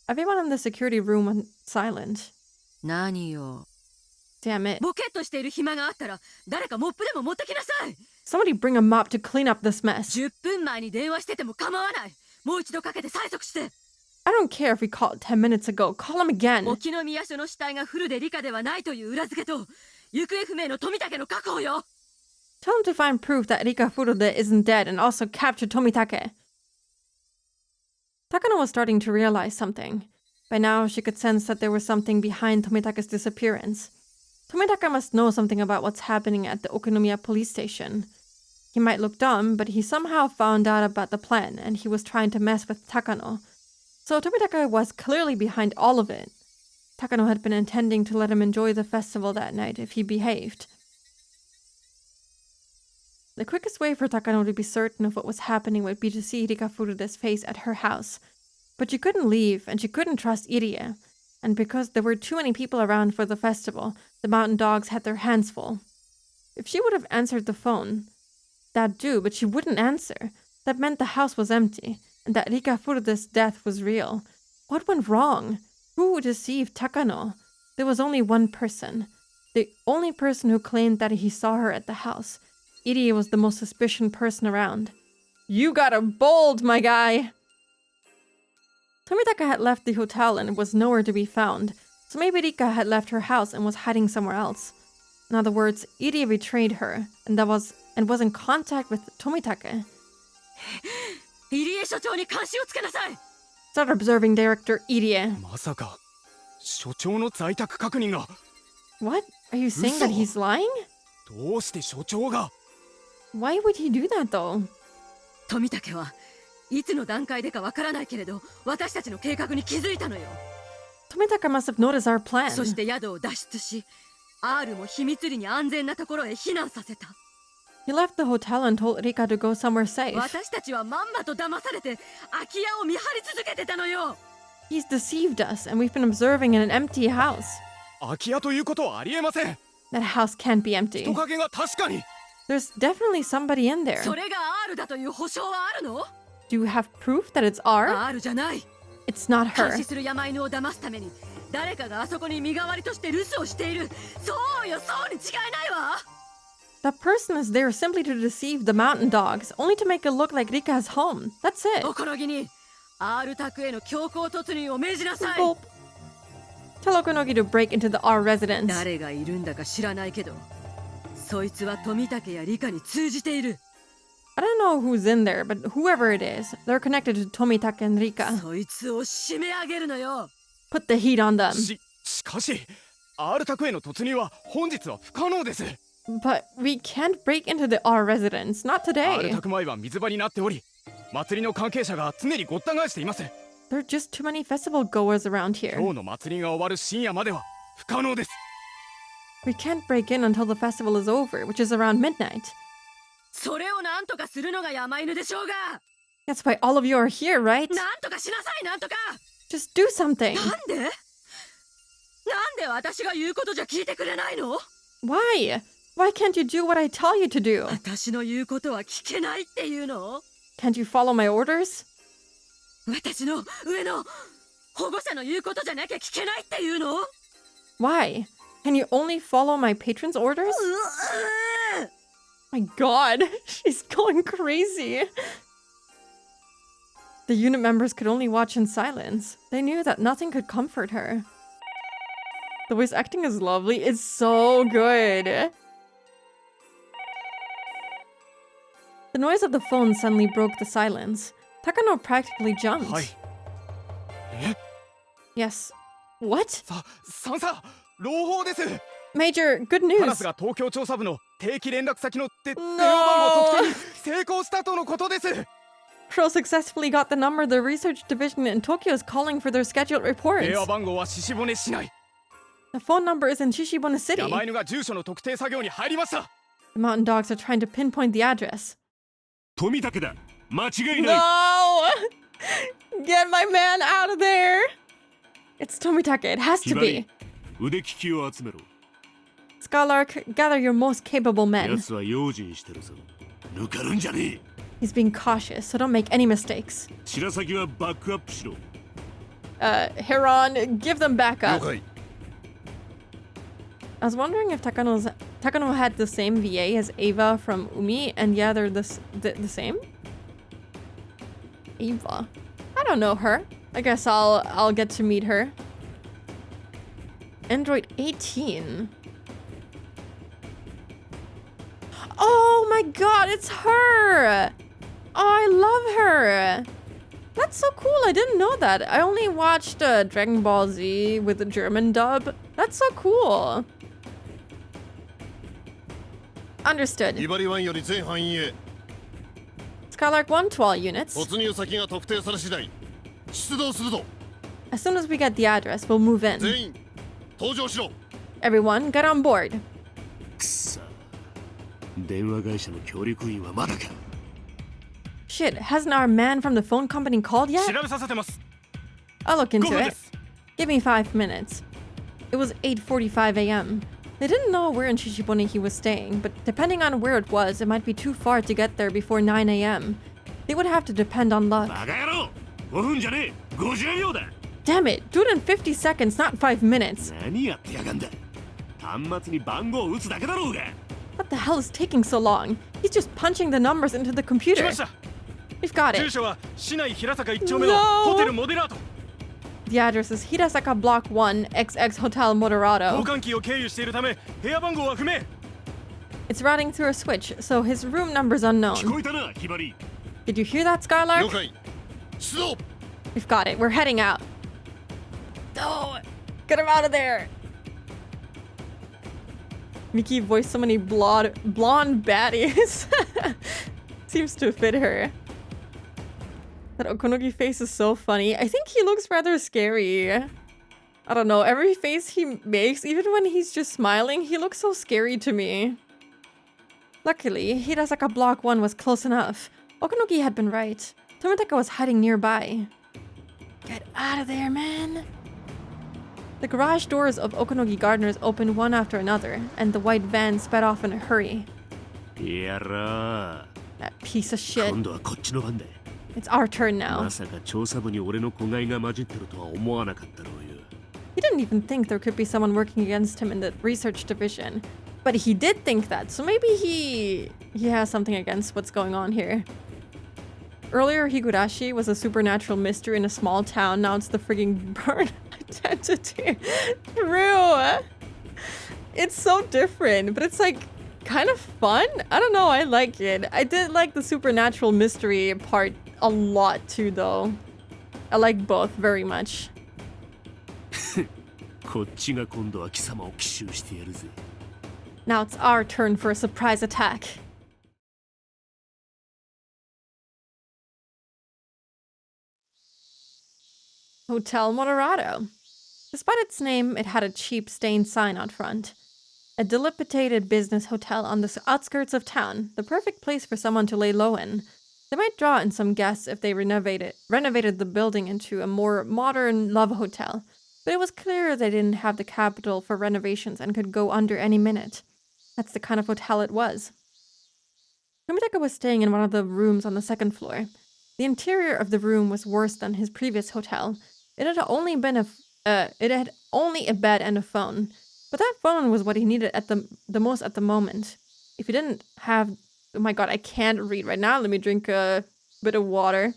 Everyone in the security room went silent. 何よ Damn it. ボケっとしている暇があったら誰かモップでも持ってきなさい Somebody bring a mop to clean up this mess. 10分前に電話してても構わないもう一度かけて催促して I don't care if we called 10 minutes ago. Call him again. 沖宮署の死体がフルで理科ではないという裏付けと行方不明の富武の確保よ Tell him to find proof that Rika Furude isn't dead and also capture Tomitake. Takano was starting to realize something. By now, she could sense that there was something behind Tomitake's disappearance. Tomitake must know something about what's happening at the Okunomiya police station. He might look dumb, but he somehow found out about the plan, and he was trying to mess with Takano. So Tomitake was clearly behind all of it. Takano had been intending to let him enjoy the festival that night if he behaved. The quickest way for Takano to be certain of what was happening would be to see Rika Furude's face at her house. But she couldn't leave, and she couldn't trust Irie. And because there were too many people around for the festival, the mountain dogs had their hands full. If she would have answered the phone, that'd do, but she wouldn't answer. That meant the house was empty, and that Rika Furude's death was real. What went wrong? Who deceived Takano? There was only one person. The only person who claimed that he saw her at the house. Irie was the most suspicious person around. You got her bold, my guy! Tomitaka had left the hotel and was nowhere to be found, so maybe Rika had left her house and was hiding somewhere else. In other words, Irie betrayed her and was in contact with Tomitaka. Start observing Director Irie. まさか所長の在宅確認が What? Are you saying that he's lying? どうして所長が Why would he do that though? 富武はいつの段階でかわからないけれど、私たちの計画に気づいたのよ。Tomitaka must have noticed our plan. そして宿を脱出し、R も秘密裏に安全なところへ避難させた。He left the hotel and told Rika to go somewhere safe. 私たちはまんまと騙されて空き家を見張り続けてたのよ。He's deceived us, and we've been observing in an empty house. 空き家ということはありえません。 That house can't be empty. 人影が確かに There's definitely somebody in there. それが R だという保証はあるの？ Do you have proof that it's R? R じゃない。It's not 監 her. 視する山犬を騙すために誰かがあそこに身代わりとして留守をしている。そうよ、そうに違いないわ。That person is there simply to deceive the mountain dogs, only to make it look like Rika's home. That's it. おころぎに R 宅への強行突入を命じなさい。 Gulp. Tell Okonogi to break into the R residence. 誰がいるんだか知らないけど、そいつは富武や理香に通じている。I don't know who's in there, but whoever it is, they're connected to Tomitaka and Rika. そいつを締め上げるのよ。Put the heat on them. しかし R 宅への突入は本日は不可能です。 But we can't break into the R residence, not R today. 宅前は水場になっており、祭りの関係者が常にごった返しています。 There are just too many festival goers around here. 今日の祭りが終わる深夜までは不可能です。 We can't break in until the festival is over, which is around midnight. それをなんとかするのが山犬でしょうが。 That's why all of you are here, right? なんとかしなさい、なんとか。 Just do something. なんで？なんで私が言うことじゃ聞いてくれないの？ Why? Why can't you do what I tell you to do? 私の言うことは聞けないっていうの？ Can't you follow my orders? 私の上の保護者の言うことじゃなきゃ聞けないっていうの？ Why? Can you only follow my patron's orders? My god, she's going crazy. The unit members could only watch in silence. They knew that nothing could comfort her. The voice acting is lovely. It's so good. The noise of the phone suddenly broke the silence. Takano practically jumped. はい。え？ Yes. What? さんさ、朗報です。 Major, good カラ news. スが東京調査部の定期連絡先の電話番号特定に成功したとのことです。 Crow successfully got the number the research division in Tokyo is calling for their scheduled reports. 電話番号は獅子骨市内。 The phone number is in Shishibone City. 山犬が住所の特定作業に入りました。 The mountain dogs are trying to pinpoint the address. 富武だ。間違いない。 No! Get my man out of there! It's Tomitaka. It has to be. 腕利きを集めろ。 Skylark, gather your most capable men. 奴は用心してるぞ。抜かるんじゃねえ。 He's being cautious, so don't make any mistakes. 白崎はバックアップしろ。Heron, give them backup. I was wondering if Takano had the same VA as Ava from Umi, and yeah, they're the same. Ava, I don't know her. I guess I'll get to meet her. Android 18. Oh my god, it's her! Oh, I love her! That's so cool, I didn't know that. I only watched Dragon Ball Z with the German dub. That's so cool. Understood. Skylark 1 to all units. As soon as we get the address, we'll move in. Everyone, get on board. 電話会社の協力員はまだか。 Shit, hasn't our man from the phone company called yet? 調べさせてます。 I'll look into 5分で it. す。Give me 5 minutes. It was 8:45 a.m. They didn't know where in Shishibone he was staying, but depending on where it was, it might be too far to get there before 9 a.m. They would have to depend on luck. バカ野郎5分じゃねえ50秒だ Damn it, do it in 50 seconds, not 5 minutes. 何やってやがんだ端末に番号を打つだけだろうが What the hell is taking so long? He's just punching the numbers into the 来 computer. ました We've got 住 it. 所は市内平坂1丁目のホテルモデラート The address is Hirasaka Block 1, XX Hotel 交 Moderato. 換機を経由しているため部屋番号は不明 It's routing through a switch, so his room number's 聞 unknown. こえたなひばり Did you hear that, Skylark? 了解出動 We've got it. We're heading out. No! Get him out of there! Miki voiced so many blonde baddies. Seems to fit her. That Okonogi face is so funny. I think he looks rather scary. I don't know. Every face he makes, even when he's just smiling, he looks so scary to me. Luckily, Hirasaka Block 1 was close enough. Okonogi had been right. Tomitaka was hiding nearby. Get out of there, man! The garage doors of Okonogi Gardeners opened one after another, and the white van sped off in a hurry. やら That piece of shit. 今度はこっちの番だ It's our turn now. まさか調査部に俺の子飼いが混じってるとは思わなかったろうよ He didn't even think there could be someone working against him in the research division. But he did think that, so maybe he has something against what's going on here. Earlier, Higurashi was a supernatural mystery in a small town. Now it's the frigging burn identity. True. It's so different, but it's like kind of fun. I don't know. I like it. I did like the supernatural mystery part a lot too, though. I like both very much. こっちが今度は貴様を奇襲してやるぜ Now it's our turn for a surprise attack. Hotel Moderato. Despite its name, it had a cheap stained sign out front. A dilapidated business hotel on the outskirts of town, the perfect place for someone to lay low in. They might draw in some guests if they renovated the building into a more modern love hotel, but it was clear they didn't have the capital for renovations and could go under any minute. That's the kind of hotel it was. Tomitaka was staying in one of the rooms on the second floor. The interior of the room was worse than his previous hotel. It had only a bed and a phone, but that phone was what he needed at the most at the moment. If he didn't have, oh my god, I can't read right now. Let me drink a bit of water.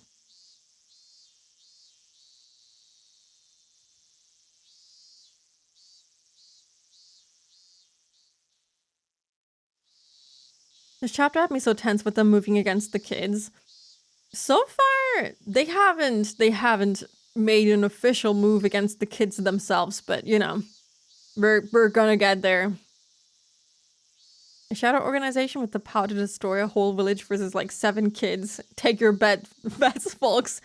This chapter had me so tense with them moving against the kids. So far, they haven't made an official move against the kids themselves, but you know, we're gonna get there. A shadow organization with the power to destroy a whole village versus like 7 kids. Take your bets, folks.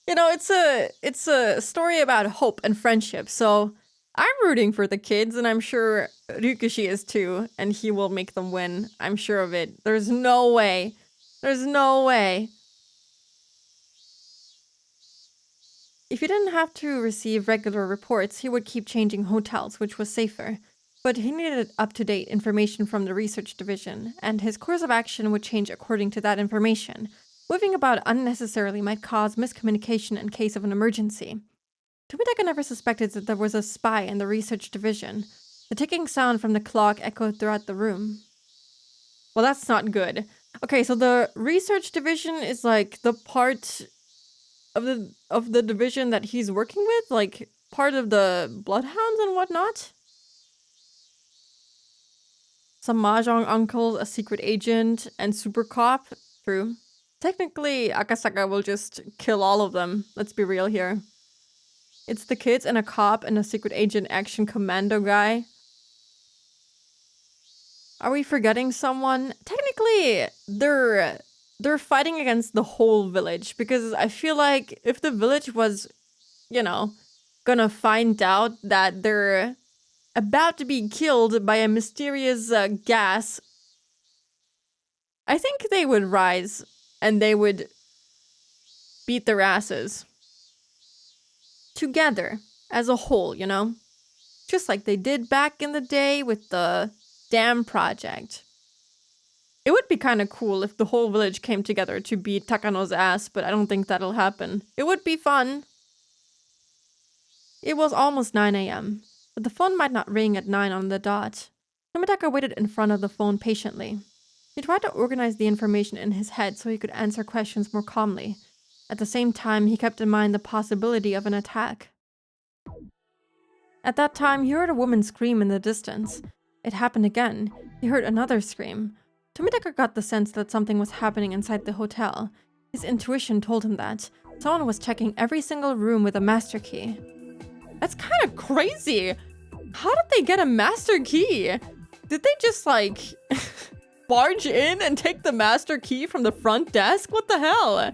You know, it's a story about hope and friendship. So I'm rooting for the kids, and I'm sure Ryukishi is too, and he will make them win. I'm sure of it. There's no way. There's no way. If he didn't have to receive regular reports, he would keep changing hotels, which was safer. But he needed up-to-date information from the research division, and his course of action would change according to that information. Moving about unnecessarily might cause miscommunication in case of an emergency. Tomitaka never suspected that there was a spy in the research division. The ticking sound from the clock echoed throughout the room. Well, that's not good. Okay, so the research division is like the part of the division that he's working with, like part of the bloodhounds and whatnot. Some mahjong uncle, a secret agent, and super cop. True. Technically, Akasaka will just kill all of them. Let's be real here. It's the kids and a cop and a secret agent action commando guy. Are we forgetting someone? Technically, they're fighting against the whole village, because I feel like if the village was, you know, gonna find out that they're about to be killed by a mysterious gas, I think they would rise and they would beat their asses. Together. as a whole, you know? Just like they did back in the day with the dam project. It would be kind of cool if the whole village came together to beat Takano's ass, but I don't think that'll happen. It would be fun. It was almost 9 a.m., but the phone might not ring at 9 on the dot. Tomitaka waited in front of the phone patiently. He tried to organize the information in his head so he could answer questions more calmly. At the same time, he kept in mind the possibility of an attack. At that time, he heard a woman scream in the distance. It happened again. He heard another scream. Tomitaka got the sense that something was happening inside the hotel. His intuition told him that someone was checking every single room with a master key. That's kind of crazy! How did they get a master key? Did they just, like, barge in and take the master key from the front desk? What the hell?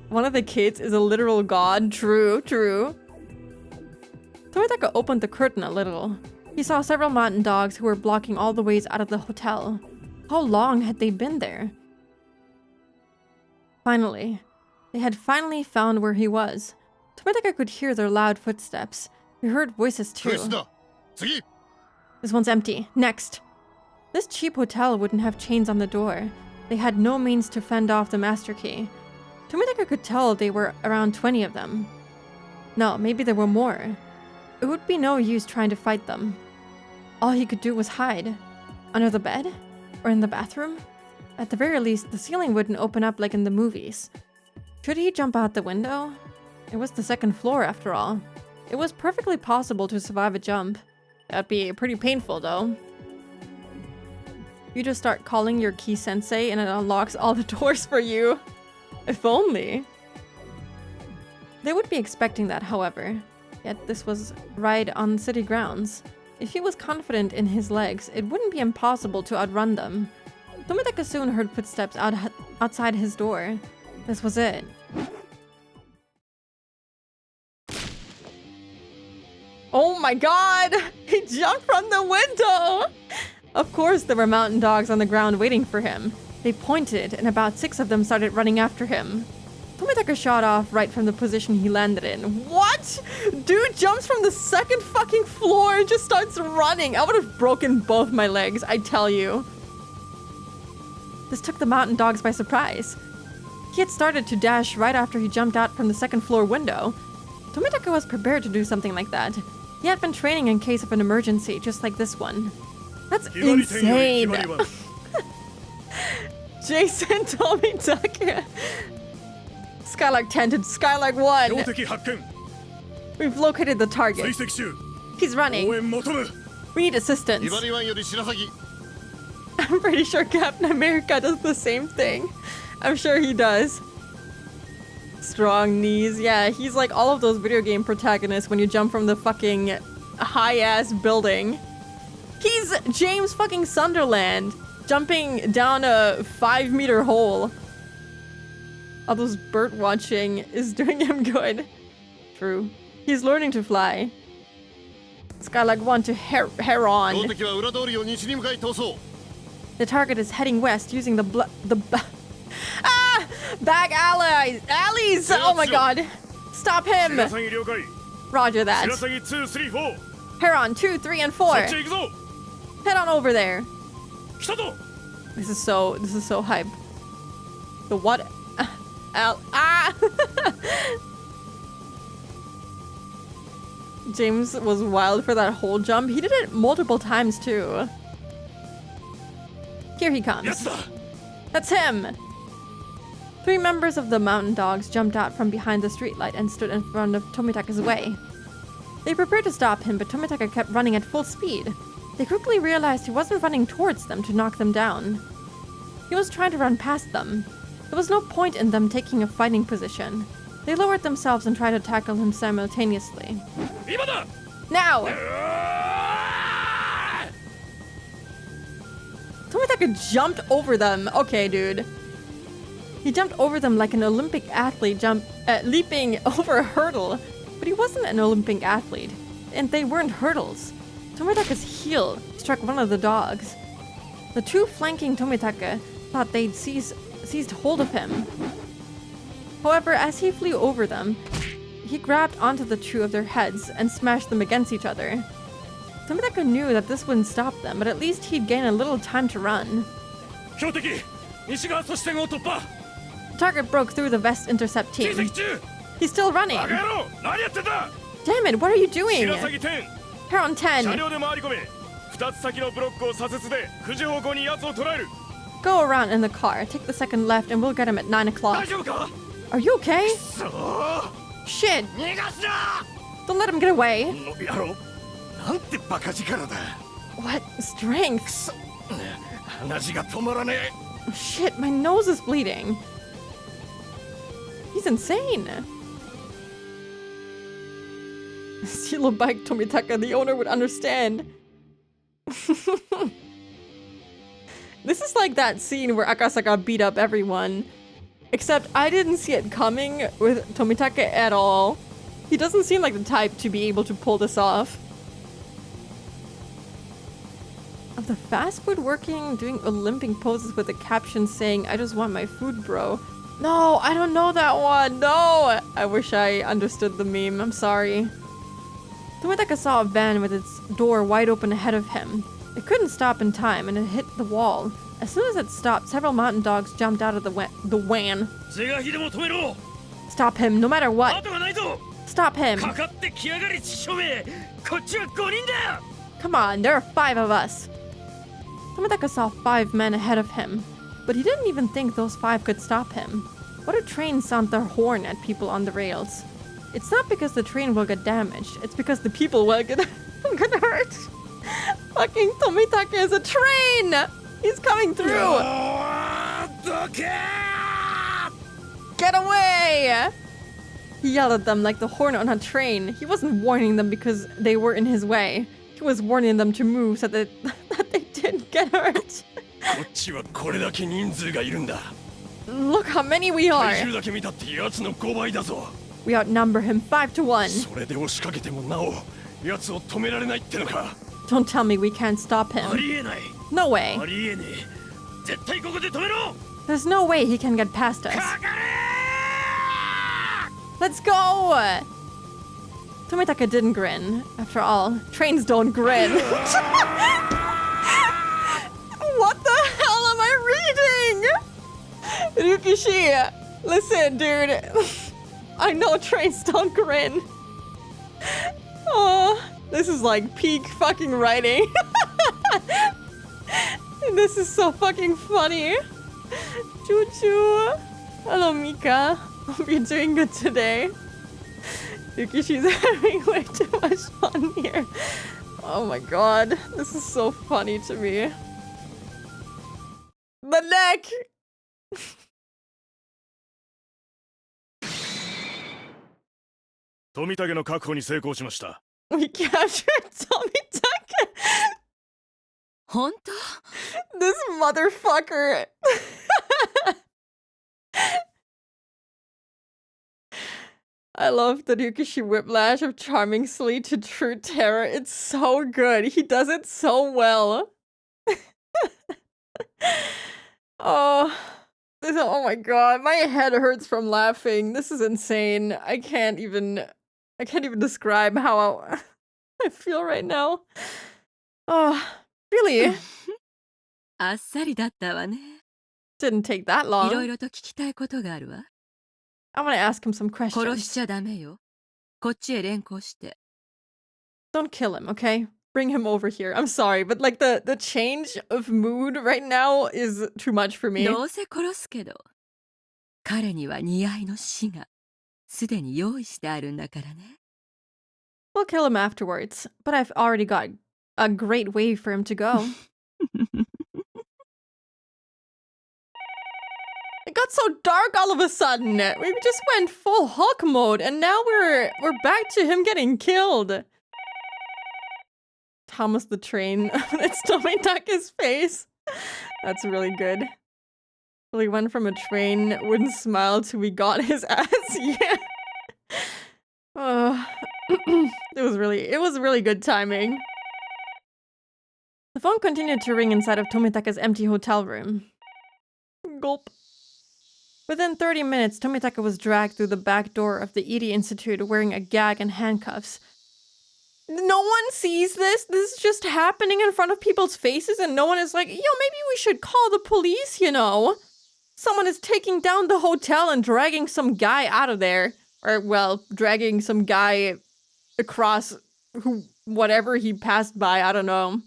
One of the kids is a literal god. True, true. Tomitaka opened the curtain a little. He saw several mountain dogs who were blocking all the ways out of the hotel. How long had they been there? Finally. They had finally found where he was. Tomitaka could hear their loud footsteps. He heard voices too. This one's empty. Next. This cheap hotel wouldn't have chains on the door. They had no means to fend off the master key. Tomitaka could tell they were around 20 of them. No, maybe there were more. It would be no use trying to fight them. All he could do was hide. Under the bed? Or in the bathroom? At the very least, the ceiling wouldn't open up like in the movies. Should he jump out the window? It was the second floor after all. It was perfectly possible to survive a jump. That'd be pretty painful though. You just start calling your key sensei and it unlocks all the doors for you. If only. They would be expecting that, however. Yet this was right on city grounds. If he was confident in his legs, it wouldn't be impossible to outrun them. Tomitaka soon heard footsteps outside his door. This was it. Oh my god! He jumped from the window! Of course there were mountain dogs on the ground waiting for him. They pointed, and about 6 of them started running after him. Tomitaka shot off right from the position he landed in. What? Dude jumps from the second fucking floor and just starts running. I would have broken both my legs, I tell you. This took the mountain dogs by surprise. He had started to dash right after he jumped out from the second floor window. Tomitaka was prepared to do something like that. He had been training in case of an emergency, just like this one. That's insane. Jason Tomitaka. Skylark 10 to Skylark 1. We've located the target. He's running. We need assistance. I'm pretty sure Captain America does the same thing. I'm sure he does. Strong knees. Yeah, he's like all of those video game protagonists when you jump from the fucking high-ass building. He's James fucking Sunderland, jumping down a 5-meter hole. All those bird watching is doing him good. True. He's learning to fly. Skylark 1 to Heron. The target is heading west using the back alleys! Oh my god! Stop him! Roger that. Heron 2, 3, and 4. Head on over there. This is so hype. The what? James was wild for that whole jump. He did it multiple times too. Here he comes. That's him! 3 members of the mountain dogs jumped out from behind the streetlight and stood in front of Tomitaka's way. They prepared to stop him, but Tomitaka kept running at full speed. They quickly realized he wasn't running towards them to knock them down. He was trying to run past them. There was no point in them taking a fighting position. They lowered themselves and tried to tackle him simultaneously. Now! Tomitaka jumped over them. Okay, dude. He jumped over them like an Olympic athlete leaping over a hurdle. But he wasn't an Olympic athlete. And they weren't hurdles. Tomitaka's heel struck one of the dogs. The 2 flanking Tomitaka thought they'd seized hold of him. However, as he flew over them, he grabbed onto the two of their heads and smashed them against each other. Tomitaka knew that this wouldn't stop them, but at least he'd gain a little time to run. The target broke through the vest intercept team. He's still running. Damn it, what are you doing? Heron 10. Go around in the car, take the second left, and we'll get him at 9 o'clock. Are you okay? Shit! Don't let him get away. What? Strength? Shit, my nose is bleeding. He's insane. Steal a bike, Tomitaka. The owner would understand. This is like that scene where Akasaka beat up everyone. Except I didn't see it coming with Tomitaka at all. He doesn't seem like the type to be able to pull this off. Of the fast food working, doing Olympic poses with a caption saying, "I just want my food, bro." No, I don't know that one. No! I wish I understood the meme. I'm sorry. Tomitaka saw a van with its door wide open ahead of him. It couldn't stop in time and it hit the wall. As soon as it stopped, several mountain dogs jumped out of the van. Stop him, no matter what. Stop him. Come on, there are 5 of us. Tomitaka saw 5 men ahead of him, but he didn't even think those 5 could stop him. What if trains sound their horn at people on the rails? It's not because the train will get damaged, it's because the people will get hurt. Fucking Tomitaka is a train! He's coming through! Get away! He yelled at them like the horn on a train. He wasn't warning them because they were in his way. He was warning them to move so that they didn't get hurt. Look how many we are. We outnumber him 5 to 1. Don't tell me we can't stop him. No way. There's no way he can get past us. Let's go! Tomitaka didn't grin. After all, trains don't grin. What the hell am I reading? Ryukishi, listen, dude. I know trains don't grin. Oh, this is like peak fucking writing. This is so fucking funny. Choo-choo. Hello, Mika. Hope you're doing good today. Yukishi's having way too much fun here. Oh my god. This is so funny to me. The neck! We captured Tomitaka! This motherfucker! I love the Ryukishi whiplash of charming sleep to true terror. It's so good. He does it so well. Oh my god, my head hurts from laughing. This is insane. I can't even describe how I feel right now. Oh, really? Didn't take that long. I want to ask him some questions. Don't kill him, okay? Bring him over here. I'm sorry, but like the change of mood right now is too much for me. We'll kill him afterwards, but I've already got a great way for him to go. It got so dark all of a sudden. We just went full Hulk mode, and now we're back to him getting killed. Thomas the Train. It's Tomitaka's face. That's really good. Well, he went from a train, wouldn't smile till we got his ass. Yeah. It was really good timing. The phone continued to ring inside of Tomitaka's empty hotel room. Gulp. Within 30 minutes, Tomitaka was dragged through the back door of the Iri Institute wearing a gag and handcuffs. No one sees this. This is just happening in front of people's faces, and no one is like, yo, maybe we should call the police, you know? Someone is taking down the hotel and dragging some guy out of there. Or, well, dragging some guy across whatever he passed by, I don't know.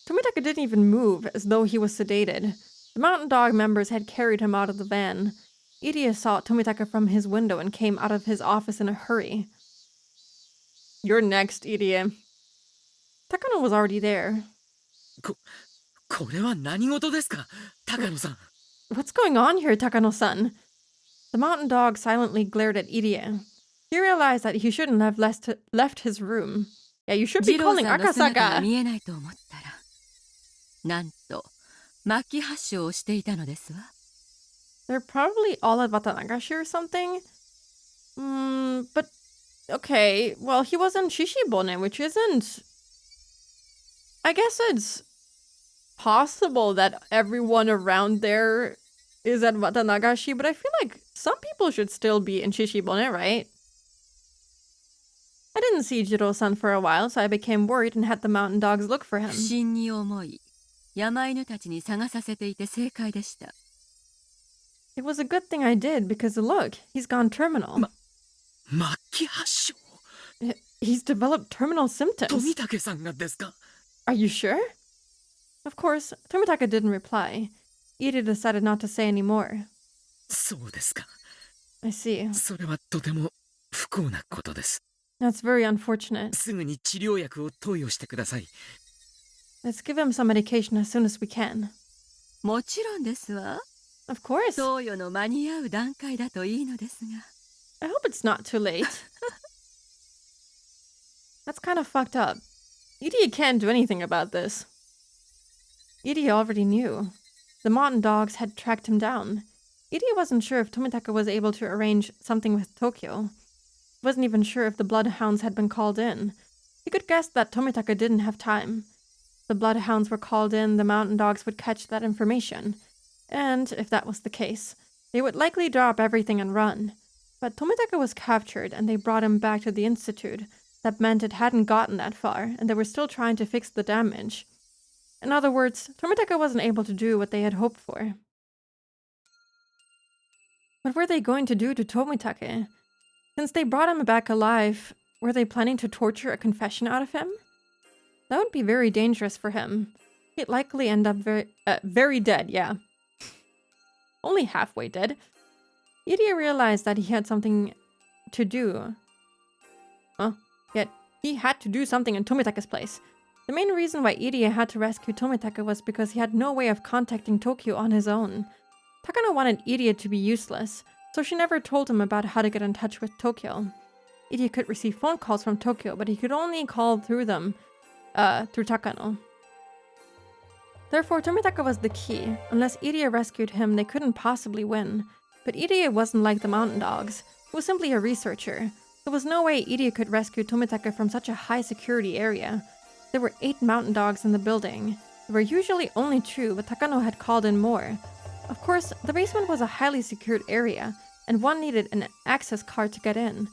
Tomitaka didn't even move, as though he was sedated. The Mountain Dog members had carried him out of the van. Irie saw Tomitaka from his window and came out of his office in a hurry. You're next, Irie. Takano was already there. これは何事ですか、高野さん。What's going on here, Takano-san? The Mountain Dog silently glared at Irie. He realized that he shouldn't have left his room. Yeah, you should be calling Akasaka. 見えないと思ったら、なんと末期発症をしていたのですわ。They're probably all at Watanagashi or something. But okay, well, he was in Shishibone, which isn't. I guess it's possible that everyone around there is at Watanagashi, but I feel like some people should still be in Shishibone, right? I didn't see Jiro-san for a while, so I became worried and had the Mountain Dogs look for him. 不審に思い、山犬たちに探させていて正解でした。It was a good thing I did, because look, he's gone terminal. 末期発症。He's developed terminal symptoms. 富武さんがですか？ Are you sure? Of course, Tomitaka didn't reply. Iri decided not to say any more. そうですか。I see. それはとても不幸なことです。 That's very unfortunate. すぐに治療薬を投与してください。 Let's give him some medication as soon as we can. もちろんですわ。Of course. 投与の間に合う段階だといいのですが。I hope it's not too late. That's kind of fucked up. Iri can't do anything about this. Iri already knew. The Mountain Dogs had tracked him down. Iri wasn't sure if Tomitaka was able to arrange something with Tokyo. Wasn't even sure if the bloodhounds had been called in. He could guess that Tomitaka didn't have time. If the bloodhounds were called in, the Mountain Dogs would catch that information. And, if that was the case, they would likely drop everything and run. But Tomitaka was captured, and they brought him back to the Institute. That meant it hadn't gotten that far, and they were still trying to fix the damage. In other words, Tomitaka wasn't able to do what they had hoped for. What were they going to do to Tomitaka? Since they brought him back alive, were they planning to torture a confession out of him? That would be very dangerous for him. He'd likely end up very dead, yeah. Only halfway dead. Iri realized that he had something to do. Yet he had to do something in Tomitaka's place. The main reason why Iri had to rescue Tomitaka was because he had no way of contacting Tokyo on his own. Takano wanted Iri to be useless, so she never told him about how to get in touch with Tokyo. Iri could receive phone calls from Tokyo, but he could only call through them, through Takano. Therefore, Tomitaka was the key. Unless Iri rescued him, they couldn't possibly win. But Iri wasn't like the Mountain Dogs. He was simply a researcher. There was no way Iri could rescue Tomitaka from such a high-security area. There were 8 Mountain Dogs in the building. There were usually only 2, but Takano had called in more. Of course, the basement was a highly secured area, and one needed an access card to get in.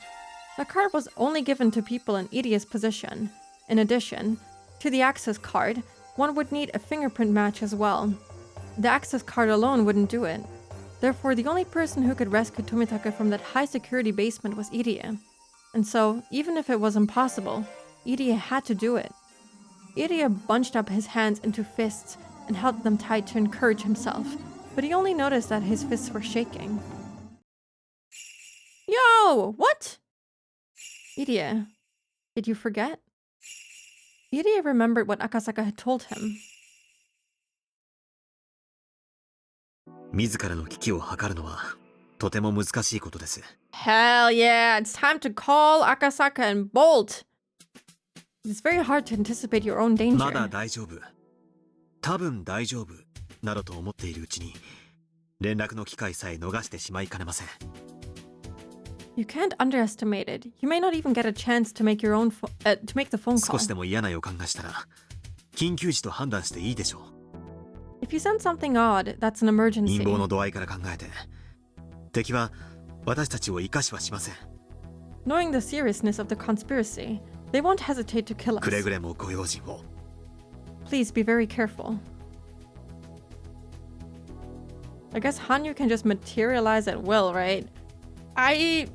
The card was only given to people in Iri's position. In addition to the access card, one would need a fingerprint match as well. The access card alone wouldn't do it. Therefore, the only person who could rescue Tomitaka from that high-security basement was Iri. And so, even if it was impossible, Iri had to do it. Iri bunched up his hands into fists and held them tight to encourage himself, but he only noticed that his fists were shaking. Yo! What? Iri, did you forget? Iri remembered what Akasaka had told him. 自らの危機を図るのはとても難しいことです。Hell yeah, it's time to call Akasaka and bolt. It's very hard to anticipate your own danger. まだ大丈夫。多分大丈夫。などと思っているうちに連絡の機会さえ逃してしまいかねません。You can't underestimate it. You may not even get a chance to make your own to make the phone call. 少しでも嫌な予感がしたら緊急時と判断していいでしょう。If If you sense something odd, that's an emergency. 陰謀の度合いから考えて、敵は私たちを生かしはしません。Knowing the seriousness of the conspiracy, they won't hesitate to kill us. くれぐれもご用心を。Please be very careful. I guess Hanyu can just materialize at will, right? I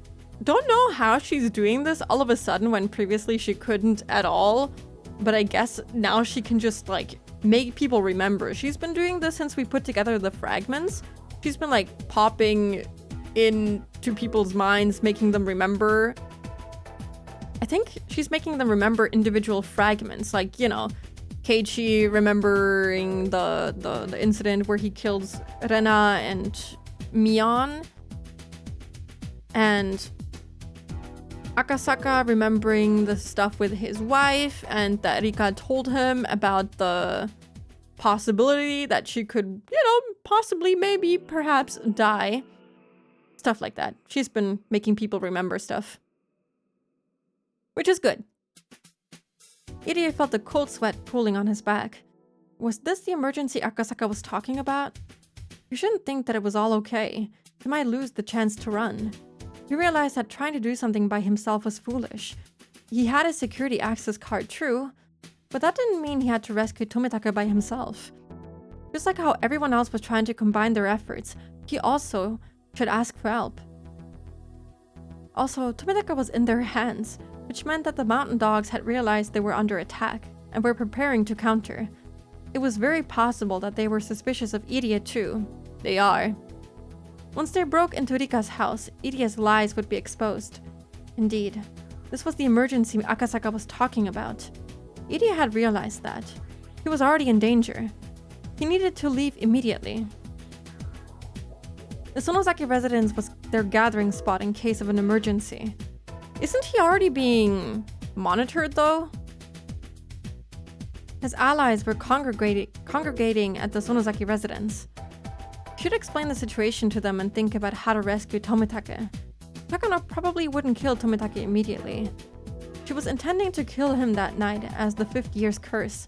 don't know how she's doing this all of a sudden when previously she couldn't at all. But I guess now she can just like make people remember. She's been doing this since we put together the fragments. She's been like popping into people's minds, making them remember. I think she's making them remember individual fragments, like, you know, Keiichi remembering the incident where he kills Rena and Mion, and Akasaka remembering the stuff with his wife, and that Rika told him about the possibility that she could, you know, possibly, maybe, perhaps die. Stuff like that. She's been making people remember stuff. Which is good. Irie felt the cold sweat pooling on his back. Was this the emergency Akasaka was talking about? You shouldn't think that it was all okay. He might lose the chance to run. He realized that trying to do something by himself was foolish. He had a security access card, true, but that didn't mean he had to rescue Tomitaka by himself. Just like how everyone else was trying to combine their efforts, he also should ask for help. Also, Tomitaka was in their hands, which meant that the mountain dogs had realized they were under attack and were preparing to counter. It was very possible that they were suspicious of Irie too. They are. Once they broke into Rika's house, Irie's lies would be exposed. Indeed, this was the emergency Akasaka was talking about. Irie had realized that. He was already in danger. He needed to leave immediately. The Sonozaki residence was their gathering spot in case of an emergency. Isn't he already being monitored though? His allies were congregating at the Sonozaki residence. He should explain the situation to them and think about how to rescue Tomitake. Takano probably wouldn't kill Tomitake immediately. She was intending to kill him that night as the 5th year's curse,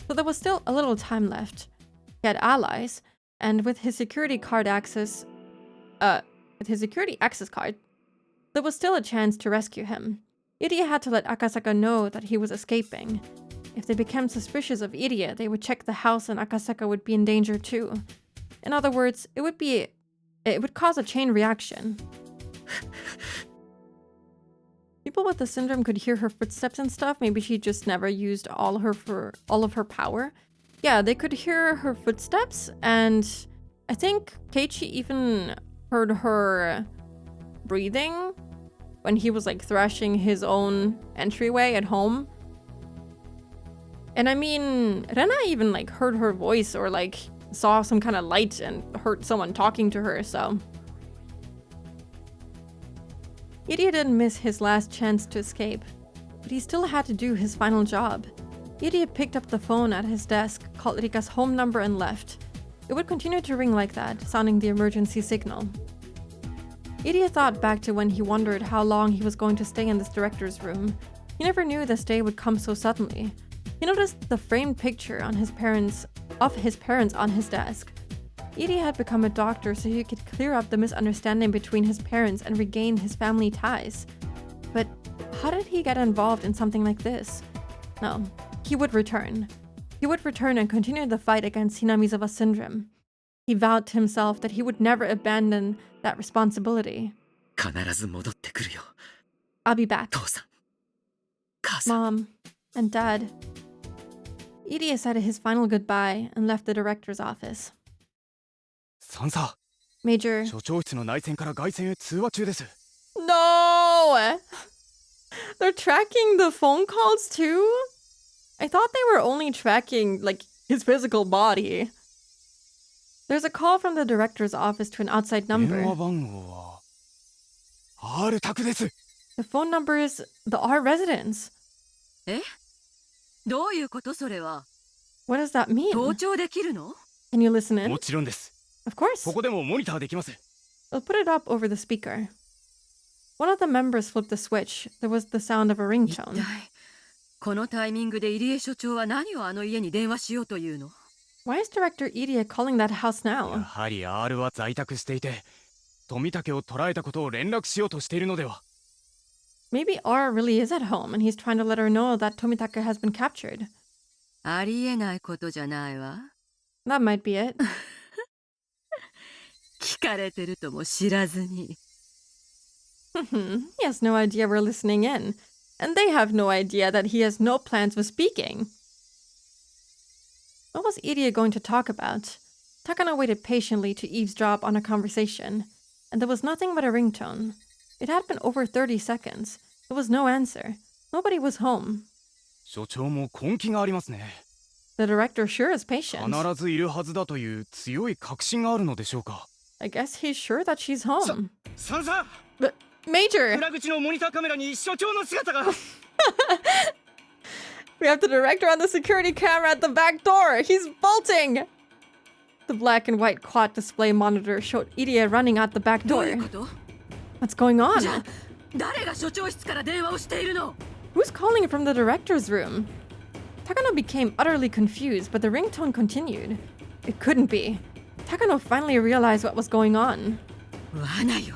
so there was still a little time left. He had allies, and with his security access card, there was still a chance to rescue him. Irie had to let Akasaka know that he was escaping. If they became suspicious of Irie, they would check the house and Akasaka would be in danger too. In other words, it would cause a chain reaction. People with the syndrome could hear her footsteps and stuff. Maybe she just never used all of her power. Yeah, they could hear her footsteps, and I think Keiichi even heard her breathing when he was like thrashing his own entryway at home. And I mean, Rena even like heard her voice or like saw some kind of light and heard someone talking to her, so. Irie didn't miss his last chance to escape, but he still had to do his final job. Irie picked up the phone at his desk, called Rika's home number and left. It would continue to ring like that, sounding the emergency signal. Irie thought back to when he wondered how long he was going to stay in this director's room. He never knew this day would come so suddenly. He noticed the framed picture of his parents on his desk. Irie had become a doctor so he could clear up the misunderstanding between his parents and regain his family ties. But how did he get involved in something like this? No, he would return. He would return and continue the fight against Hinamizawa syndrome. He vowed to himself that he would never abandon that responsibility. 必ず戻ってくるよ。I'll be back. 父さん、母さん。 Mom and Dad. Irie said his final goodbye and left the director's office. サンサ Major. 所長室の内線から外線へ通話中です。 No! They're tracking the phone calls too? I thought they were only tracking, like, his physical body. There's a call from the director's office to an outside number. 電話番号は R 宅です。 The phone number is the R residence. え？どういうことそれは？ What does that mean? 盗聴できるの？ Can you listen in? もちろんです。 Of course. ここでもモニターできます。 We'll put it up over the speaker. One of the members flipped the switch. There was the sound of a ringtone. このタイミングで入江所長は何をあの家に電話しようというの？ Why is Director Irie calling that house や now? はり R は在宅していて、富武を捕らえたことを連絡しようとしているのでは。 Maybe R really is at home and he's trying to let her know that Tomitake has been captured. ありえないことじゃないわ。 That might be it. 聞かれてるとも知らずに。 He has no idea we're listening in. And they have no idea that he has no plans of speaking. What was Irie going to talk about? Takano waited patiently to eavesdrop on a conversation, and there was nothing but a ringtone. It had been over 30 seconds. There was no answer. Nobody was home. 所長も根気がありますね。 The director sure is patient. 必ずいるはずだという強い確信があるのでしょうか。 I guess he's sure that she's home. さんさん But Major! 裏口のモニターカメラに所長の姿が。 We have the director on the security camera at the back door. He's bolting. The black and white quad display monitor showed Irie running out the back どう door. いうこと？ What's going じゃ on? あ誰が所長室から電話をしているの？ Who's calling from the director's room? Takano became utterly confused, but the ringtone continued. It couldn't be. Takano finally realized what was going on. 罠よ。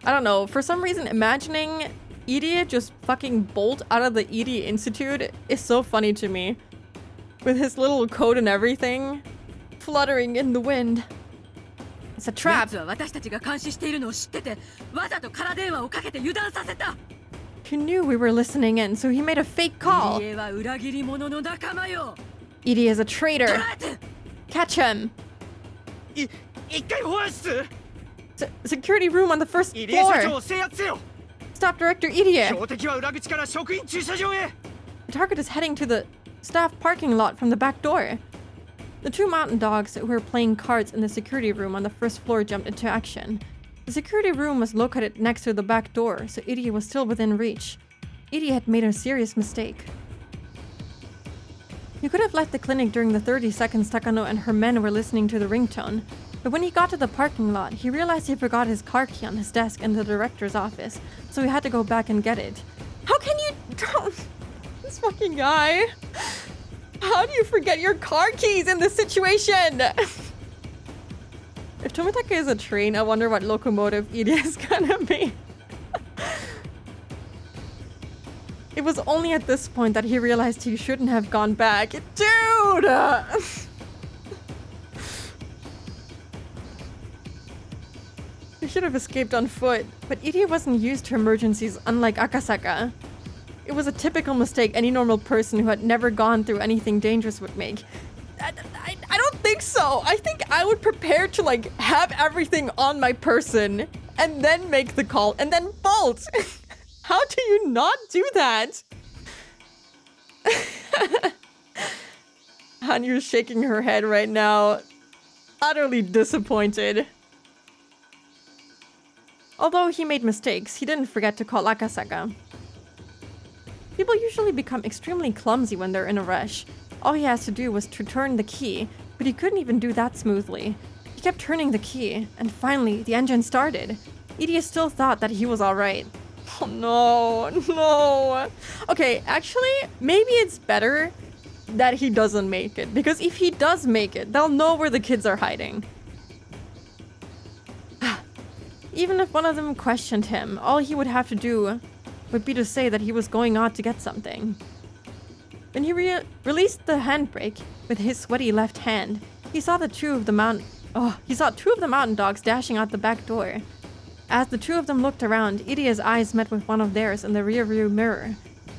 I don't know, for some reason imagining Irie just fucking bolt out of the Irie Institute is so funny to me. With his little coat and everything, fluttering in the wind. It's a や trap. つは私たちが監視しているのを知ってて、わざと空電話をかけて油断させた。 He knew we were listening in, so he made a fake call. 家は裏切り者の仲間よ。 Irie is a traitor. 捕らえて。 Catch him. 一回保安室。 Security room on the first 入江所 floor. 長を制圧せよ。 Stop Director Irie. 標的は裏口から職員駐車場へ。 The target is heading to the staff parking lot from the back door. The two mountain dogs who were playing cards in the security room on the first floor jumped into action. The security room was located next to the back door, so Irie was still within reach. Irie had made a serious mistake. He could have left the clinic during the 30 seconds Takano and her men were listening to the ringtone, but when he got to the parking lot, he realized he forgot his car key on his desk in the director's office, so he had to go back and get it. How can you... This fucking guy... How do you forget your car keys in this situation? If Tomitake is a train, I wonder what locomotive Irie is gonna be. It was only at this point that he realized he shouldn't have gone back. Dude! He should have escaped on foot, but Irie wasn't used to emergencies unlike Akasaka. It was a typical mistake any normal person who had never gone through anything dangerous would make. I don't think so. I think I would prepare to like have everything on my person and then make the call and then bolt. How do you not do that? Hanyu's shaking her head right now, utterly disappointed. Although he made mistakes, he didn't forget to call Akasaka. People usually become extremely clumsy when they're in a rush. All he has to do was to turn the key, but he couldn't even do that smoothly. He kept turning the key, and finally, the engine started. Irie still thought that he was alright. Oh no, no. Okay, actually, maybe it's better that he doesn't make it, because if he does make it, they'll know where the kids are hiding. Even if one of them questioned him, all he would have to do would be to say that he was going out to get something. When he released the handbrake with his sweaty left hand, he saw two of the mountain dogs dashing out the back door. As the two of them looked around, Irie's eyes met with one of theirs in the rearview mirror.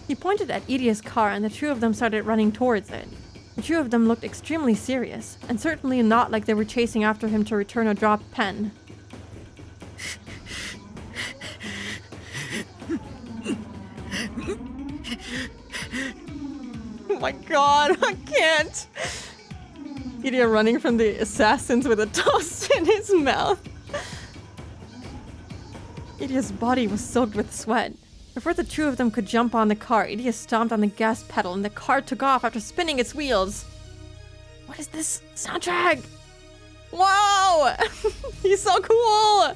He pointed at Irie's car and the two of them started running towards it. The two of them looked extremely serious, and certainly not like they were chasing after him to return a dropped pen. Oh my god, I can't! Irie running from the assassins with a toast in his mouth. Irie's body was soaked with sweat. Before the two of them could jump on the car, Irie stomped on the gas pedal and the car took off after spinning its wheels. What is this soundtrack? Wow! He's so cool!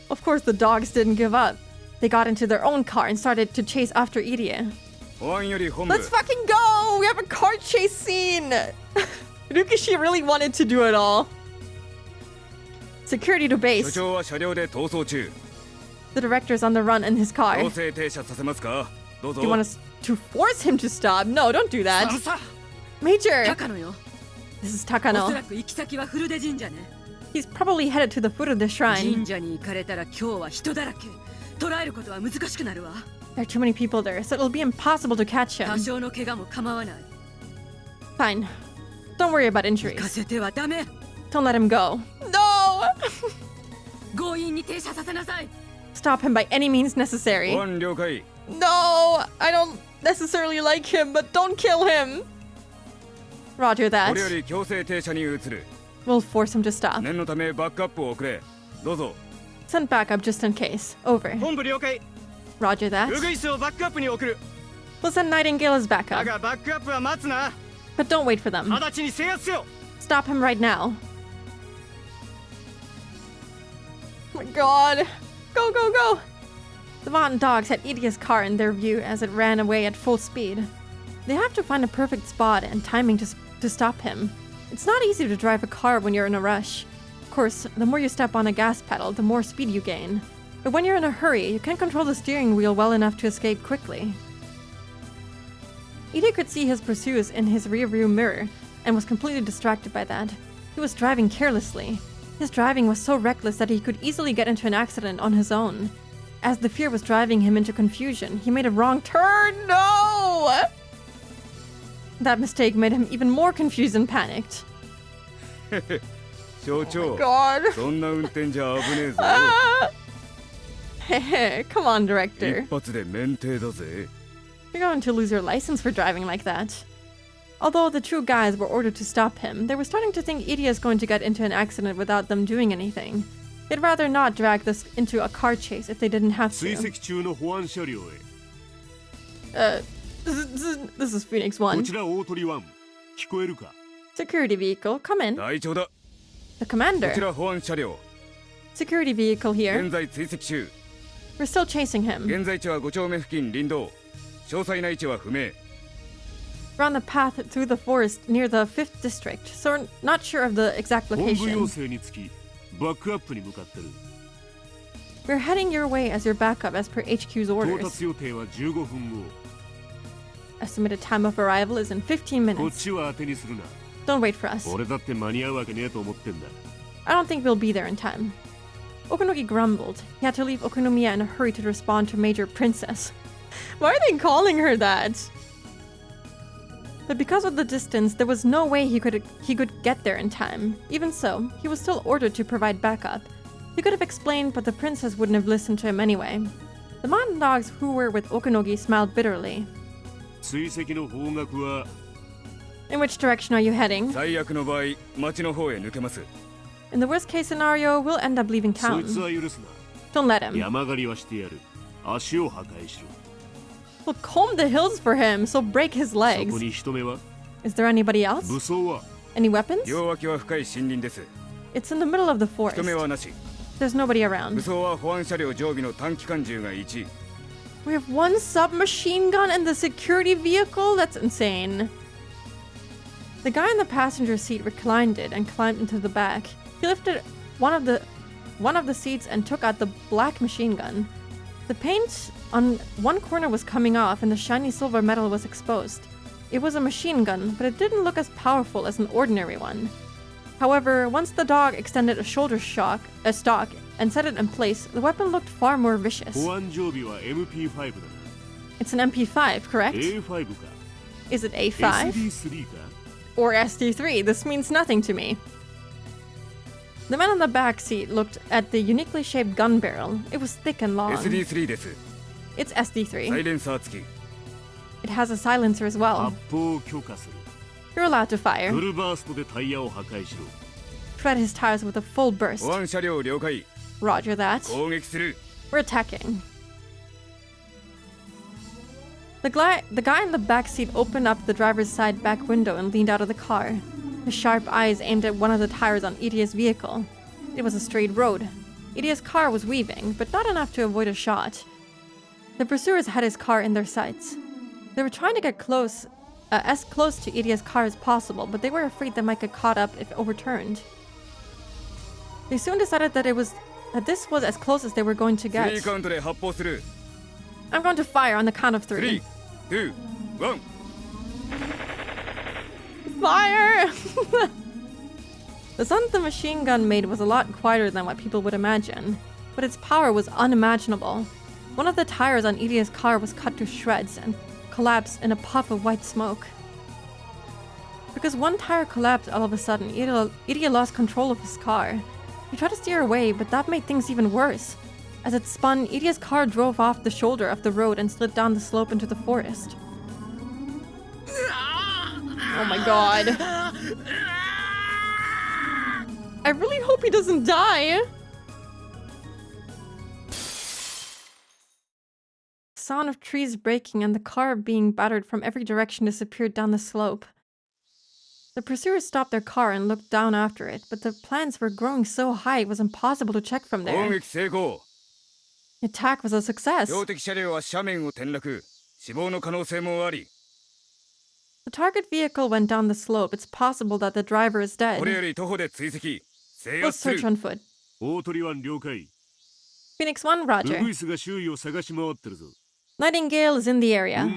Of course, the dogs didn't give up. They got into their own car and started to chase after Irie. Let's fucking go! We have a car chase scene! Ryukishi really wanted to do it all. Security to base. The director's on the run in his car. Do you want us to force him to stop? No, don't do that. Major! This is Takano. He's probably headed to the Furude shrine. There are too many people there, so it'll be impossible to catch him. Fine. Don't worry about injuries. Don't let him go. No! Stop him by any means necessary. No! I don't necessarily like him, but don't kill him! Roger that. We'll force him to stop. Send backup just in case. Over. Roger that. We'll send Nightingale as backup. But don't wait for them. Stop him right now. Oh my god. Go, go, go! The Von dogs had Idia's car in their view as it ran away at full speed. They have to find a perfect spot and timing to stop him. It's not easy to drive a car when you're in a rush. Of course, the more you step on the gas pedal, the more speed you gain. But when you're in a hurry, you can't control the steering wheel well enough to escape quickly. Idia could see his pursuers in his rearview mirror and was completely distracted by that. He was driving carelessly. His driving was so reckless that he could easily get into an accident on his own. As the fear was driving him into confusion, he made a wrong turn. No! That mistake made him even more confused and panicked. Oh my god. Come on, director. You're going to lose your license for driving like that. Although the two guys were ordered to stop him, they were starting to think Idia is going to get into an accident without them doing anything. They'd rather not drag this into a car chase if they didn't have to. This is Phoenix 1. Security vehicle, come in. The commander. Security vehicle here. We're still chasing him. We're on the path through the forest near the 5th district, so we're not sure of the exact location. We're heading your way as your backup as per HQ's orders. Estimated time of arrival is in 15 minutes. Don't wait for us. I don't think we'll be there in time. Okunogi grumbled. He had to leave Okunomiya in a hurry to respond to Major Princess. Why are they calling her that? But because of the distance, there was no way he could get there in time. Even so, he was still ordered to provide backup. He could have explained, but the princess wouldn't have listened to him anyway. The mountain dogs who were with Okunogi smiled bitterly. In which direction are you heading? In the worst case scenario, we'll end up leaving town. Don't let him. We'll comb the hills for him, so break his legs. Is there anybody else? Any weapons? It's in the middle of the forest. There's nobody around. We have one submachine gun in the security vehicle? That's insane. The guy in the passenger seat reclined it and climbed into the back. He lifted one of the seats and took out the black machine gun. The paint on one corner was coming off and the shiny silver metal was exposed. It was a machine gun, but it didn't look as powerful as an ordinary one. However, once the dog extended a shoulder stock and set it in place, the weapon looked far more vicious. It's an MP5, correct? Is it A5? Or SD3? This means nothing to me. The man on the back seat looked at the uniquely shaped gun barrel. It was thick and long. It's SD3. It has a silencer as well. You're allowed to fire. Tread his tires with a full burst. Roger that. We're attacking. The guy in the back seat opened up the driver's side back window and leaned out of the car. His sharp eyes aimed at one of the tires on Idia's vehicle. It was a straight road. Idia's car was weaving, but not enough to avoid a shot. The pursuers had his car in their sights. They were trying to get close, as close to Iria's car as possible, but they were afraid they might get caught up if overturned. They soon decided that this was as close as they were going to get. I'm going to fire on the count of 3. 3, 2, 1. Fire! The sound the machine gun made was a lot quieter than what people would imagine, but its power was unimaginable. One of the tires on Iria's car was cut to shreds and collapsed in a puff of white smoke. Because one tire collapsed all of a sudden, Iria lost control of his car. He tried to steer away, but that made things even worse. As it spun, Iria's car drove off the shoulder of the road and slid down the slope into the forest. Oh my god. I really hope he doesn't die. The sound of trees breaking and the car being battered from every direction disappeared down the slope. The pursuers stopped their car and looked down after it, but the plants were growing so high it was impossible to check from there. The attack was a success. The target vehicle went down the slope. It's possible that the driver is dead. Let's search on foot. Phoenix 1, roger. Nightingale is in the area.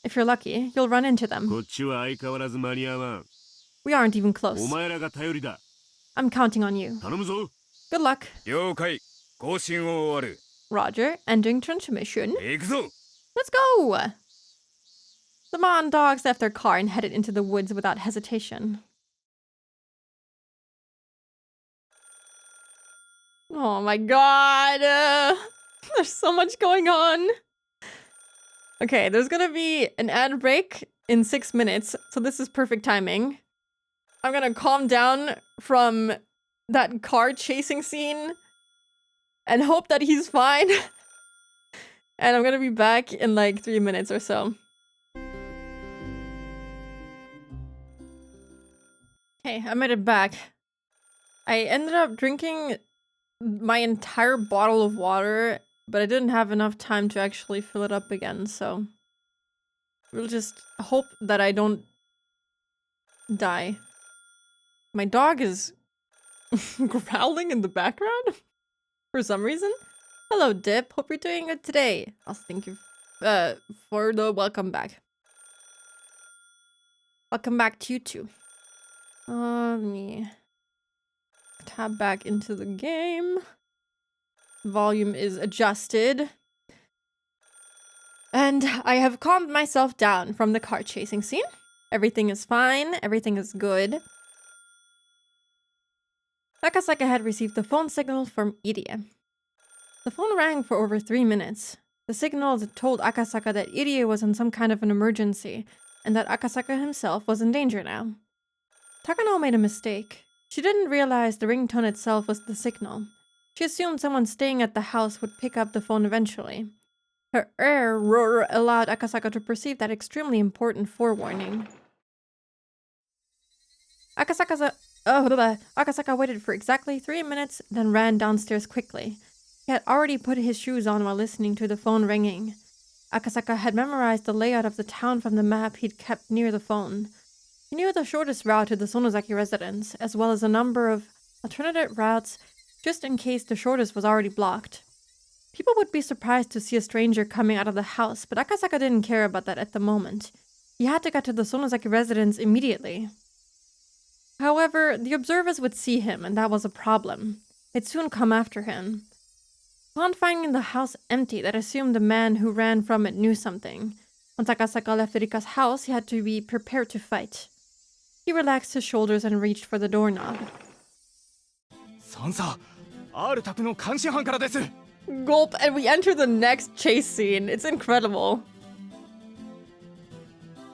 If you're lucky, you'll run into them. We aren't even close. I'm counting on you. Good luck. Roger, ending transmission. Let's go! The Mon dogs left their car and headed into the woods without hesitation. Oh my god! There's so much going on. Okay, there's gonna be an ad break in 6 minutes, so this is perfect timing. I'm gonna calm down from that car chasing scene and hope that he's fine. And I'm gonna be back in like 3 minutes or so. Okay, I made it back. I ended up drinking my entire bottle of water, but I didn't have enough time to actually fill it up again, so we'll just hope that I don't die. My dog is growling in the background for some reason. Hello, Dip. Hope you're doing good today. Also, thank you for the welcome back. Welcome back to you too. Let me tab back into the game. Volume is adjusted. And I have calmed myself down from the car chasing scene. Everything is fine. Everything is good. Akasaka had received the phone signal from Irie. The phone rang for over 3 minutes. The signal told Akasaka that Irie was in some kind of an emergency, and that Akasaka himself was in danger now. Takano made a mistake. She didn't realize the ringtone itself was the signal. She assumed someone staying at the house would pick up the phone eventually. Her error allowed Akasaka to perceive that extremely important forewarning. Akasaka waited for exactly 3 minutes, then ran downstairs quickly. He had already put his shoes on while listening to the phone ringing. Akasaka had memorized the layout of the town from the map he'd kept near the phone. He knew the shortest route to the Sonozaki residence, as well as a number of alternative routes just in case the shortest was already blocked. People would be surprised to see a stranger coming out of the house, but Akasaka didn't care about that at the moment. He had to get to the Sonozaki residence immediately. However, the observers would see him, and that was a problem. They'd soon come after him. Upon finding the house empty, that assumed the man who ran from it knew something. Once Akasaka left Rika's house, he had to be prepared to fight. He relaxed his shoulders and reached for the doorknob. Gulp, and we enter the next chase scene. It's incredible.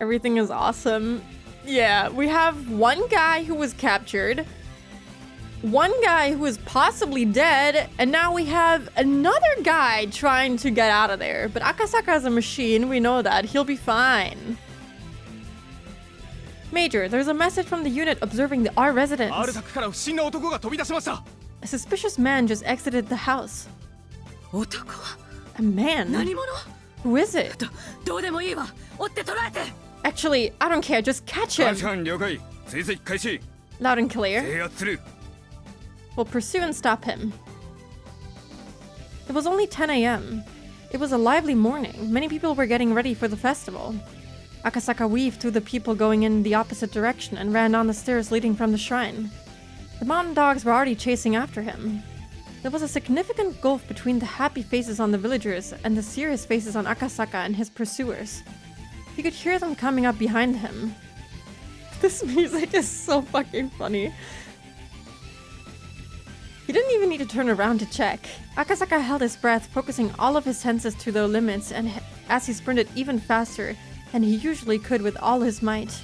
Everything is awesome. Yeah, we have one guy who was captured, one guy who is possibly dead, and now we have another guy trying to get out of there. But Akasaka is a machine, we know that. He'll be fine. Major, there's a message from the unit observing our residence. A suspicious man just exited the house. A man? Who is it? どうでもいいわ。追って捕らえて。 Actually, I don't care. Just catch 監 him. 視班了解追跡開始 Loud and clear. 制圧する We'll pursue and stop him. It was only 10 a.m. It was a lively morning. Many people were getting ready for the festival. Akasaka weaved through the people going in the opposite direction and ran down the stairs leading from the shrine. The mountain dogs were already chasing after him. There was a significant gulf between the happy faces on the villagers and the serious faces on Akasaka and his pursuers. He could hear them coming up behind him. This music is so fucking funny. He didn't even need to turn around to check. Akasaka held his breath, focusing all of his senses to their limits, and as he sprinted even faster than he usually could with all his might.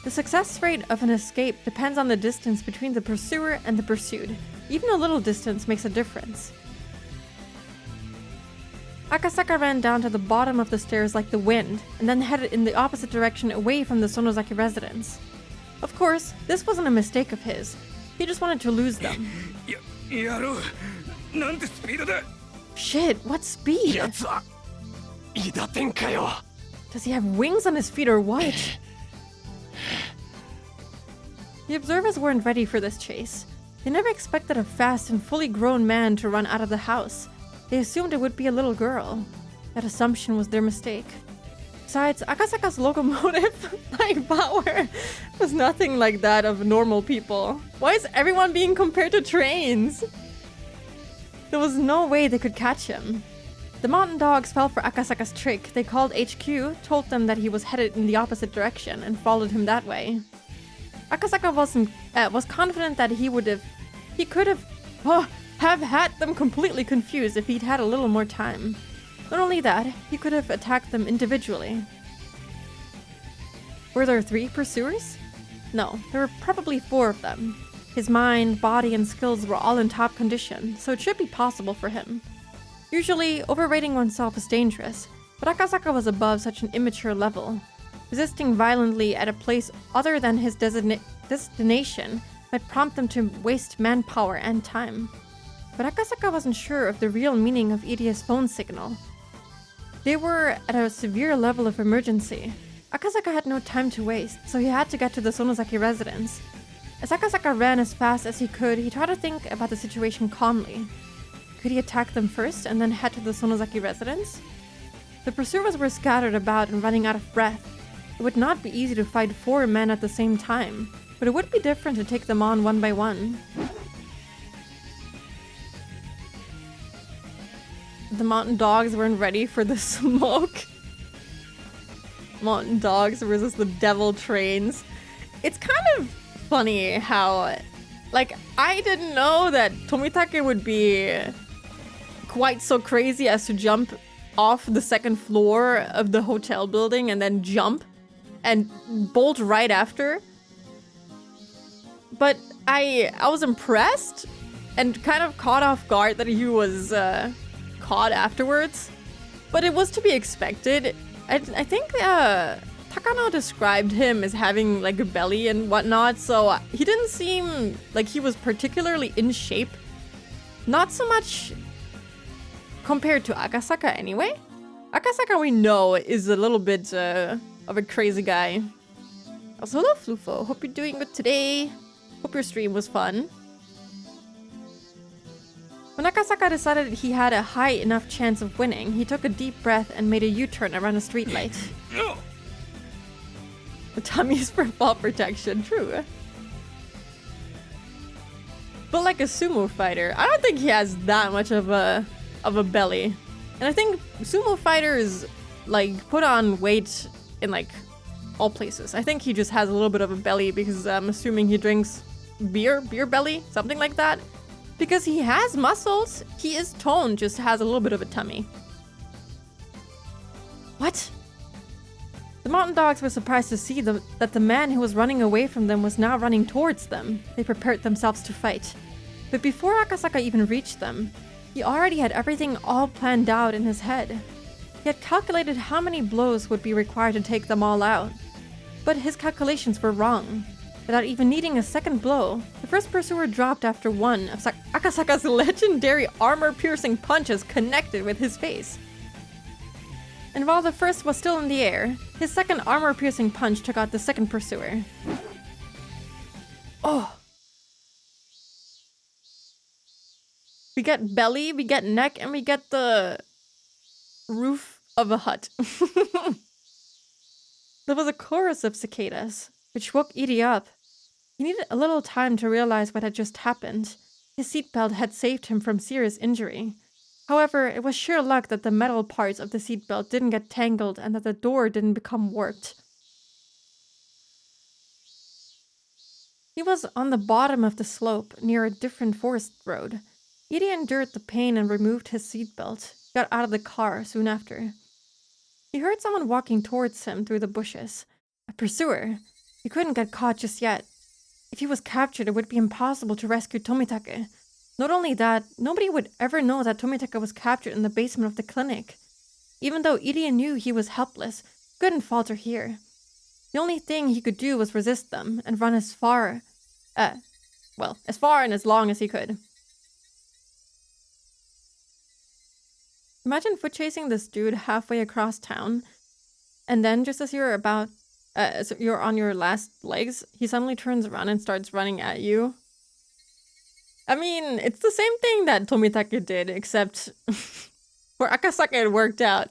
The success rate of an escape depends on the distance between the pursuer and the pursued. Even a little distance makes a difference. Akasaka ran down to the bottom of the stairs like the wind, and then headed in the opposite direction away from the Sonozaki residence. Of course, this wasn't a mistake of his. He just wanted to lose them. やろうなんてスピードだ Shit, what speed? やつは韋駄天かよ Does he have wings on his feet or what? The observers weren't ready for this chase. They never expected a fast and fully grown man to run out of the house. They assumed it would be a little girl. That assumption was their mistake. Besides, Akasaka's locomotive power was nothing like that of normal people. Why is everyone being compared to trains? There was no way they could catch him. The mountain dogs fell for Akasaka's trick. They called HQ, told them that he was headed in the opposite direction, and followed him that way. Akasaka was confident that he could have had them completely confused if he'd had a little more time. Not only that, he could have attacked them individually. Were there 3 pursuers? No, there were probably 4 of them. His mind, body, and skills were all in top condition, so it should be possible for him. Usually, overrating oneself is dangerous, but Akasaka was above such an immature level. Resisting violently at a place other than his destination might prompt them to waste manpower and time. But Akasaka wasn't sure of the real meaning of Idia's phone signal. They were at a severe level of emergency. Akasaka had no time to waste, so he had to get to the Sonozaki residence. As Akasaka ran as fast as he could, he tried to think about the situation calmly. Could he attack them first and then head to the Sonozaki residence? The pursuers were scattered about and running out of breath. It would not be easy to fight 4 men at the same time, but it would be different to take them on one by one. The mountain dogs weren't ready for the smoke. Mountain dogs versus the devil trains. It's kind of funny how, like, I didn't know that Tomitake would be quite so crazy as to jump off the 2nd floor of the hotel building and then jump and bolt right after. But I was impressed and kind of caught off guard that he was caught afterwards. But it was to be expected. I think Takano described him as having like a belly and whatnot, so he didn't seem like he was particularly in shape. Not so much compared to Akasaka anyway. Akasaka, we know, is a little bit of a crazy guy. Also, hello Flufo, hope you're doing good today. Hope your stream was fun. When Akasaka decided he had a high enough chance of winning, he took a deep breath and made a U-turn around a streetlight. The tummy's for fall protection, true. But like a sumo fighter, I don't think he has that much of a belly. And I think sumo fighters like put on weight in like all places. I think he just has a little bit of a belly because I'm assuming he drinks beer belly, something like that. Because he has muscles, he is toned, just has a little bit of a tummy. What? The mountain dogs were surprised to see that the man who was running away from them was now running towards them. They prepared themselves to fight. But before Akasaka even reached them, he already had everything all planned out in his head. He had calculated how many blows would be required to take them all out. But his calculations were wrong. Without even needing a second blow, the first pursuer dropped after one of Akasaka's legendary armor-piercing punches connected with his face. and while the first was still in the air, his second armor-piercing punch took out the second pursuer. Oh! We get belly, we get neck, and we get the roof of a hut. There was a chorus of cicadas, which woke Edie up. He needed a little time to realize what had just happened. His seatbelt had saved him from serious injury. However, it was sheer luck that the metal parts of the seatbelt didn't get tangled and that the door didn't become warped. He was on the bottom of the slope, near a different forest road. Edie endured the pain and removed his seatbelt. He got out of the car soon after. He heard someone walking towards him through the bushes. A pursuer. He couldn't get caught just yet. If he was captured, it would be impossible to rescue Tomitake. Not only that, nobody would ever know that Tomitake was captured in the basement of the clinic. Even though Edie knew he was helpless, he couldn't falter here. The only thing he could do was resist them and run as far and as long as he could. Imagine foot chasing this dude halfway across town, and then just as you're on your last legs, he suddenly turns around and starts running at you. I mean, it's the same thing that Tomitake did, except for Akasaka it worked out.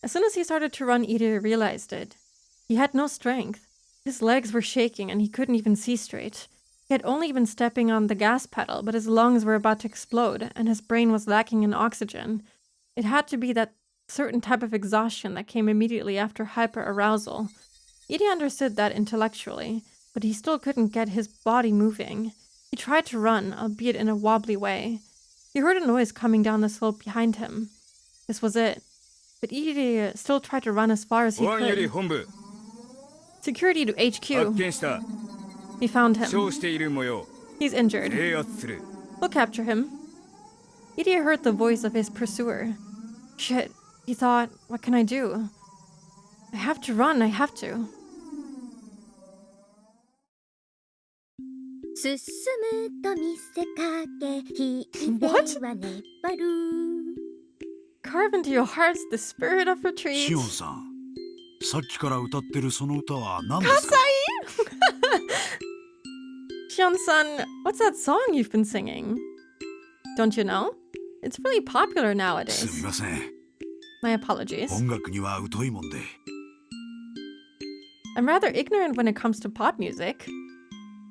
As soon as he started to run, Edie realized it. He had no strength. His legs were shaking and he couldn't even see straight. He had only been stepping on the gas pedal, but his lungs were about to explode and his brain was lacking in oxygen. It had to be that certain type of exhaustion that came immediately after hyperarousal. Edie understood that intellectually, but he still couldn't get his body moving. He tried to run, albeit in a wobbly way. He heard a noise coming down the slope behind him. This was it. But Edie still tried to run as far as he could. Security to HQ. He found him. He's injured. We'll capture him. Edie heard the voice of his pursuer. Shit, he thought, what can I do? I have to run, I have to. What? Carve into your hearts the spirit of retreat. シオンさん、さっきから歌ってるその歌は何ですか? Shion-san, what's that song you've been singing? Don't you know? It's really popular nowadays. すみません。 My apologies. 音楽には疎いもんで。 I'm rather ignorant when it comes to pop music.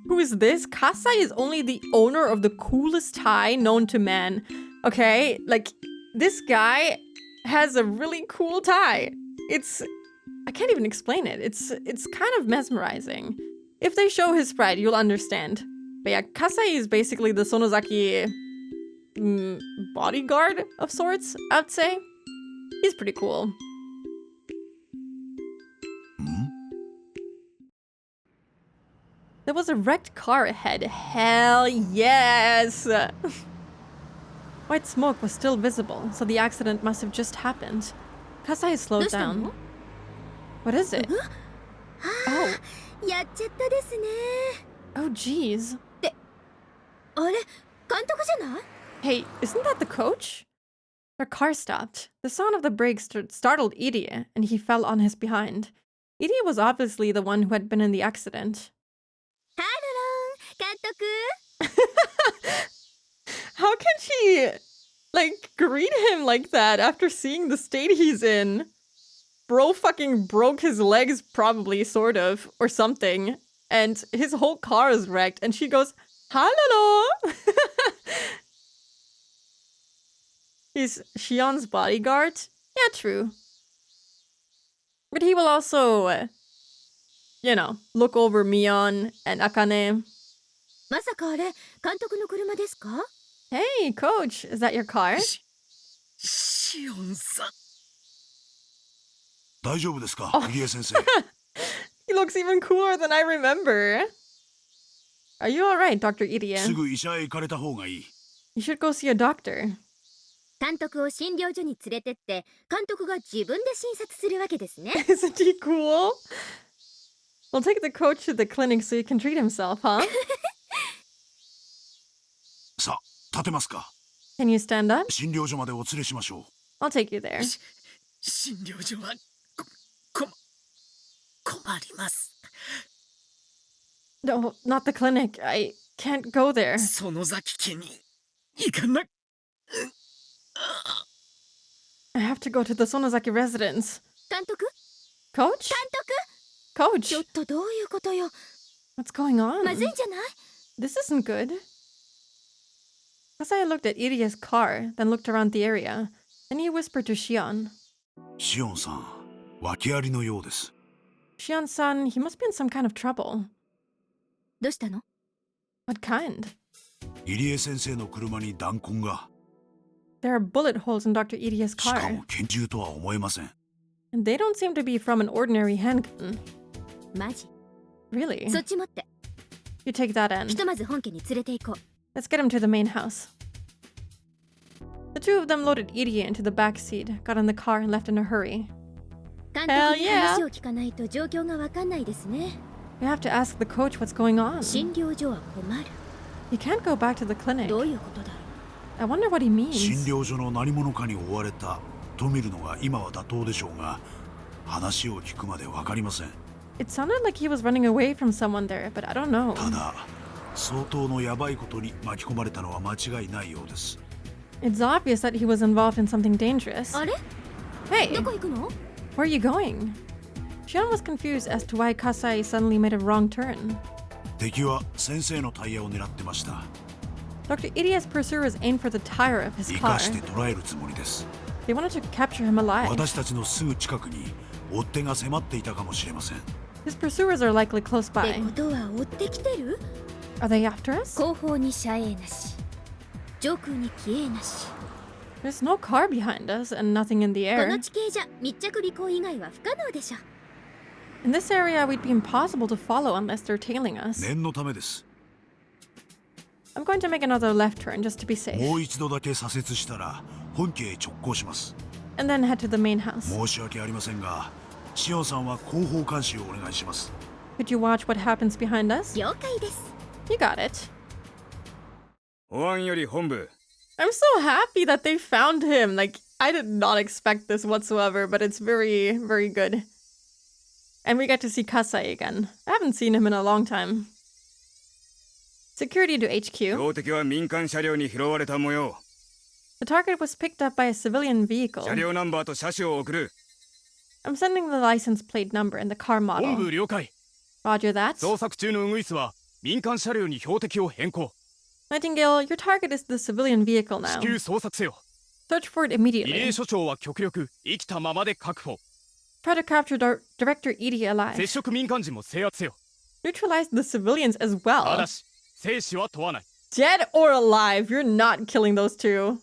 Who is this? Kasai is only the owner of the coolest tie known to man. Okay, like, this guy has a really cool tie. I can't even explain it. It's kind of mesmerizing. If they show his sprite, you'll understand. But yeah, Kasai is basically the Sonozaki bodyguard of sorts, I'd say. He's pretty cool. There was a wrecked car ahead. Hell yes! White smoke was still visible, so the accident must have just happened. Kasai slowed down. What is it? Oh. Oh, jeez. Hey, isn't that the coach? Their car stopped. The sound of the brakes startled Edie, and he fell on his behind. Edie was obviously the one who had been in the accident. How can she, greet him like that after seeing the state he's in? Bro fucking broke his legs, probably, sort of, or something. And his whole car is wrecked. And she goes, "Hello." He's Shion's bodyguard? Yeah, true. But he will also, look over Mion and Akane. Hey, coach, is that your car? シオンさん。大丈夫ですか、入江先生。He looks even cooler than I remember. Are you alright, Dr. Irie? すぐ医者へ行かれた方がいい。You should go see a doctor. 監督を診療所に連れてって、監督が自分で診察するわけですね。Isn't he cool? We'll take the coach to the clinic so he can treat himself, huh? さあ、立てますか。Can you stand up? 診療所までお連れしましょう。I'll take you there. 診療所は困ります。 No, not the clinic. I can't go there. 園崎家に行かな。 I have to go to the Sonozaki residence. 監督 Coach? 監督 Coach? ちょっとどういうことよ。 What's going on? まずいんじゃない？ This isn't good. Kasai looked at Iria's car, then looked around the area. Then he whispered to Shion. シオンさん、訳ありのようです。 Shion-san, he must be in some kind of trouble. どうしたの？ What kind? 入江先生の車に弾痕が。 There are bullet holes in Dr. Iria's しか car. も拳銃とは思えません。 And they don't seem to be from an ordinary handgun. マジ？ Really? そっち持って。 You take that in. ひとまず本家に連れて行こう。 Let's get him to the main house. The two of them loaded Irie into the back seat, got in the car, and left in a hurry. 監 Hell 督に yeah! 話を聞かないと状況がわかんないですね。 We have to ask the coach what's going on. 診療所は困る。 He can't go back to the clinic. どういうことだろう。 I wonder what he means. 診療所の何者かに追われたと見るのが今は妥当でしょうが、話を聞くまでわかりません。 It sounded like he was running away from someone there, but I don't know. ただ、相当のヤバいことに巻き込まれたのは間違いないようです。 It's obvious that he was involved in something dangerous. あれ？ Hey! どこ行くの？ Where are you going? Shion was confused as to why Kasai suddenly made a wrong turn. 敵は先生のタイヤを狙ってました。 Dr. Iria's pursuers aimed for the tire of his 生 car. かして捕らえるつもりです。 They wanted to capture him alive. 私たちのすぐ近くに追っ手が迫っていたかもしれません。 His pursuers are likely close って by. ことは追ってきてる？ Are they after us? 後方に遮影なし。上空に機影なし。 There's no car behind us and nothing in the この air. 地形じゃ密着尾行以外は不可能でしょ。 In this area, we'd be impossible to follow unless they're tailing us. 念のためです。 I'm going to make another left turn just to be safe. もう一度だけ左折したら本家へ直行します。 And then head to the main house. 申し訳ありませんが、シオンさんは後方監視をお願いします。 Could you watch what happens behind us? 了解です。 You got it. 保安より本部。 I'm so happy that they found him. Like, I did not expect this whatsoever, but it's very, very good. And we get to see Kasai again. I haven't seen him in a long time. Security to HQ. 標的は民間車両に拾われた模様。 The target was picked up by a civilian vehicle. 車両ナンバーと車種を送る。 I'm sending the license plate number and the car 本部 model. 了解。 Roger that. 捜索中のウグイスは民間車両に標的を変更。 Nightingale, your target is the civilian vehicle 至 now. 急捜索せよ。 Search for it 入江 immediately. 所長は極力生きたままで確保。 Try to capture Director Edie 接 alive. 触民間人も制圧せよ。 Neutralize the civilians as た well. だし、生死は問わない。 Dead or alive, you're not killing those two.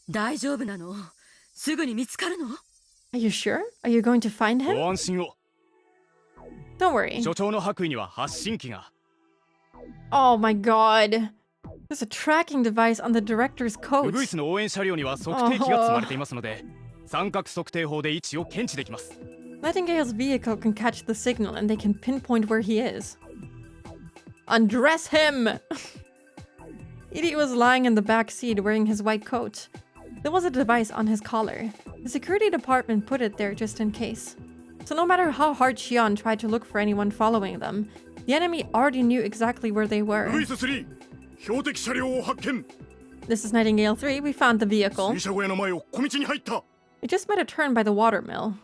大丈夫なの？すぐに見つかるの？ Are you sure? Are you going to find ご him? 安心を。 Don't worry. 所長の白衣には発信機が。 Oh my god. There's a tracking device on the director's ウ coat. グイスの応援車両には測定器が積まれていますので、三角測定法で位置を検知できます。 Nightingale's vehicle can catch the signal and they can pinpoint where he is. Undress him! Edie was lying in the back seat wearing his white coat. There was a device on his collar. The security department put it there just in case. So no matter how hard Shion tried to look for anyone following them, the enemy already knew exactly where they ウグ were. イス3、標的車両を発見。 This is Nightingale 3. We found the vehicle. 水車小屋の前を小道に入った。 We just made a turn by the water mill.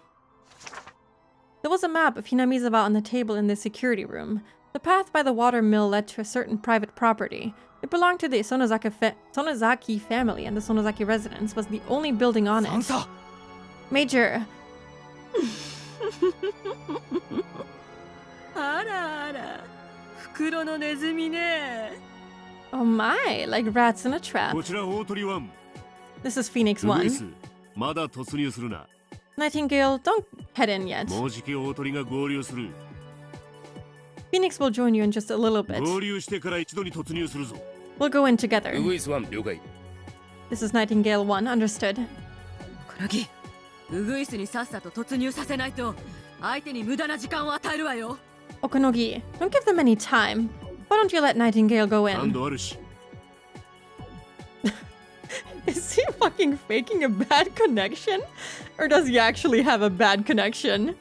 There was a map of Hinamizawa on the table in the security room. The path by the water mill led to a certain private property. It belonged to the Sonozaki family, and the Sonozaki residence was the only building on it. Major. あらあら、袋のネズミね。 Oh my, like rats in a trap. こちら大鳥1。 This is Phoenix ウグイス 1. まだ突入するな。 Nightingale, don't head in yet. もうじき大鳥が合流する。 Phoenix will join you in just a little bit. 合流してから一度に突入するぞ。 We'll go in together. ウグイス1了解。 This is Nightingale 1, understood. クラギ、ウグイスにさっさと突入させないと相手に無駄な時間を与えるわよ。 Okonogi, don't give them any time. Why don't you let Nightingale go 感 in? 度あるし。 Is he fucking faking a bad connection? Or does he actually have a bad connection?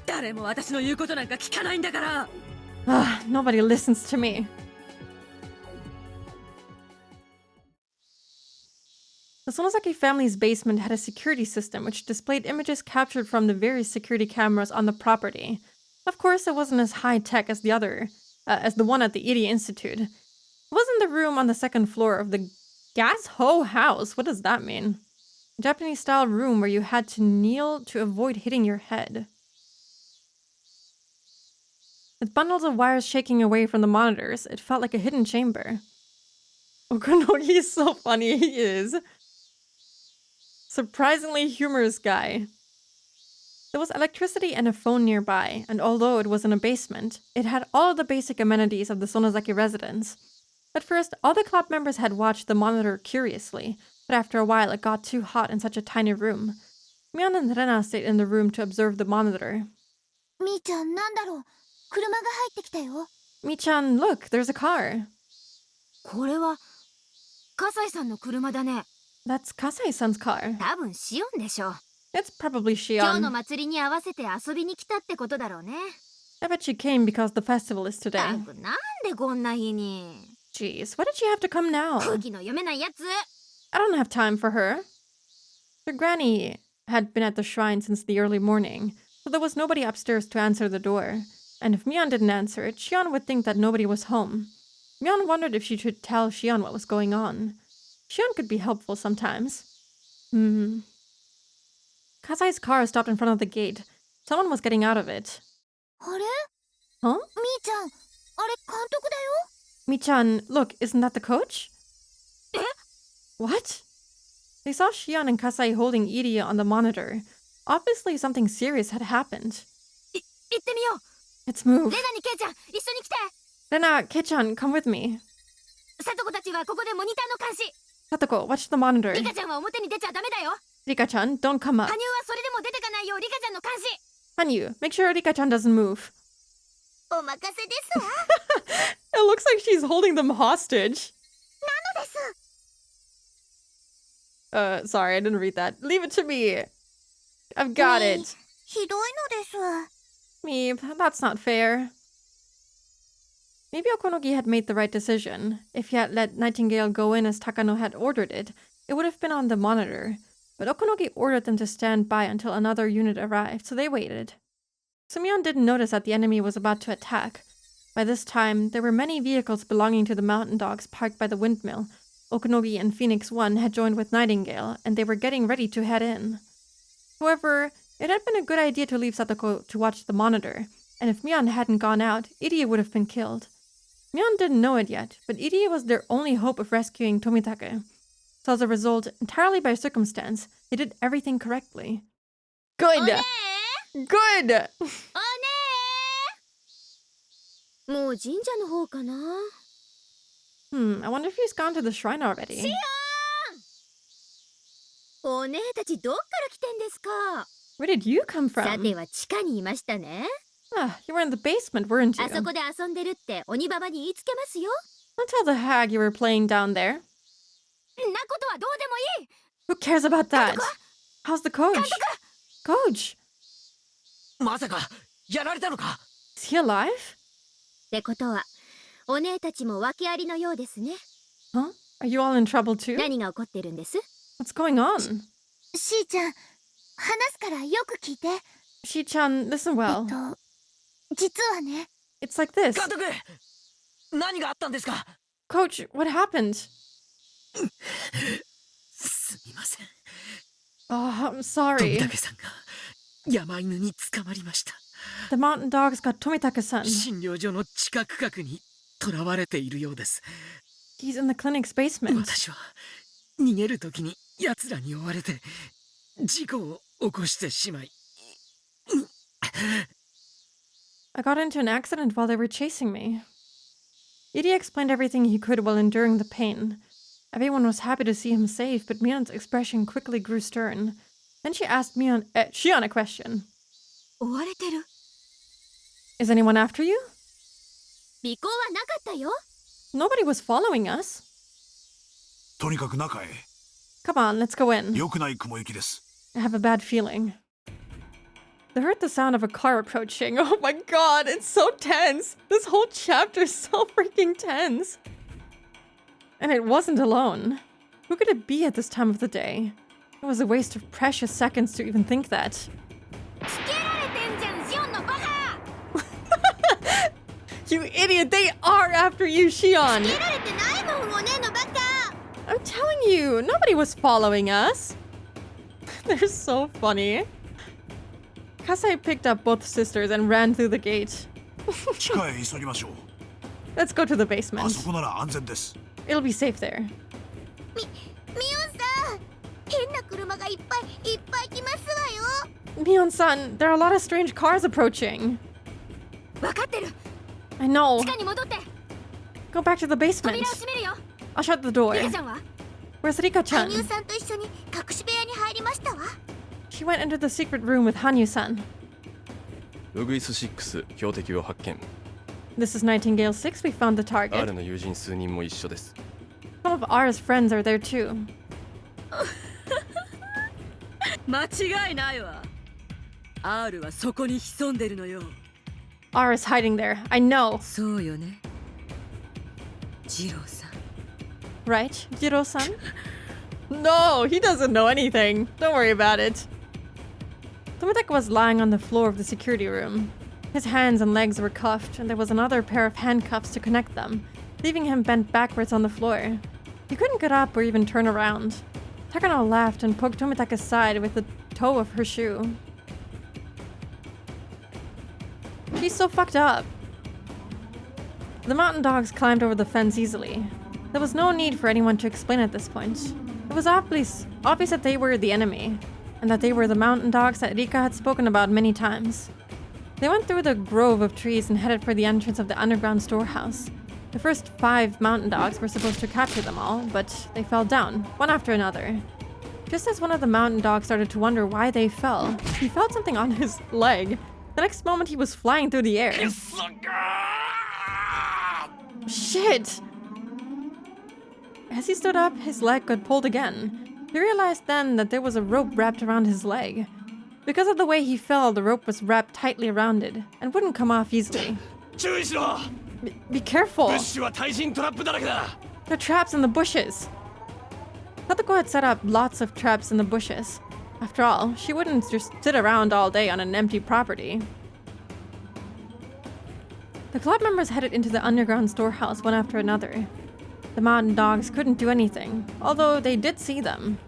誰も私の言うことなんか聞かないんだから。Nobody listens to me. The Sonosaki family's basement had a security system which displayed images captured from the various security cameras on the property. Of course, it wasn't as high-tech as the one at the Irie Institute. It was in the room on the second floor of the Gas Ho House. What does that mean? A Japanese-style room where you had to kneel to avoid hitting your head. With bundles of wires shaking away from the monitors, it felt like a hidden chamber. Okonogi is so funny, he is. Surprisingly humorous guy. There was electricity and a phone nearby, and although it was in a basement, it had all of the basic amenities of the Sonosaki residence. At first, all the club members had watched the monitor curiously, but after a while it got too hot in such a tiny room. Mion and Rena stayed in the room to observe the monitor. Mi-chan, なんだろう? 車が入ってきたよ. Mi-chan, look, there's a car. これは笠井さんの車だね. That's Kasai-san's car. 多分シオンでしょ. It's probably 今日の Shion. 祭りに合わせて遊びに来たってことだろうね. I bet she came because the festival is today. なんでこんな日に? Jeez, why did she have to come now? 空気の読めないやつ. I don't have time for her. Her granny had been at the shrine since the early morning, so there was nobody upstairs to answer the door. And if Mion didn't answer it, Shion would think that nobody was home. Mion wondered if she should tell Shion what was going on. Shion could be helpful sometimes. Kasai's car stopped in front of the gate. Someone was getting out of it. あれ? Huh? みーちゃん、あれ監督だよ. Mi-chan, look, isn't that the coach? What? They saw Shion and Kasai holding Irie on the monitor. Obviously something serious had happened. 行ってみよう. Let's move. レナにケイちゃん、一緒に来て. Rena, Kei-chan, come with me. サトコたちはここでモニターの監視. Satoko, watch the monitor. リカちゃんは表に出ちゃダメだよ. Rika-chan, don't come 羽 up. 生はそれでも出てかないようリカちゃんの監視. Hanyu, make sure Rika-chan doesn't move. お任せですわ. It looks like she's holding them hostage. なのです. Sorry, I didn't read that. Leave it to me. I've got it. ひどいのですわ. Meep, that's not fair. Maybe Okonogi had made the right decision. If he had let Nightingale go in as Takano had ordered it, it would have been on the monitor. But Okonogi ordered them to stand by until another unit arrived, so they waited. Sumion didn't notice that the enemy was about to attack. By this time, there were many vehicles belonging to the mountain dogs parked by the windmill. Okonogi and Phoenix 1 had joined with Nightingale, and they were getting ready to head in. However, it had been a good idea to leave Satoko to watch the monitor, and if Mion hadn't gone out, Irie would have been killed. Mion didn't know it yet, but Irie was their only hope of rescuing Tomitake. So as a result, entirely by circumstance, they did everything correctly. Good! Good! もう神社の方かな? I wonder if he's gone to the shrine already. シオン! お姉たちどっから来てんですか? Where did you come さ from? ては地下にいましたね. You were in the basement, weren't you? あそこで遊んでるって鬼ババに言いつけますよ. Don't tell the hag you were playing down there. んなことはどうでもいい. Who cares about that? How's the coach? Coach! まさかやられたのか? Is he alive? ってことはお姉たちも訳ありのようですね. Huh? Are you all in trouble too? 何が起こってるんです? What's going on? しーちゃん、話すからよく聞いて. Shi-chan, listen well. 実はね. It's like this. 監督、何があったんですか? Coach, what happened? すみません. Oh, I'm sorry. 富武さんが山犬に捕まりました。The mountain dogs got Tomitake-san. 診療所の地下区画に囚われているようです。He's in the clinic's basement. 私は逃げるときに奴らに追われて事故を起こしてしまい。I got into an accident while they were chasing me. Irie explained everything he could while enduring the pain. Everyone was happy to see him safe, but Mion's expression quickly grew stern. Then she asked Shion a question. 追われてる? Is anyone after you? 尾行はなかったよ. Nobody was following us. とにかく中へ。 Come on, let's go in. 良くない雲行きです。 I have a bad feeling. They heard the sound of a car approaching. Oh my god, it's so tense. This whole chapter is so freaking tense. And it wasn't alone. Who could it be at this time of the day? It was a waste of precious seconds to even think that. You idiot, they are after you, Shion! I'm telling you, nobody was following us. They're so funny. Kasai picked up both sisters and ran through the gate. 地下へ急ぎましょう。 Let's go to the あ basement. そこなら安全です。 It'll be safe there. ミオンさん、変な車がいっぱい来ますわよ。 Mion-san, there are a lot of strange cars approaching. わかってる。 I know. 地下に戻って。 Go back to the basement. 扉を閉めるよ。 I'll shut the door. リカちゃんは？ Where's Rika-chan? 羽生さんと一緒に隠し部屋に入りましたわ。 She went into the secret room with Hanyu-san. ウグイス6標的を発見。 This is Nightingale 6. We found the target. R の友人数人も一緒です。 Some of R's friends are there too. 間違いないわ。R はそこに潜んでるのよ。 R is hiding there. I know. そうよね。ジローさん。 Right, Jiro-san? No, he doesn't know anything. Don't worry about it. Tomitaka was lying on the floor of the security room. His hands and legs were cuffed, and there was another pair of handcuffs to connect them, leaving him bent backwards on the floor. He couldn't get up or even turn around. Takano laughed and poked Tomitaka's side with the toe of her shoe. She's so fucked up. The mountain dogs climbed over the fence easily. There was no need for anyone to explain at this point. It was obvious that they were the enemy, and that they were the mountain dogs that Rika had spoken about many times. They went through the grove of trees and headed for the entrance of the underground storehouse. The first 5 mountain dogs were supposed to capture them all, but they fell down, one after another. Just as one of the mountain dogs started to wonder why they fell, he felt something on his leg. The next moment he was flying through the air. Shit! As he stood up, his leg got pulled again. He realized then that there was a rope wrapped around his leg. Because of the way he fell, the rope was wrapped tightly around it and wouldn't come off easily. Be careful! There are traps in the bushes. Satoko had set up lots of traps in the bushes. After all, she wouldn't just sit around all day on an empty property. The club members headed into the underground storehouse one after another. The mountain dogs couldn't do anything, although they did see them.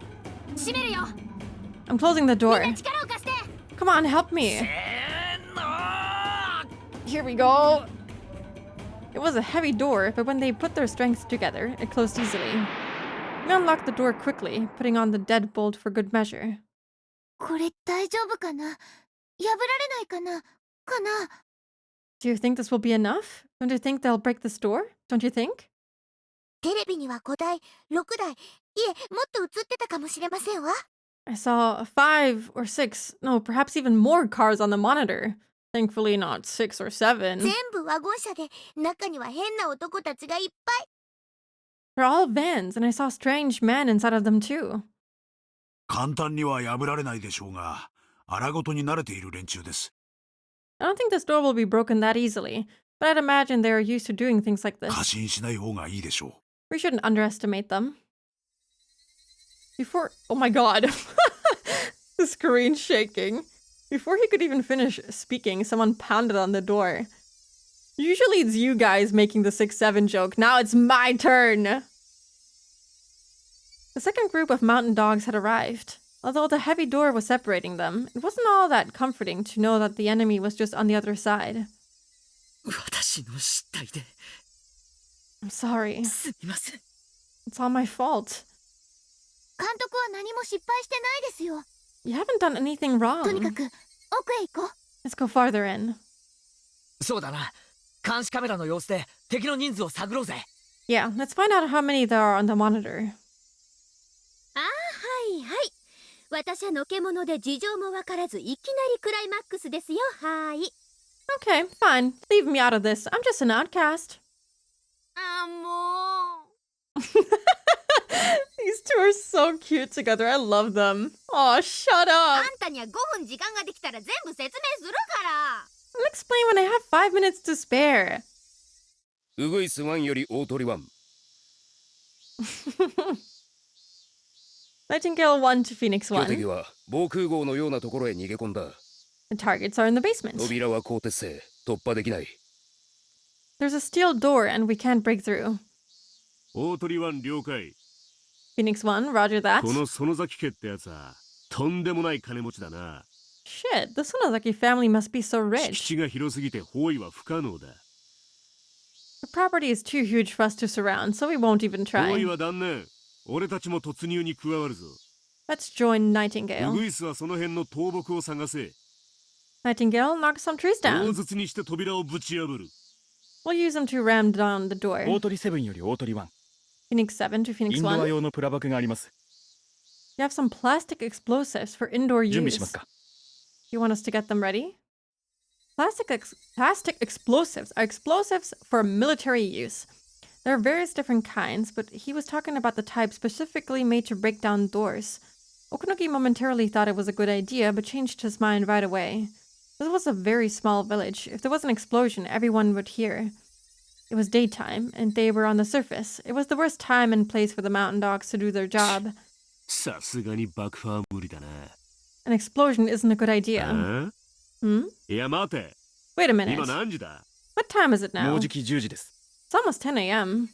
I'm closing the door. Come on, help me. Here we go. It was a heavy door, but when they put their strengths together, it closed easily. We unlocked the door quickly, putting on the deadbolt for good measure. これ大丈夫かな？破られないかな？かな？ Do you think this will be enough? Don't you think they'll break this door? Don't you think? テレビには5台、6台、いえ、もっと映ってたかもしれませんわ。 I saw 5 or 6, no, perhaps even more cars on the monitor. Thankfully not 6 or 7. 全部ワゴン車で、中には変な男たちがいっぱい。 They're all vans, and I saw strange men inside of them too. 簡単には破られないでしょうが、荒ごとに慣れている連中です。 I don't think this door will be broken that easily, but I'd imagine they're used to doing things like this. 過信しない方がいいでしょう。 We shouldn't underestimate them. Oh my god. The screen's shaking. Before he could even finish speaking, someone pounded on the door. Usually it's you guys making the 6-7 joke. Now it's my turn. The second group of mountain dogs had arrived. Although the heavy door was separating them, it wasn't all that comforting to know that the enemy was just on the other side. 私の失態で。 I'm sorry. すみません。 It's all my fault. 監督は何も失敗してないですよ。 You haven't done anything とにか wrong. く、奥へ行こう。 Let's go farther in. そうだな。監視カメラの様子で敵の人数を探ろうぜ。Yeah, let's find out how many there are on the monitor. ああ、はいはい。私はのけ者で事情もわからずいきなりクライマックスですよ。はい。Okay, fine. Leave me out of this. I'm just an outcast. あ、もう。These two are so cute together. I love them. Oh, shut あ up. んたには5分時間ができたら全部説明するから。 I'll explain when I have 5 minutes to spare. ウグイス1より大鳥1。 Nightingale 1 to Phoenix 標的 1. は防空壕のようなところへ逃げ込んだ。 The targets are in the basement. 扉は鋼鉄製、突破できない。 There's a steel door and we can't break through. 大鳥湾了解。 Phoenix 1, roger that. この園崎家ってやつはとんでもない金持ちだな。 Shit, the Sonozaki family must be so 敷 rich. 地が広すぎて包囲は不可能だ。 The property is too huge for us to surround, so we won't even 包囲 try. は断念。俺たちも突入に加わるぞ。 Let's join ウ Nightingale. グイスはその辺の倒木を探せ。 Nightingale, knock some trees 大 down. 筒にして扉をぶち破る。 We'll use them to ram down the door. 大鳥7より大鳥1。 Phoenix 7 to イ Phoenix ンドア 1. 用のプラ爆があります。 You have some plastic explosives for indoor 準備しま use. すか？ You want us to get them ready? Plastic explosives are explosives for military use. There are various different kinds, but he was talking about the type specifically made to break down doors. Okunogi momentarily thought it was a good idea, but changed his mind right away. This was a very small village. If there was an explosion, everyone would hear. It was daytime, and they were on the surface. It was the worst time and place for the mountain dogs to do their job. さすがに爆破は無理だな。 An explosion isn't a good idea. あ Hmm? いや待て。 Wait a minute. 今何時だ？ What time is it も now? うじき10時です。 It's almost 10 a.m.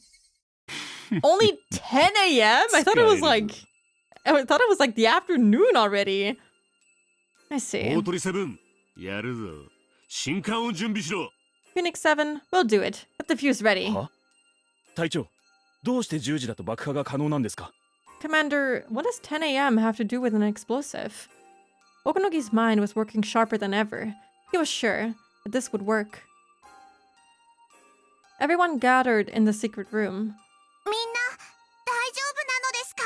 Only 10 a.m.? I thought it was like the afternoon already. I see. 大鳥7、やるぞ。新刊を準備しろ。 Phoenix 7, we'll do it. Get the fuse ready. は？隊長、どうして10時だと爆破が可能なんですか？ Commander, what does 10 a.m. have to do with an explosive? Okunogi's mind was working sharper than ever. He was sure that this would work. Everyone gathered in the secret room. みんな大丈夫なのですか？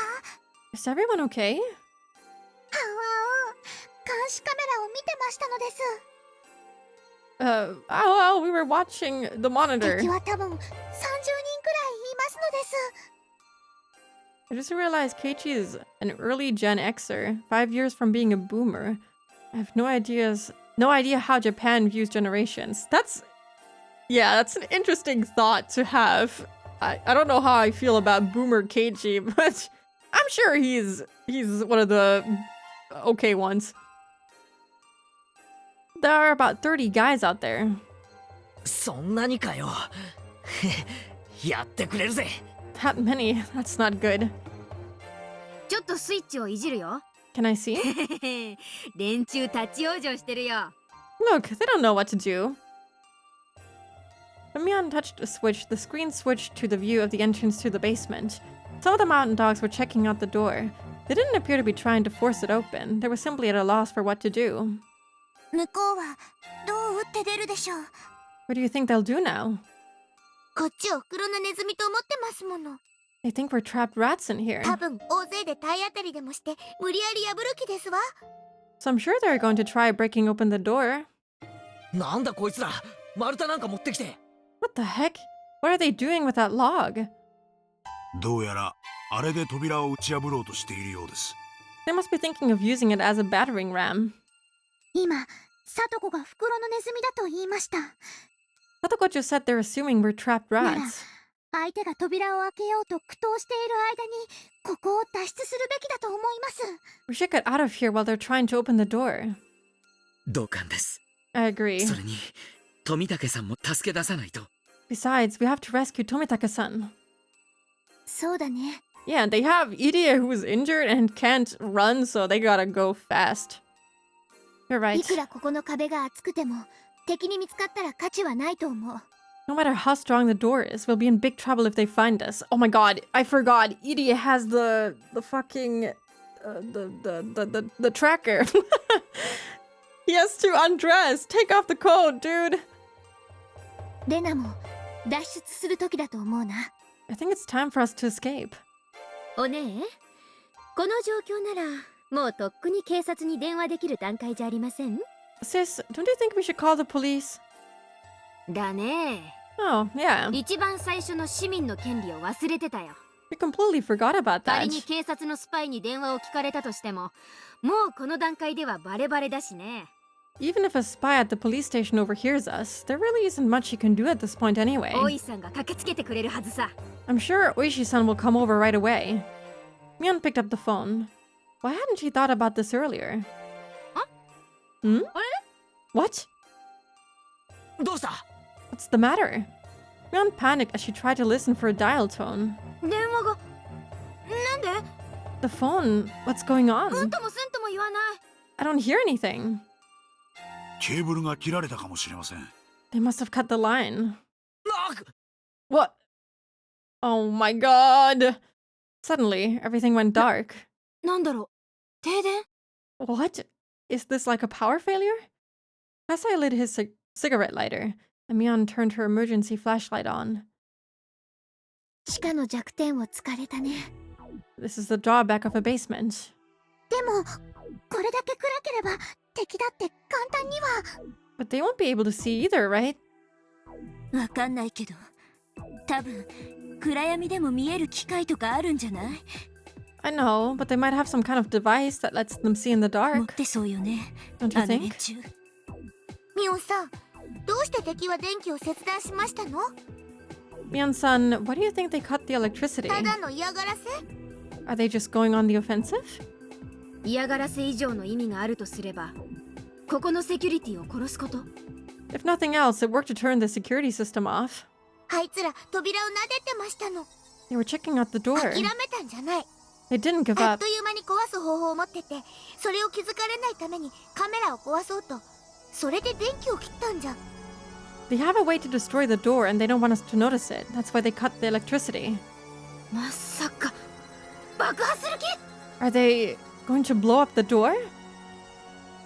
Is everyone okay? はわお、監視カメラを見てましたのです。We were watching the monitor. 敵は多分30人くらいいますのです。 I just realized Keiichi is an early Gen Xer, 5 years from being a boomer. I have no idea how Japan views generations. That's an interesting thought to have. I don't know how I feel about boomer Keiichi, but I'm sure he's one of the okay ones. There are about 30 guys out there. そんなにかよ。やってくれるぜ。 That many? That's not good. ちょっとスイッチをいじるよ。 Can I see? 連中立ち往生してるよ。 Look, they don't know what to do. When Mion touched a switch, the screen switched to the view of the entrance to the basement. Some of the mountain dogs were checking out the door. They didn't appear to be trying to force it open. They were simply at a loss for what to do. 向こうはどう打って出るでしょう。 What do you think they'll do now? こっちを袋のネズミと思ってますもの。 They think we're trapped rats in here. 多分大勢で体当たりでもして無理やり破る気ですわ。 So I'm sure they're going to try breaking open the door. なんだこいつら。丸太なんか持ってきて。 What the heck? What are they doing with that log? どうやらあれで扉を打ち破ろうとしているようです。 They must be thinking of using it as a battering ram. 今、サトコが袋のネズミだと言いました。 Satoko just said they're assuming we're trapped なら、 rats. 相手が扉を開けようと苦闘している間に、ここを脱出するべきだと思います。 We should get out of here while they're trying to open the door. 同感です。 I agree. それに、富武さんも助け出さないと。 Besides, we have to rescue Tomitake-san. そうだね。 Yeah, they have Irie who is injured and can't run, so they gotta go fast. You're right. いくらここの壁が厚くても、敵に見つかったら価値はないと思う。 No matter how strong the door is, we'll be in big trouble if they find us. Oh my god, I forgot. Irie has the fucking the tracker. He has to undress. Take off the coat, dude. レナも脱出する時だと思うな。 I think it's time for us to escape. おねえ、この状況ならもうとっくに警察に電話できる段階じゃありません？ Sis, don't you think we should call the police? だね。 Oh, yeah. 一番最初の市民の権利を忘れてたよ。We completely forgot about 仮 that. に警察のスパイに電話を聞かれたとしても、もうこの段階ではバレバレだしね。Even if a spy at the police station overhears us, there really isn't much he can do at this point anyway. 大井さんが駆けつけてくれるはずさ。I'm sure Oishi-san will come over right away. Mion picked up the phone. Why hadn't she thought about this earlier? Hmm? What? どうした? What's the matter? Mion panicked as she tried to listen for a dial tone. 電話がなんで The phone? What's going うん on? ともすんとも言わない。 I don't hear anything. ケーブルが切られたかもしれません。 They must have cut the line. What? Oh my god. Suddenly, everything went dark. なんだろう停電 What? Is this like a power failure? Kasai lit his cigarette lighter, and Mion turned her emergency flashlight on. 地下の弱点を突かれたね。 This is the drawback of a basement. でも、これだけ暗ければ敵だって簡単には。 But they won't be able to see either, right? わかんないけど、多分暗闇でも見える機械とかあるんじゃない？ I know, but they might have some kind of device that lets them see in the 持っ dark. てそうよね。 Don't you あの連 think? 中。ミオンさん、どうして敵は電気を切断しましたの？ Mion-san, why do you think they cut the electricity? ただの嫌がらせ？ Are they just going on the offensive? 嫌がらせ以上の意味があるとすれば、ここのセキュリティを殺すこと。 If nothing else, it worked to turn the security system off. あいつら扉を撫でてましたの。 They were checking out the door. 諦めたんじゃない。 They didn't give あっ up. という間に壊す方法を持ってて、それを気づかれないためにカメラを壊そうと、それで電気を切ったんじゃ。 They have a way to destroy the door and they don't want us to notice it. That's why they cut the electricity. まさか爆破する気？ Are they going to blow up the door? っ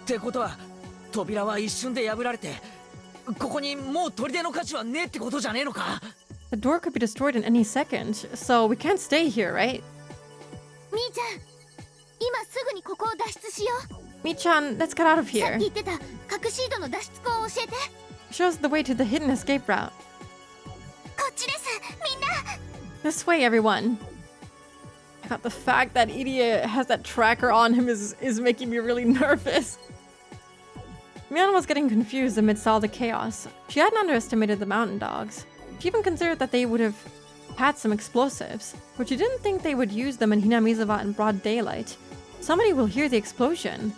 てことは扉は一瞬で破られて、ここにもう砦の価値はねえってことじゃねえのか？ The door could be destroyed in any second, so we can't stay here, right? みーちゃん、今すぐにここを脱出しよう。 Mi-chan, let's get out of さっ here. き言ってた隠し井戸の脱出口を教えて。 Show us the way to the hidden escape route. こっちです、みんな。 This way, everyone. God, the fact that idiot has that tracker on him is making me really nervous. Mion was getting confused amidst all the chaos. She hadn't underestimated the mountain dogs. She even considered that they would have had some explosives, but she didn't think they would use them in Hinamizawa in broad daylight. Somebody will hear the explosion.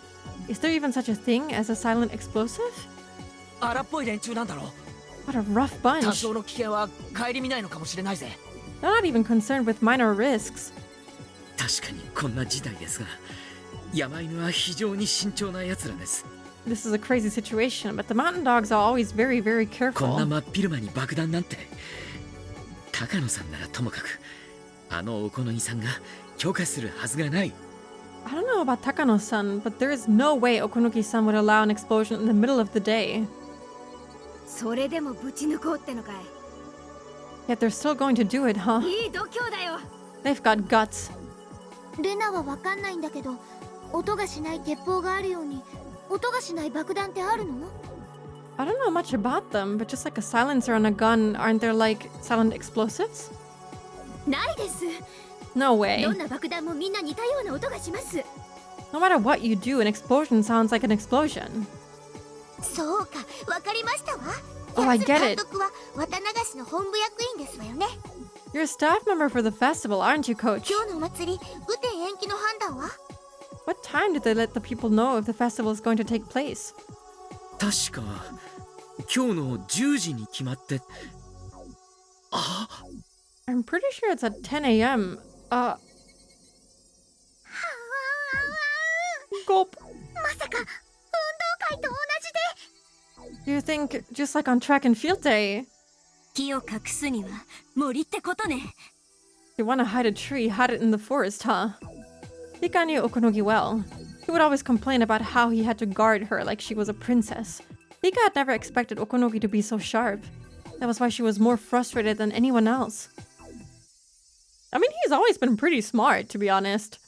Is there even such a thing as a silent explosive? 荒っぽい連中なんだろう。 What a rough 多 bunch. 少の危険は顧みないのかもしれないぜ。 They're not even concerned with minor risks. 確かにこんな時代ですが、山犬は非常に慎重な奴らです。 This is a crazy situation, but the mountain dogs are always very, very こんな careful. 真っ昼間に爆弾なんて。高野さんならともかく、あのお好みさんが許可するはずがない。 I don't know about Takano-san, but there is no way Okunuki-san would allow an explosion in the middle of the day. それでもぶち抜こうってのかい。 Yet they're still going to do it, huh? いい度胸だよ。 They've got guts. レナはわかんないんだけど、音がしない鉄砲があるように、音がしない爆弾ってあるの？ I don't know much about them, but just like a silencer on a gun, aren't there like silent explosives? ないです。 No way. どんな爆弾もみんな似たような音がします。 No matter what you do, an explosion sounds like an explosion. そうか、わかりましたわ。 Oh, I get 監 it. 督は綿流しの本部役員ですわよね。 You're a staff member for the festival, aren't you, coach? 今日のお祭り、雨天延期の判断は？ What time did they let the people know if the festival is going to take place? 確か今日の10時に決まって。あ、 I'm pretty sure it's at 10 a.m. Gulp. まさか運動会と同じで。 You think just like on track and field day, 木を隠すには森ってことね。 you want to hide a tree, hide it in the forest, huh? Hika knew Okunogi well. He would always complain about how he had to guard her like she was a princess. Hika had never expected Okunogi to be so sharp. That was why she was more frustrated than anyone else. I mean, he's always been pretty smart, to be honest.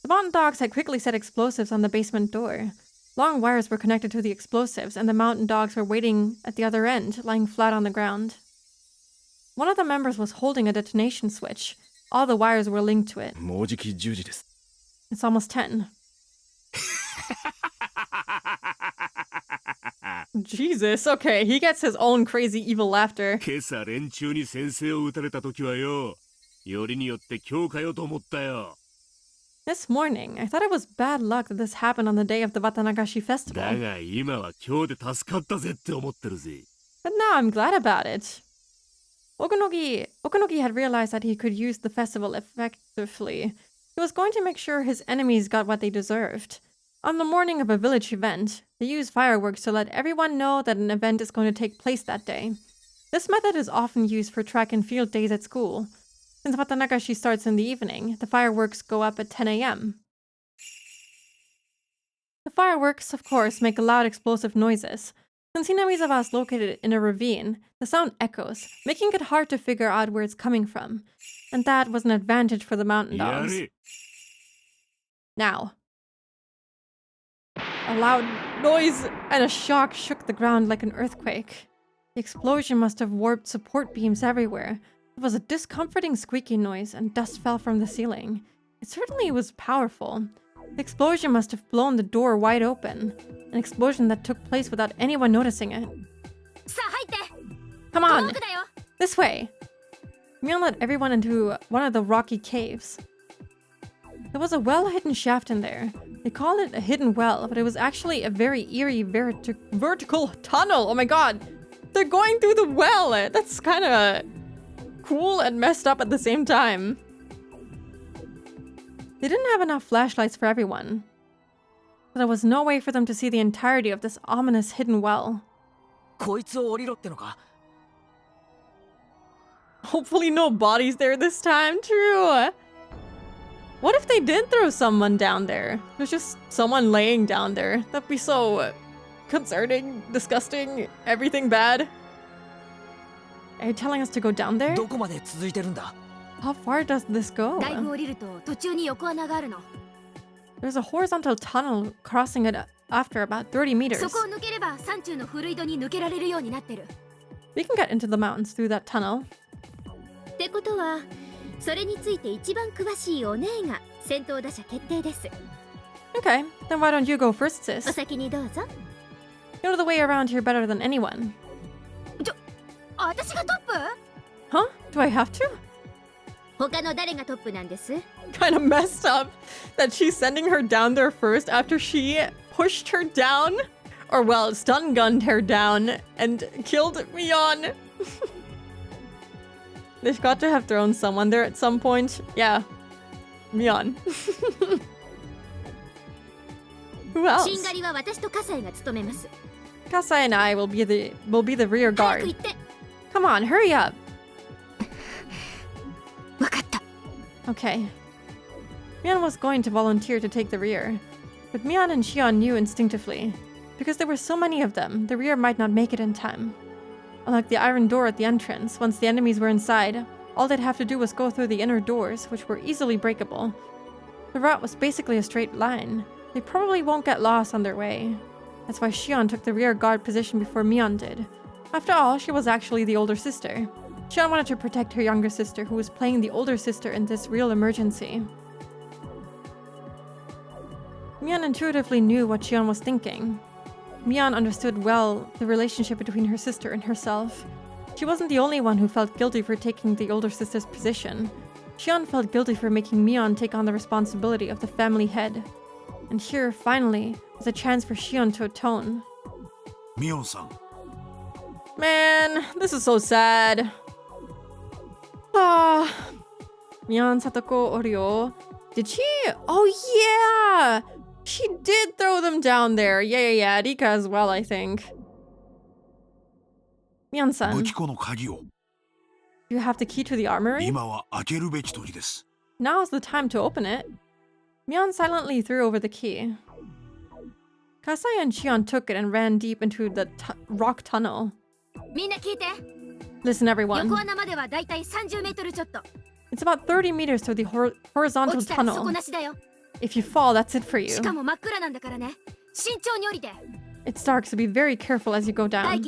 The mountain dogs had quickly set explosives on the basement door. Long wires were connected to the explosives, and the mountain dogs were waiting at the other end, lying flat on the ground. One of the members was holding a detonation switch. All the wires were linked to it. もうじき10時です。 It's almost 10. Jesus, okay, he gets his own crazy evil laughter. 今朝連中に先生を撃たれた時はよ、よりによって今日かよと思ったよ。 This morning, I thought it was bad luck that this happened on the day of the Watanagashi festival. だが今は今日で助かったぜって思ってるぜ。 But now I'm glad about it. Okunogi had realized that he could use the festival effectively. He was going to make sure his enemies got what they deserved. On the morning of a village event, they use fireworks to let everyone know that an event is going to take place that day. This method is often used for track and field days at school. Since Watanagashi starts in the evening, the fireworks go up at 10 a.m. The fireworks, of course, make loud explosive noises. Since Hinamizawa is located in a ravine, the sound echoes, making it hard to figure out where it's coming from. And that was an advantage for the mountain dogs. Now. A loud noise and a shock shook the ground like an earthquake. The explosion must have warped support beams everywhere. It was a discomforting squeaky noise and dust fell from the ceiling. It certainly was powerful. The explosion must have blown the door wide open. An explosion that took place without anyone noticing it. Come on! This way! Mion led everyone into one of the rocky caves. There was a well-hidden shaft in there. They called it a hidden well, but it was actually a very eerie vertical tunnel. Oh my god! They're going through the well! That's kind of cool and messed up at the same time. They didn't have enough flashlights for everyone. So there was no way for them to see the entirety of this ominous hidden well. Hopefully no bodies there this time, true. What if they did throw someone down there? There's just someone laying down there. That'd be so concerning, disgusting, everything bad. Are you telling us to go down there? How far does this go? There's a horizontal tunnel crossing it after about 30 meters. We can get into the mountains through that tunnel. Okay, then why don't you go first, sis? You know the way around here better than anyone. Huh? Do I have to? Kind of messed up that she's sending her down there first after she pushed her down, or well, stun gunned her down and killed Mion. They've got to have thrown someone there at some point. Yeah, Mion. Who else? Kasai and I will be the rear guard. Come on, hurry up. Okay. Mion was going to volunteer to take the rear, but Mion and Shion knew instinctively. Because there were so many of them, the rear might not make it in time. Unlike the iron door at the entrance, once the enemies were inside, all they'd have to do was go through the inner doors, which were easily breakable. The route was basically a straight line. They probably won't get lost on their way. That's why Shion took the rear guard position before Mion did. After all, she was actually the older sister. Shion wanted to protect her younger sister, who was playing the older sister in this real emergency. Mion intuitively knew what Shion was thinking. Mion understood well the relationship between her sister and herself. She wasn't the only one who felt guilty for taking the older sister's position. Shion felt guilty for making Mion take on the responsibility of the family head. And here, finally, was a chance for Shion to atone. Mion-san. Man, this is so sad. Ah, Mion, Satoko, Oryo. Did she? Oh yeah! She did throw them down there. Yeah. Rika as well, I think. Mion-san. You have the key to the armory? Now's the time to open it. Mion silently threw over the key. Kasai and Shion took it and ran deep into the rock tunnel. Listen, everyone. It's about 30 meters through the horizontal tunnel. If you fall, that's it for you. It's dark, so be very careful as you go down.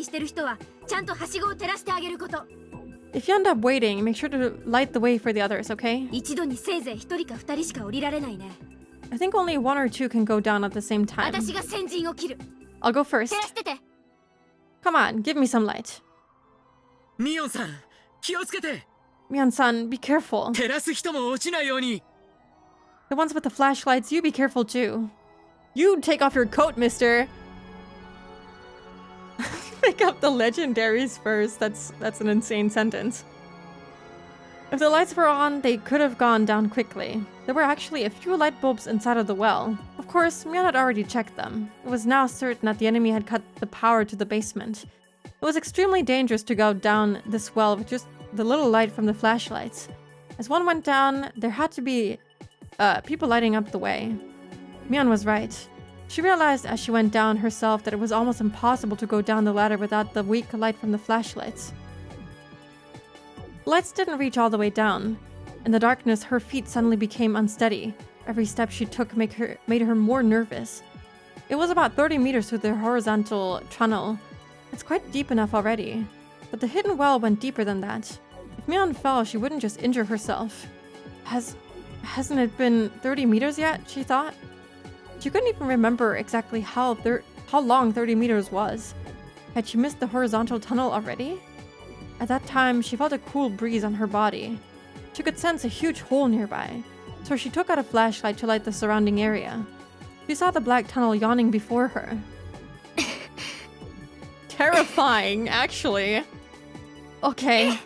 If If you end up waiting, make sure to light the way for the others, okay? 一度にせいぜい1人か2人しか降りられないね。 I think only one or two can go down at the same time. 私が先陣を切る。 I'll go first. 照らしてて。 Come on, give me some light. ミオンさん、気をつけて。 Mion-san, be careful. 照らす人も落ちないように。 The ones with the flashlights, you be careful too. You take off your coat, mister. Pick up the legendaries first. That's an insane sentence. If the lights were on, they could have gone down quickly. There were actually a few light bulbs inside of the well. Of course, Mion had already checked them. It was now certain that the enemy had cut the power to the basement. It was extremely dangerous to go down this well with just the little light from the flashlights. As one went down, there had to be people lighting up the way. Mion was right. She realized as she went down herself that it was almost impossible to go down the ladder without the weak light from the flashlights. The lights didn't reach all the way down. In the darkness, her feet suddenly became unsteady. Every step she took made her more nervous. It was about 30 meters through the horizontal tunnel. It's quite deep enough already. But the hidden well went deeper than that. If Mion fell, she wouldn't just injure herself. Hasn't it been 30 meters yet? She thought. She couldn't even remember exactly how long 30 meters was. Had she missed the horizontal tunnel already? At that time, she felt a cool breeze on her body. She could sense a huge hole nearby, so she took out a flashlight to light the surrounding area. She saw the black tunnel yawning before her. Terrifying, actually. Okay.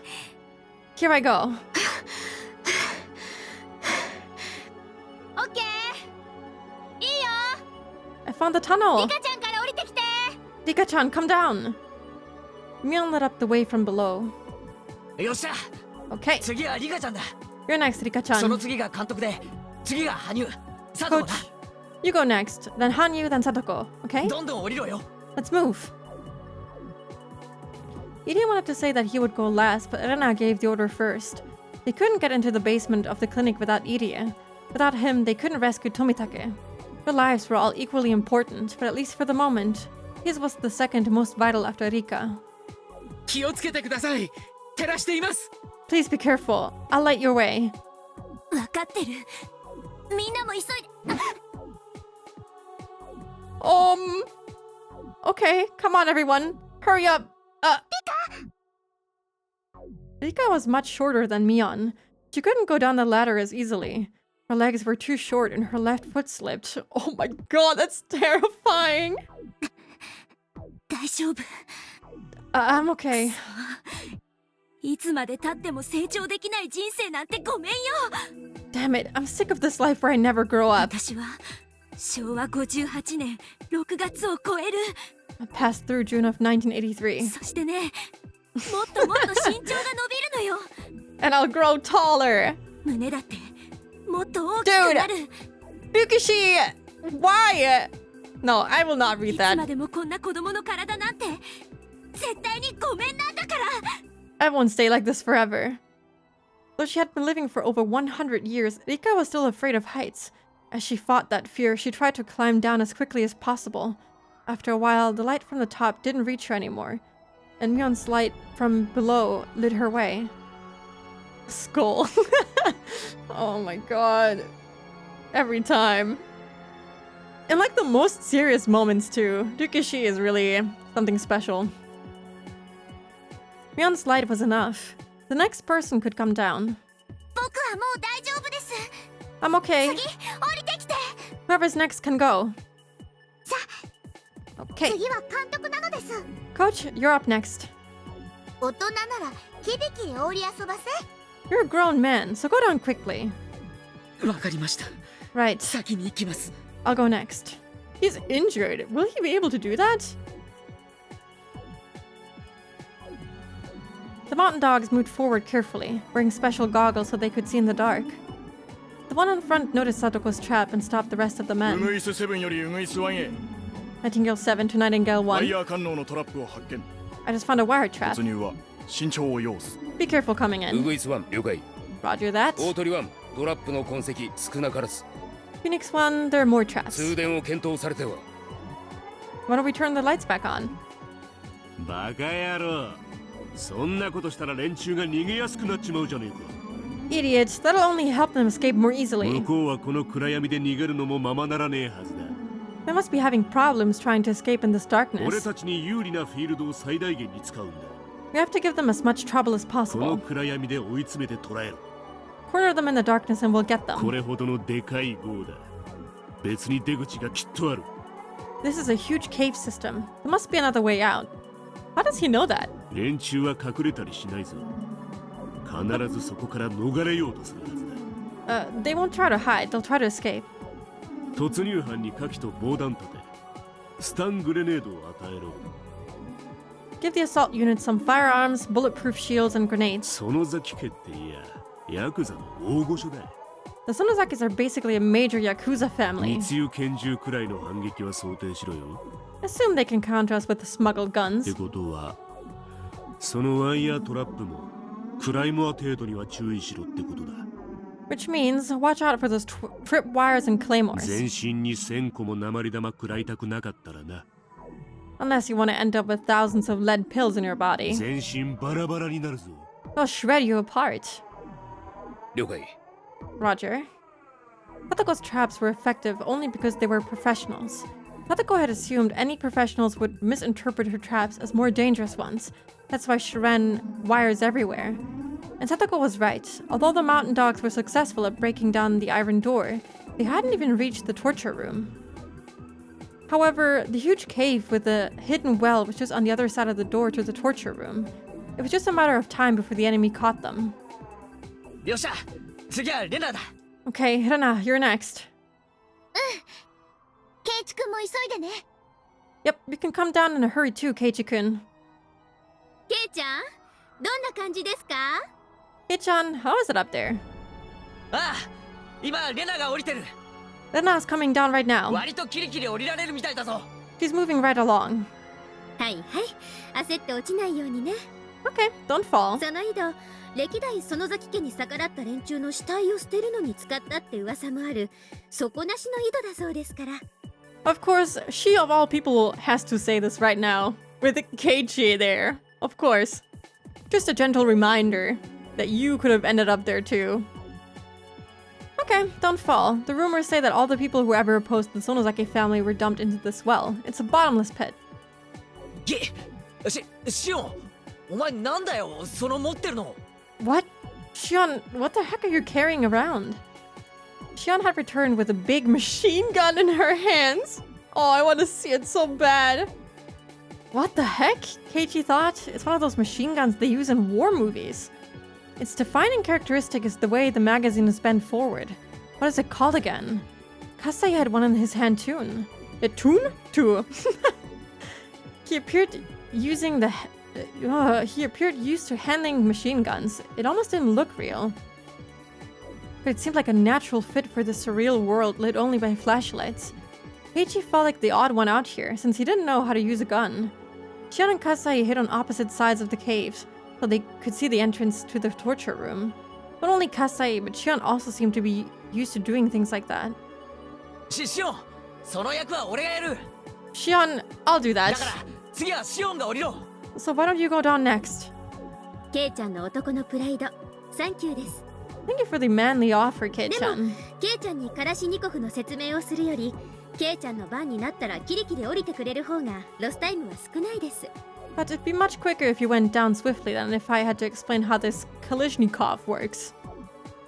Here I go. I found the tunnel! Rika-chan, come down! Mion lit up the way from below. Okay. You're next, Rika-chan. Coach, you go next, then Hanyu, then Satoko, okay? Let's move. Irie wanted to say that he would go last, but Rena gave the order first. They couldn't get into the basement of the clinic without Irie. Without him, they couldn't rescue Tomitake. Their lives were all equally important, but at least for the moment, his was the second most vital after Rika. Please be careful. I'll light your way. Okay, come on everyone. Hurry up. Rika was much shorter than Mion. She couldn't go down the ladder as easily. Her legs were too short and her left foot slipped. Oh my god, that's terrifying. I'm okay. Damn it, I'm sick of this life where I never grow up. I passed through June of 1983. And I'll grow taller. Dude! Ryukishi! Why? No, I will not read that. I won't stay like this forever. Though she had been living for over 100 years, Rika was still afraid of heights. As she fought that fear, she tried to climb down as quickly as possible. After a while, the light from the top didn't reach her anymore, and Mion's light from below lit her way. Skull. Oh my god. Every time. In like the most serious moments too, Ryukishi is really something special. Mion's light was enough. The next person could come down. I'm okay. Whoever's next can go. Okay. Coach, you're up next. You're a grown man, so go down quickly. Right. I'll go next. He's injured. Will he be able to do that? The mountain dogs moved forward carefully, wearing special goggles so they could see in the dark. The one in front noticed Satoko's trap and stopped the rest of the men. Nightingale 7 to Nightingale 1. I just found a wire trap. Be careful coming in. Roger that. Phoenix 1, there are more traps. Why don't we turn the lights back on? そんなことしたら連中が逃げやすくなっちまうじゃねえか。 Idiots, that'll only help them escape more easily. 向こうはこの暗闇で逃げるのもままならねえはずだ。 They must be having problems trying to escape in this 俺 darkness. たちに有利なフィールドを最大限に使うんだ。 We have to give them as much trouble as この possible. 暗闇で追い詰めて捕らえろ。 Corner them in the darkness and we'll get こ them. れほどのでかい号だ。別に出口がきっとある。 This is a huge cave system. There must be another way out. How does he know that? 連中は隠れたりしないぞ。必ずそこから逃れようとするはずだ。 They won't try to hide. They'll try to escape. 突入班に火器と防弾盾、スタングレネードを与えろ。 Give the assault units some firearms, bulletproof shields, and grenades. 園崎家っていや、ヤクザの大御所だ。 The Sonozakis are basically a major Yakuza family. 密輸拳銃くらいの反撃は想定しろよ。 Assume they can counter us with the smuggled って guns. ことは、そのワイヤートラップもクライモア程度には注意しろってことだ。 Which means, watch out for those tripwires and claymores. 全身に1000個も鉛玉食らいたくなかったらな。 Unless you want to end up with thousands of lead pills in your body. 全身バラバラになるぞ。 They'll shred you apart. 了解。 Roger. Satako's traps were effective only because they were professionals. Satako had assumed any professionals would misinterpret her traps as more dangerous ones. That's why she ran wires everywhere. And Satako was right. Although the mountain dogs were successful at breaking down the iron door, they hadn't even reached the torture room. However, the huge cave with the hidden well was just on the other side of the door to the torture room. It was just a matter of time before the enemy caught them. よっしゃ、次はレナだ。 Okay, Hirana, you're next. ケイチ君も急いでね。 Yep, you can come down in a hurry too, Keiichi-kun. ケイちゃん、どんな感じですか？ Kei-chan, how is it up there? ああ、今レナが降りてる。 Rena's coming down right now. 割とキリキリ降りられるみたいだぞ。 She's moving right along. はいはい、焦って落ちないようにね。 Okay, don't fall. その井戸、歴代園崎家に逆らった連中の死体を捨てるのに使ったって噂もある底なしの井戸だそうですから。 Of course, she of all people has to say this right now, with Keiichi there. Of course. Just a gentle reminder that you could have ended up there too. Okay, don't fall. The rumors say that all the people who ever opposed the Sonozaki family were dumped into this well. It's a bottomless pit. シオン、お前なんだよ、その持ってるの。 What? Shion, what the heck are you carrying around? Shion had returned with a big machine gun in her hands. Oh, I want to see it so bad. What the heck? Keiichi thought. It's one of those machine guns they use in war movies. Its defining characteristic is the way the magazine is bent forward. What is it called again? Kasai had one in his hand too. Too. He appeared using the... he appeared used to handling machine guns. It almost didn't look real. But it seemed like a natural fit for the surreal world lit only by flashlights. Keiichi felt like the odd one out here, since he didn't know how to use a gun. Shion and Kasai hid on opposite sides of the caves, so they could see the entrance to the torture room. Not only Kasai, but Shion also seemed to be used to doing things like that. シオン、その役は俺がやる。 Shion, I'll do that. だから次はシオンが降りろ。 So why don't you go down next? ケイちゃんの男のプライド、サンキューです。 Thank you for the manly offer, でも Kei-chan. ケイちゃんにカラシニコフの説明をするより、ケイちゃんの番になったらキリキリ降りてくれる方がロスタイムは少ないです。 But it'd be much quicker if you went down swiftly than if I had to explain how this Kalishnikov works.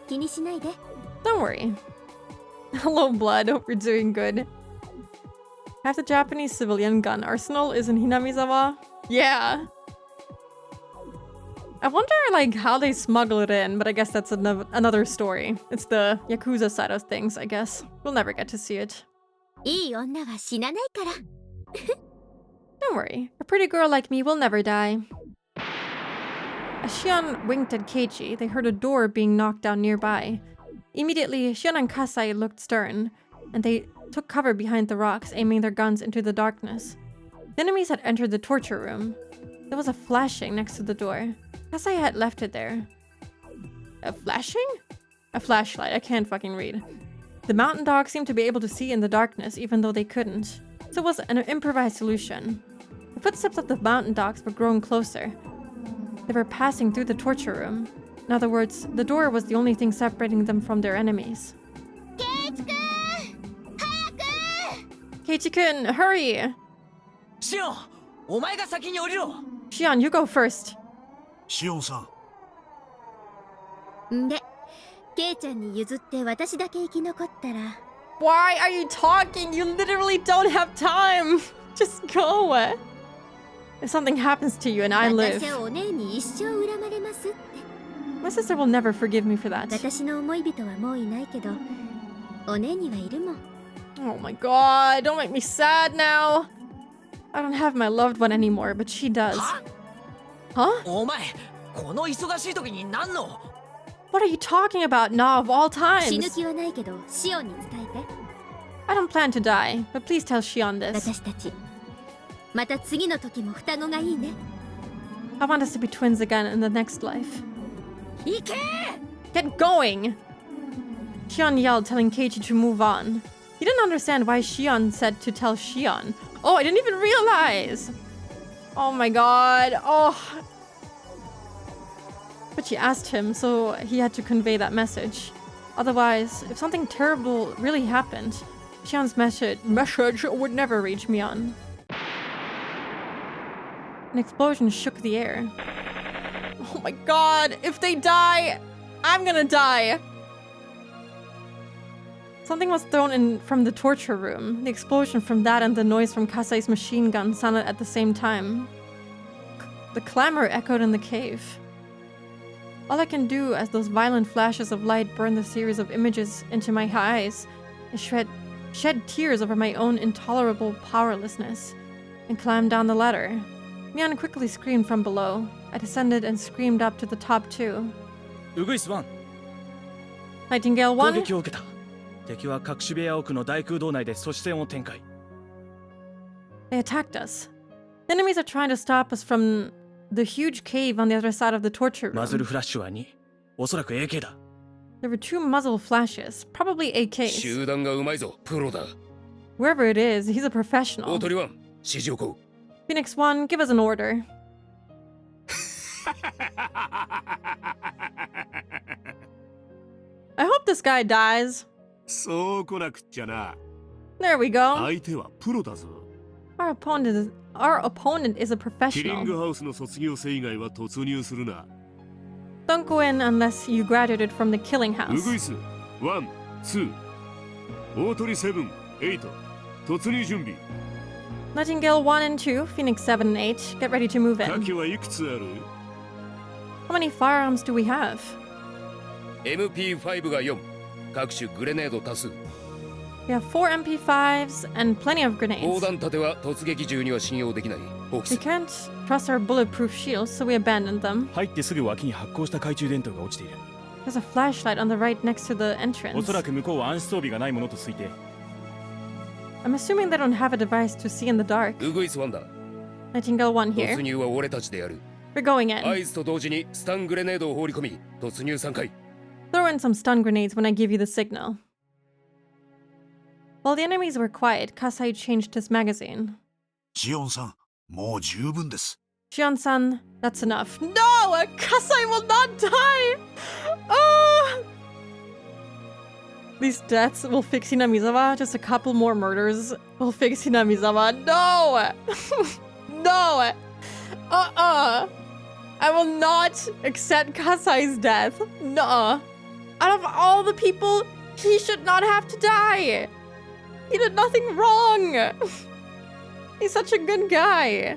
気にしないで。 Don't worry. Hello, Blood. Hope you're doing good. Half the Japanese civilian gun arsenal is in Hinamizawa? Yeah. I wonder, like, how they smuggle it in, but I guess that's another story. It's the Yakuza side of things, I guess. We'll never get to see it. いい女は死なないから。 Don't worry. A pretty girl like me will never die. As Shion winked at Keiichi, they heard a door being knocked down nearby. Immediately, Shion and Kasai looked stern, and they took cover behind the rocks, aiming their guns into the darkness. The enemies had entered the torture room. There was a flashing next to the door. Kasai had left it there. A flashing? A flashlight. I can't fucking read. The mountain dogs seemed to be able to see in the darkness, even though they couldn't. So it was an improvised solution. The footsteps of the mountain dogs were growing closer. They were passing through the torture room. In other words, the door was the only thing separating them from their enemies. Keiichi-kun, hurry! Shion, お前が先に降りろ。 Shion, you go first. シオンさんで、ケイちゃんに譲って私だけ生き残ったら。Why are you talking? You literally don't have time. Just go. If something happens to you and I live. 私はお姉に一生恨まれますって。My sister will never forgive me for that. 私の思い人はもういないけど、お姉にはいるもん。Oh my god, don't make me sad now. I don't have my loved one anymore, but she does. Huh? お前、この忙しい時に何の What are you talking about, Na, of all 死ぬ times? 気はないけど、シオンに伝えて。I don't plan to die, but please tell Shion this. 私たち、また次の時も双子がいいね。I want us to be twins again in the next life. 行け! Get going! Shion yelled, telling Keiichi to move on. He didn't understand why Shion said to tell Shion. Oh, I didn't even realize! Oh my god, oh. But she asked him, so he had to convey that message. Otherwise, if something terrible really happened, Shion's message would never reach Mion. An explosion shook the air. Oh my god, if they die, I'm gonna die! Something was thrown in from the torture room. The explosion from that and the noise from Kasai's machine gun sounded at the same time. The clamor echoed in the cave. All I can do as those violent flashes of light burn the series of images into my eyes is shed tears over my own intolerable powerlessness and climb down the ladder. Mion quickly screamed from below. I descended and screamed up to the top too. Uguisu 1 Nightingale 攻 1. 撃を受けた。敵は隠し部屋奥の大空洞内で阻止線を展開。 They attacked us. The enemies are trying to stop us from the huge cave on the other side of the torture マズル room. フラッシュは2。おそらく AK だ。 There were 2 muzzle flashes, probably AKs. 集団がうまいぞ、プロだ。 Wherever it is, he's a professional. 大鳥1、指示を行う。 Phoenix 1, give us an order. I hope this guy dies. そうこなくっちゃな。 There we go. 相手はプロだぞ。 Our opponent is a キリン professional. グハウスの卒業生以外は突入するな。 Don't go in unless you graduated from the killing ウ house. グイス、ワン、ツー。大鳥セブン、エイト。突入準備。 Nightingale 1 and 2, Phoenix 7 and 8, get ready to move 火 in. 器はいくつある？ How many firearms do we have? MP5 が4、各種グレネード多数。 We have 4 MP5s and plenty of 砲 grenades. 弾盾は突撃銃には信用できない。放棄 We する。 can't trust our bulletproof shields, so we abandoned them. 入ってすぐ脇に発光した懐中電灯が落ちている。 There's a flashlight on the right next to the お entrance. そらく向こうは暗視装備がないものと推定。 I'm assuming they don't have a device to see in the dark. ウグイス1だ。 Nightingale 1 here. 突入は俺たちでやる。 We're going 合 in. 図と同時にスタングレネードを放り込み、突入3回。 Throw in some stun grenades when I give you the signal. While the enemies were quiet, Kasai changed his magazine. シオンさん、もう十分です。 Shion-san, that's enough. No! Kasai will not die! Oh! These deaths will fix Hinamizawa. Just a couple more murders will fix Hinamizawa. No! No! I will not accept Kasai's death. Nuh-uh. Out of all the people, he should not have to die. He did nothing wrong. He's such a good guy.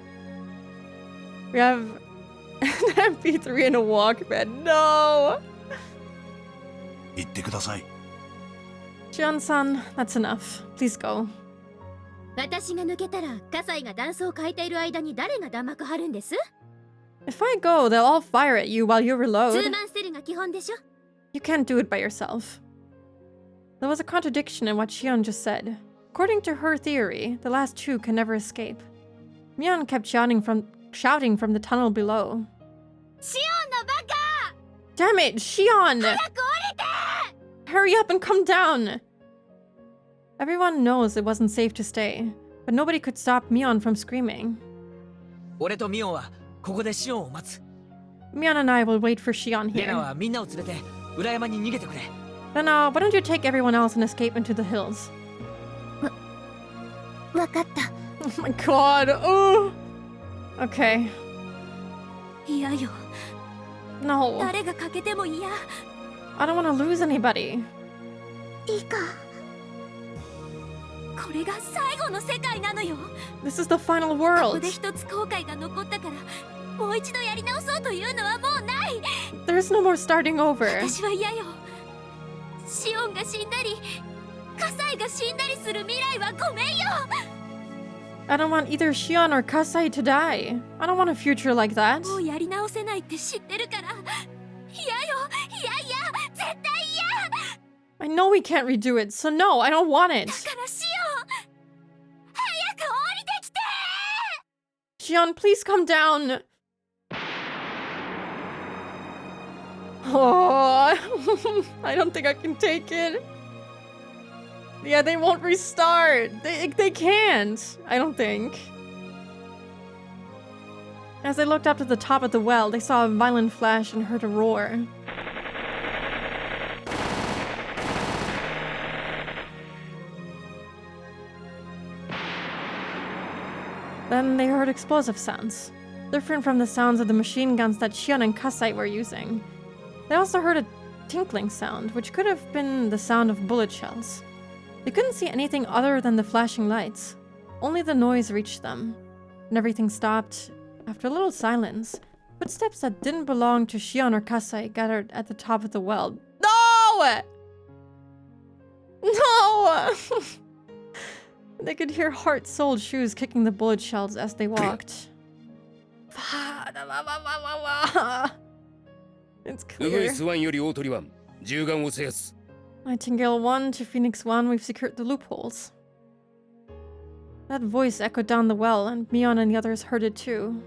We have an MP3 and a Walkman. No! 行ってください。 Shion-san, that's enough. Please go. 私が抜けたら、葛西が弾倉を変えている間に誰が弾幕張るんです If I go, they'll all fire at you while you ツ reload. ーマンステルが基本でしょ You can't do it by yourself. There was a contradiction in what Shion just said. According to her theory, the last 2 can never escape. Mion kept shouting from the tunnel below. シオンのバカ Damn it, Shion! 早く降りて Hurry up and come down! Everyone knows it wasn't safe to stay, but nobody could stop Mion from screaming. 俺とミオンはここでシオンを待つ。Mion and I will wait for Shion レ here. ナはみんなを連れて裏山に逃げてくれ。 Then, why don't you take everyone else and escape into the hills? わかった。 Oh my god. Oh. Okay. 嫌よ。 No. 誰が欠けても嫌。 I don't want to lose anybody. リカ。これが最後の世界なのよ。 This is the final ここ world. で一つ後悔が残ったから、もう一度やり直そうというのはもうない。 There's no more starting over. 私は嫌よ。シオンが死んだり、カサイが死んだりする未来はごめんよ。 I don't want either Shion or Kasai to die. I don't want a future like that. もうやり直せないって知ってるから。嫌よ。いやいや、絶対嫌。 I know we can't redo it, so no, I don't want it. だからシオン、早く降りてきて。 Shion, please come down. Oh, I don't think I can take it. Yeah, they won't restart. They can't. I don't think. As they looked up to the top of the well, they saw a violent flash and heard a roar. Then they heard explosive sounds, different from the sounds of the machine guns that Shion and Kasai were using. They also heard a tinkling sound, which could have been the sound of bullet shells. They couldn't see anything other than the flashing lights. Only the noise reached them. And everything stopped. After a little silence, footsteps that didn't belong to Shion or Kasai gathered at the top of the well. No! No! They could hear heart-soled shoes kicking the bullet shells as they walked. It's clear. Nightingale 1 to Phoenix 1, we've secured the loopholes. That voice echoed down the well, and Mion and the others heard it too.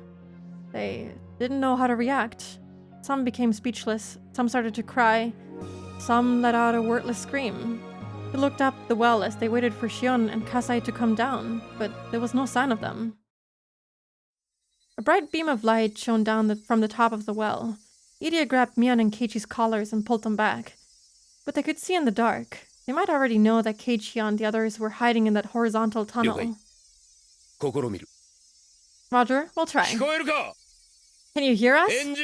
They didn't know how to react. Some became speechless, some started to cry, some let out a wordless scream. They looked up the well as they waited for Shion and Kasai to come down, but there was no sign of them. A bright beam of light shone down from the top of the well. Iria grabbed Mion and Keiichi's collars and pulled them back. But they could see in the dark. They might already know that Keiichi and the others were hiding in that horizontal tunnel. Roger, we'll try. Can you hear us? You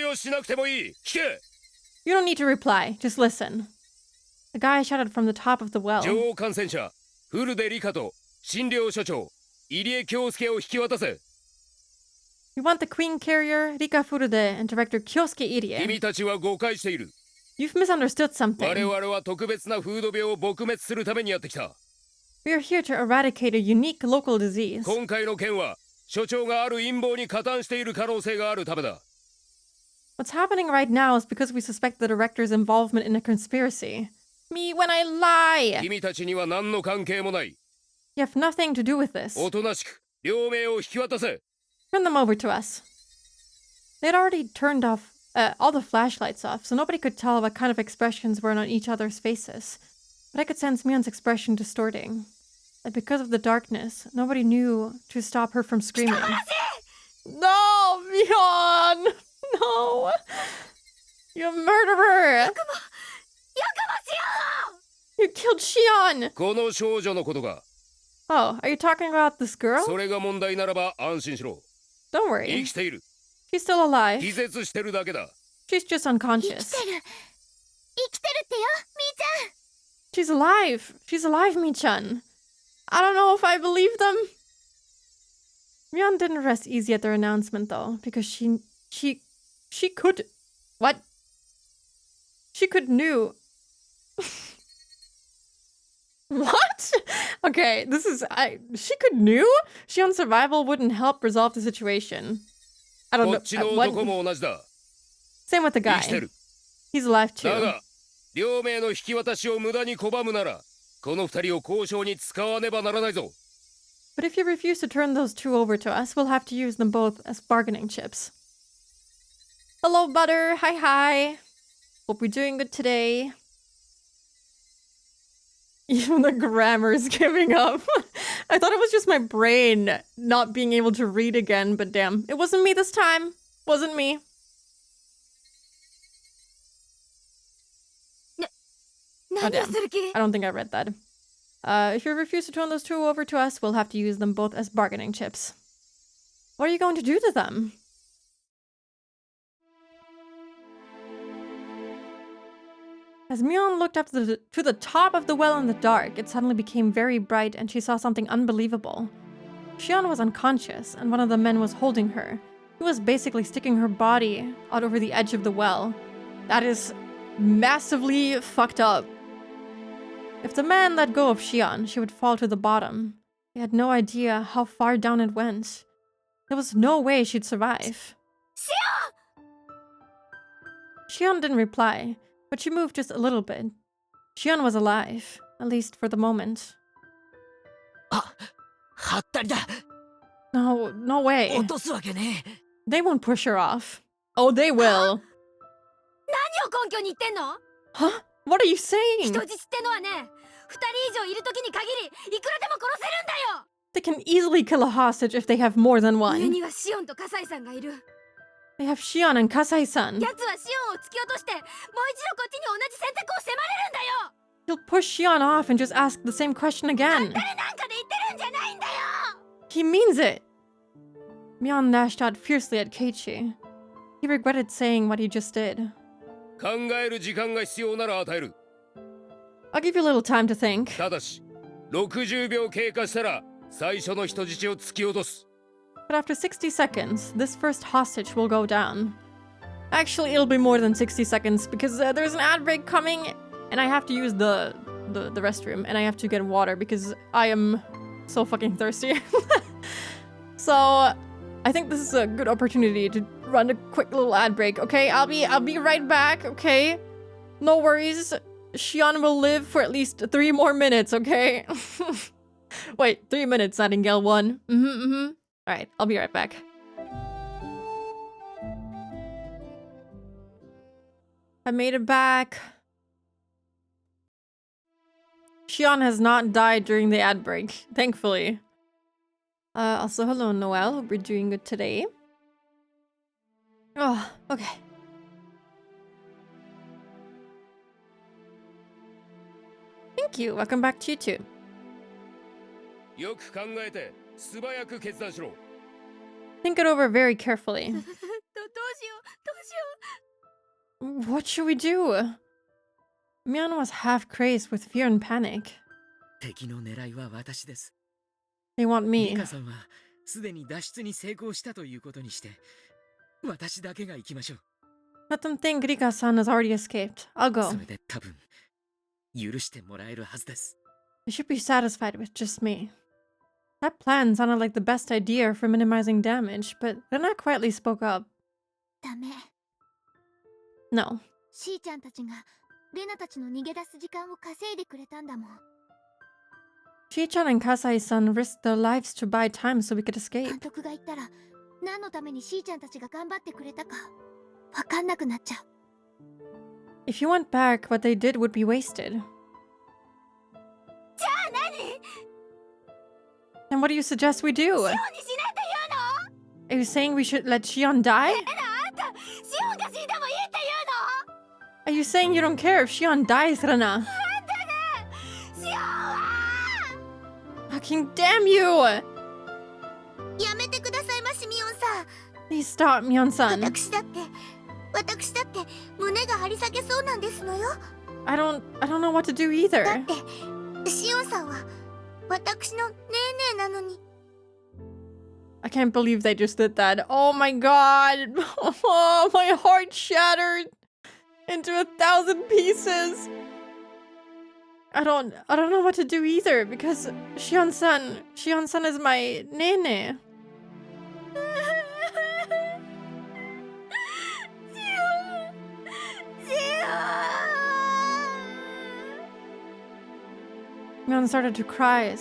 don't need to reply, just listen. The guy shouted from the top of the well. We want the Queen Carrier, Rika Furude, and Director Kyosuke Irie. You've misunderstood something. We are here to eradicate a unique local disease. What's happening right now is because we suspect the director's involvement in a conspiracy. Me when I lie! You have nothing to do with this. Turn them over to us. They'd already turned off all the flashlights off, so nobody could tell what kind of expressions were on each other's faces. But I could sense Mion's expression distorting. Like because of the darkness, nobody knew to stop her from screaming. No, Mion! No! You murderer! You killed Shion! Oh, are you talking about this girl? Don't worry. She's still alive. She's just unconscious. She's alive. She's alive, Mi-chan. I don't know if I believe them. Mion didn't rest easy at their announcement, though, because she could... What? She could knew... What? Okay, this is... she could knew? Shion's survival wouldn't help resolve the situation. I don't know. What? Same with the guy. He's alive too. But if you refuse to turn those two over to us, we'll have to use them both as bargaining chips. Hello, Butter. Hi, hi. Hope you're doing good today. Even the grammar's giving up. I thought it was just my brain not being able to read again, but damn, it wasn't me this time. Wasn't me. Oh, damn. I don't think I read that. If you refuse to turn those two over to us, we'll have to use them both as bargaining chips. What are you going to do to them? As Mion looked up to the top of the well in the dark, it suddenly became very bright and she saw something unbelievable. Shion was unconscious and one of the men was holding her. He was basically sticking her body out over the edge of the well. That is massively fucked up. If the man let go of Shion, she would fall to the bottom. He had no idea how far down it went. There was no way she'd survive. Shion didn't reply, but she moved just a little bit. Shion was alive, at least for the moment. No, no way. They won't push her off. Oh, they will. Huh? What are you saying? They can easily kill a hostage if they have more than one. They have Shion and Kasai-san. He'll push Shion off and just ask the same question again. He means it. Mion lashed out fiercely at Keiichi. He regretted saying what he just did. I'll give you a little time to think. But after 60 seconds, this first hostage will go down. Actually, it'll be more than 60 seconds because there's an ad break coming and I have to use the restroom and I have to get water because I am so fucking thirsty. So, I think this is a good opportunity to run a quick little ad break, okay? I'll be right back, okay? No worries. Shion will live for at least 3 more minutes, okay? Wait, 3 minutes, Nightingale 1. Alright, I'll be right back. I made it back. Shion has not died during the ad break, thankfully. Also, hello, Noelle. Hope you're doing good today. Oh, okay. Thank you. Welcome back to you too. Think it over very carefully. What should we do? Mion was half crazed with fear and panic. They want me. Let them think Rika-san has already escaped. I'll go. They should be satisfied with just me. That plan sounded like the best idea for minimizing damage, but Rena quietly spoke up. No. Shi-chan and Kasai-san risked their lives to buy time so we could escape. If you went back, what they did would be wasted. Then what do you suggest we do? Are you saying we should let Shion die? Are you saying you don't care if Shion dies, Rena? Fucking damn you! Please stop, Mion-san. I don't know what to do either. I can't believe they just did that. Oh my god! Oh, my heart shattered into 1,000 pieces. I don't know what to do either because Shion-san is my nene. Mion started to cry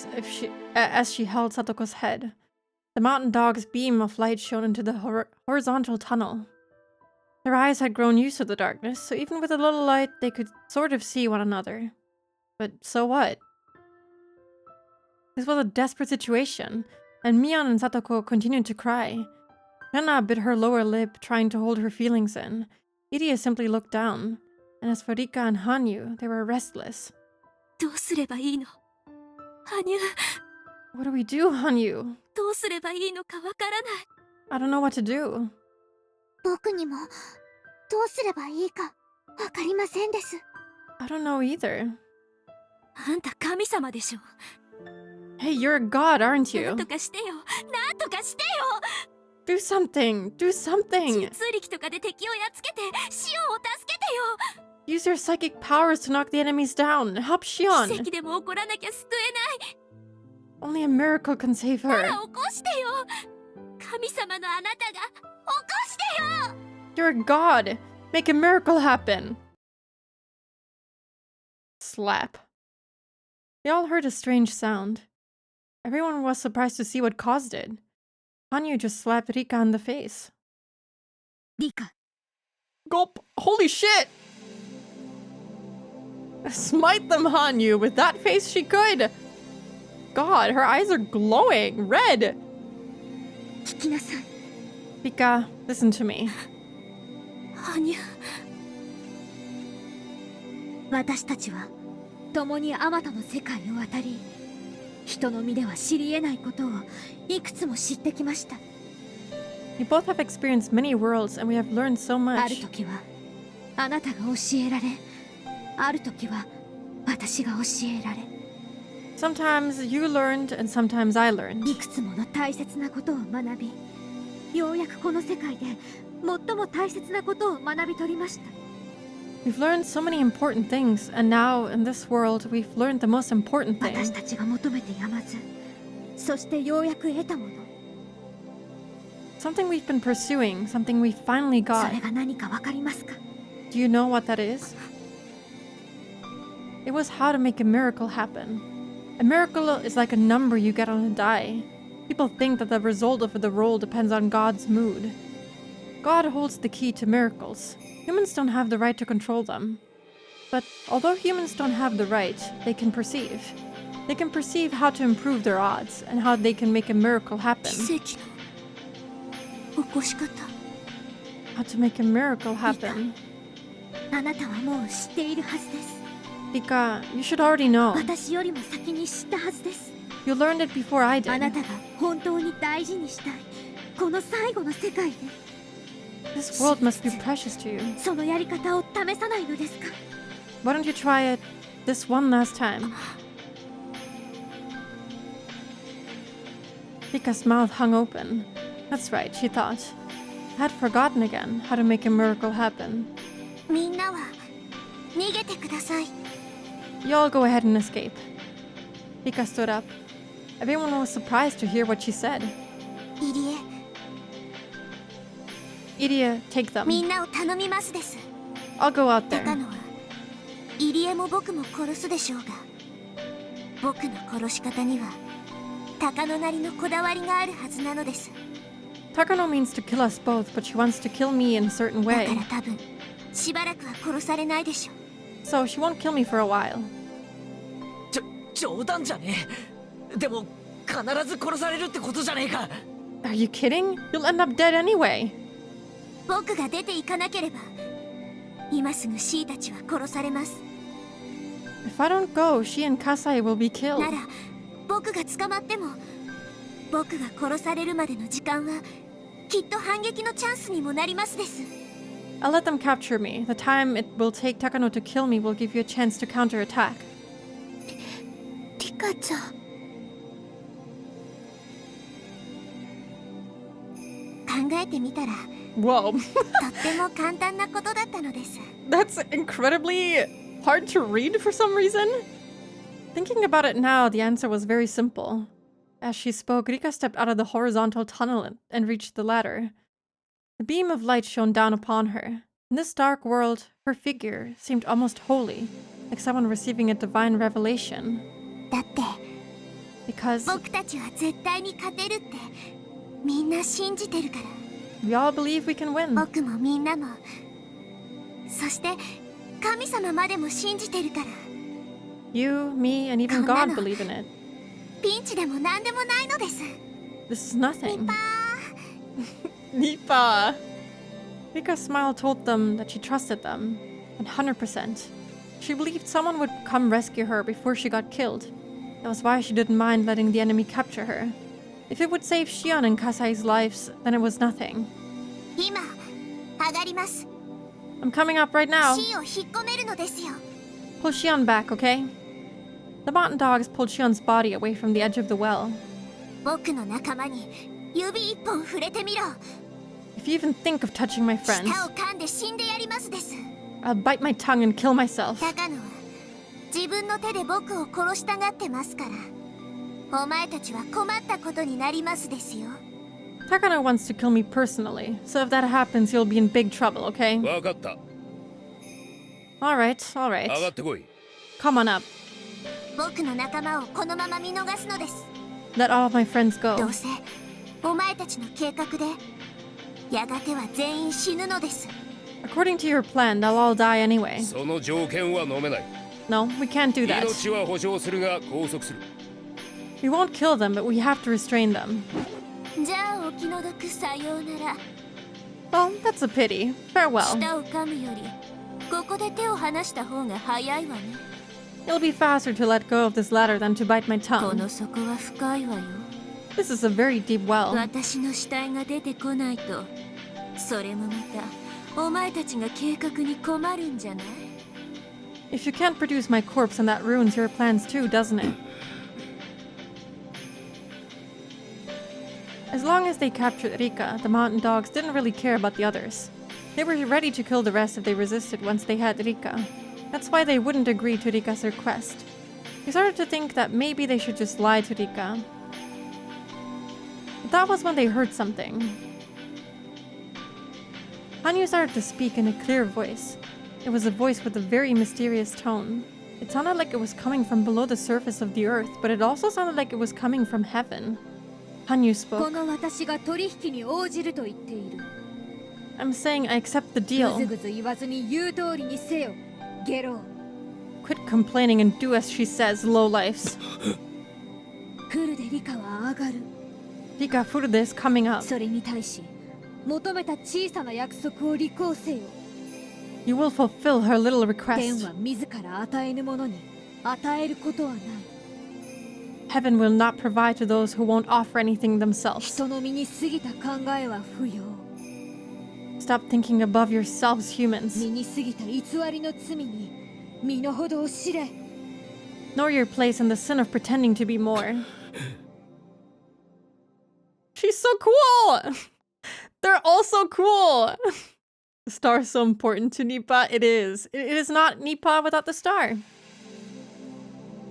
as she held Satoko's head. The mountain dog's beam of light shone into the horizontal tunnel. Their eyes had grown used to the darkness, so even with a little light, they could sort of see one another. But so what? This was a desperate situation, and Mion and Satoko continued to cry. Rena bit her lower lip, trying to hold her feelings in. Iria simply looked down, And as for Rika and Hanyu, they were restless. どうすればいいの？羽生。What do we do, Hanyu? どうすればいいのかわからない。I don't know what to do. 僕にもどうすればいいかわかりませんです。I don't know either. あんた神様でしょ。 Hey, you're a god, aren't you? なんとかしてよ。なんとかしてよ。 Do something. Do something. 実力とかで敵をやっつけてシオンを助けてよ。 Use your psychic powers to knock the enemies down. Help 奇 Shion. 跡でも起こらなきゃ救えない。 Only a miracle can save な her. ら起こしてよ。神様のあなたが起こしてよ。 You're a god. Make a miracle happen. Slap. They all heard a strange sound. Everyone was surprised to see what caused it. Hanyu just slapped Rika in the face. リカ。 Gulp! Holy shit! Smite them, Hanyu! With that face, she could! God, her eyes are glowing! Red! 聞きなさい。 Rika, listen to me. 羽生。私たちは共にあまたの世界を渡り、人の身では知り得ないことをいくつも知ってきました。 We both have experienced many worlds and we have learned so ある much. 時はあなたが教えられ、ある時は私が教えられ。 Sometimes you learned and sometimes I learned. いくつもの大切なことを学び、ようやくこの世界で最も大切なことを学び取りました。 We've learned so many important things, and now in this world we've learned the most important 私 thing. たちが求めてやまず、そしてようやく得たもの。 Something we've been pursuing, something we finally そ got. れが何かわかりますか？ Do you know what that is? It was how to make a miracle happen. A miracle is like a number you get on a die. People think that the result of the roll depends on God's mood. God holds the key to miracles. Humans don't have the right to control them. But although humans don't have the right, they can perceive. They can perceive how to improve their odds and how they can make a miracle happen. 奇跡の起こし方。 How to make a miracle happen. あなたはもう知っているはずです。 Rika, you should already know. 私よりも先に知ったはずです。 You learned it before I あな did. たが本当に大事にしたいこの最後の世界で This world must be precious to you. そのやり方を試さないのですか？ Why don't you try it this one last time? Rika's mouth hung open. That's right, she thought. I had forgotten again how to make a miracle happen. みんなは逃げてください。 You all go ahead and escape. Rika stood up. Everyone was surprised to hear what she said. 入江、 Iria, take み them. んなを頼みますです。 I'll go out 高 there. 野は入江も僕も殺すでしょうが、僕の殺し方には高野なりのこだわりがあるはずなのです。 Takano means to kill us both, but she wants to kill me in a certain だ way. から多分しばらくは殺されないでしょう。 So she won't kill me for a while. 冗談じゃねえ。でも必ず殺されるってことじゃねえか。 Are you kidding? You'll end up dead anyway. 僕が出て行かなければ今すぐシーたちは殺されます。 If I don't go, she and Kasai will be killed. なら僕が捕まっても僕が殺されるまでの時間はきっと反撃のチャンスにもなりますです。 I'll let them capture me. The time it will take Takano to kill me will give you a chance to counterattack. リカちゃん、考えてみたら Whoa. とっても簡単なことだったのです。 That's incredibly hard to read for some reason. Thinking about it now, the answer was very simple. As she spoke, Rika stepped out of the horizontal tunnel and reached the ladder. A beam of light shone down upon her. In this dark world, her figure seemed almost holy, like someone receiving a divine revelation. だって Because 僕たちは絶対に勝てるってみんな信じてるから。 we all believe we can win. 僕もみんなも、そして神様までも信じてるから。 You, me, and even God believe in it. ピンチでも何でもないのです。 This is nothing. Nipa! Rika's smile told them that she trusted them. 100%. She believed someone would come rescue her before she got killed. That was why she didn't mind letting the enemy capture her. If it would save Shion and Kasai's lives, then it was nothing. I'm coming up right now. Pull Shion back, okay? The mountain dogs pulled Shion's body away from the edge of the well. If you even think of touching my friends, I'll bite my tongue and kill myself. Takano wants to kill me personally, so if that happens, you'll be in big trouble, okay? Alright, alright. Come on up. Let all of my friends go. According to your plan, they'll all die anyway. No, we can't do that. We won't kill them, but we have to restrain them. Oh, that's a pity. Farewell. It'll be faster to let go of this ladder than to bite my tongue. This is a very deep well. If you can't produce my corpse, then that ruins your plans too, doesn't it? As long as they captured Rika, the mountain dogs didn't really care about the others. They were ready to kill the rest if they resisted once they had Rika. That's why they wouldn't agree to Rika's request. They started to think that maybe they should just lie to Rika. But that was when they heard something. Hanyu started to speak in a clear voice. It was a voice with a very mysterious tone. It sounded like it was coming from below the surface of the earth, but it also sounded like it was coming from heaven. Hanyu spoke. I'm saying I accept the deal. Quit complaining and do as she says, lowlifes. Rika Furude is coming up. You will fulfill her little request. Heaven will not provide to those who won't offer anything themselves. Stop thinking above yourselves, humans. Know your place in the sin of pretending to be more. She's so cool! They're all so cool! The star is so important to Nippa. It is. It is not Nippa without the star.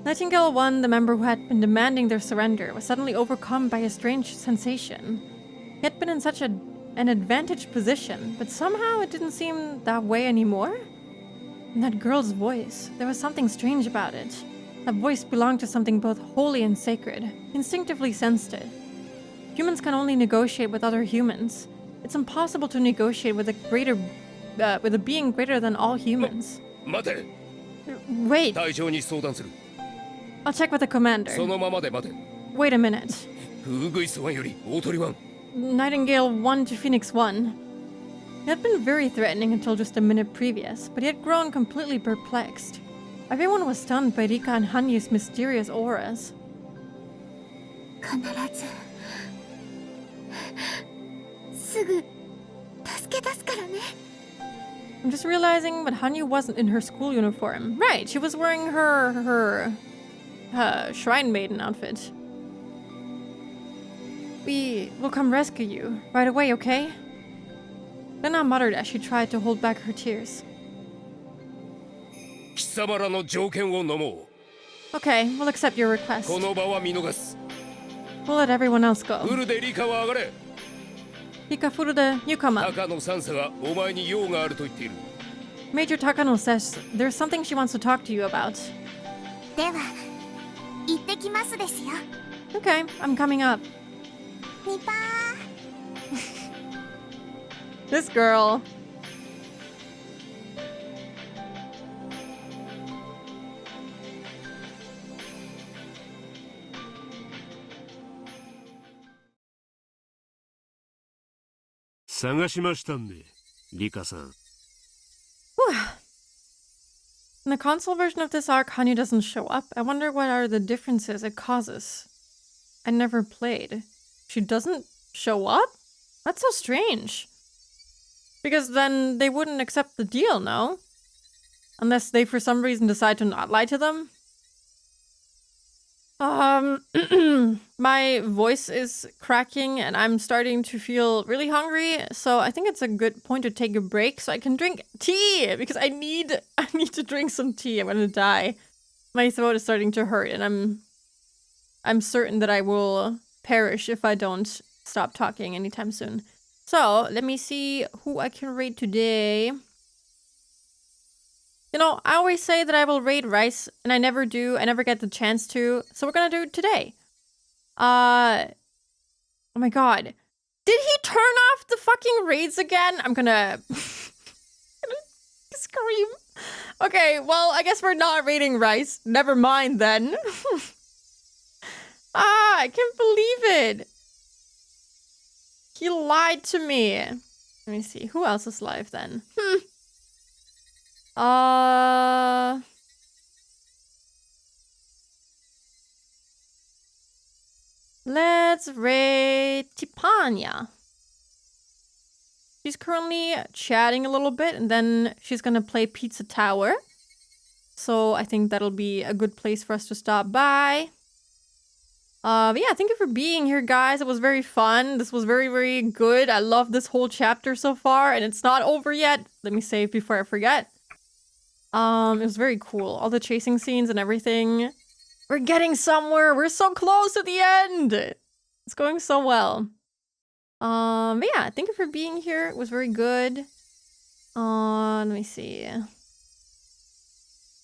Nightingale 1, the member who had been demanding their surrender, was suddenly overcome by a strange sensation. He had been in such an advantaged position, but somehow it didn't seem that way anymore. And that girl's voice, there was something strange about it. That voice belonged to something both holy and sacred. He instinctively sensed it. Humans can only negotiate with other humans. It's impossible to negotiate with a being greater than all humans. Wait. I'll check with the commander. Wait a minute. Nightingale 1 to Phoenix 1. He had been very threatening until just a minute previous, but he had grown completely perplexed. Everyone was stunned by Rika and Hanyu's mysterious auras. I'm just realizing that Hanyu wasn't in her school uniform. Right, she was wearing her shrine maiden outfit. We will come rescue you right away, okay? Lena muttered as she tried to hold back her tears. Okay, we'll accept your request. We'll let everyone else go. Rika Furude, you come up. Major Takano says there's something she wants to talk to you about. Okay, I'm coming up. This girl. In the console version of this arc, Hanyu doesn't show up. I wonder what are the differences it causes. I never played. She doesn't show up? That's so strange. Because then they wouldn't accept the deal, no? Unless they for some reason decide to not lie to them. My voice is cracking and I'm starting to feel really hungry, so I think it's a good point to take a break so I can drink tea because I need to drink some tea. I'm gonna die. My throat is starting to hurt and I'm certain that I will perish if I don't stop talking anytime soon. So let me see who I can raid today. You know, I always say that I will raid Rice, and I never do. I never get the chance to. So we're gonna do it today. Oh my god. Did he turn off the fucking raids again? I'm gonna scream. Okay, well, I guess we're not raiding Rice. Never mind then. I can't believe it. He lied to me. Let me see. Who else is live then? Let's raid Tipania. She's currently chatting a little bit and then she's gonna play Pizza Tower. So I think that'll be a good place for us to stop by. But yeah, thank you for being here, guys. It was very fun. This was very, very good. I love this whole chapter so far and it's not over yet. Let me save before I forget. It was very cool. All the chasing scenes and everything. We're getting somewhere. We're so close to the end. It's going so well. But yeah, thank you for being here. It was very good. Let me see.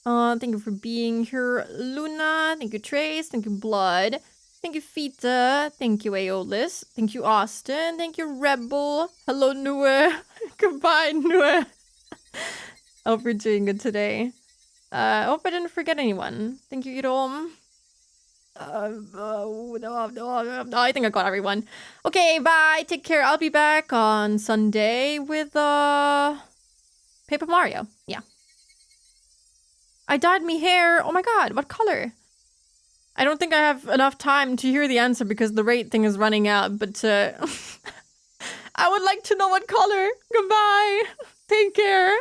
Thank you for being here, Luna. Thank you, Trace. Thank you, Blood. Thank you, Fita. Thank you, Aeolus. Thank you, Austin. Thank you, Rebel. Hello, Nue. Goodbye, Nue. I hope you're doing good today. I hope I didn't forget anyone. Thank you, Irom. No, I think I got everyone. Okay, bye. Take care. I'll be back on Sunday with Paper Mario. Yeah. I dyed me hair. Oh my god, what color? I don't think I have enough time to hear the answer because the rate thing is running out, but I would like to know what color. Goodbye. Take care.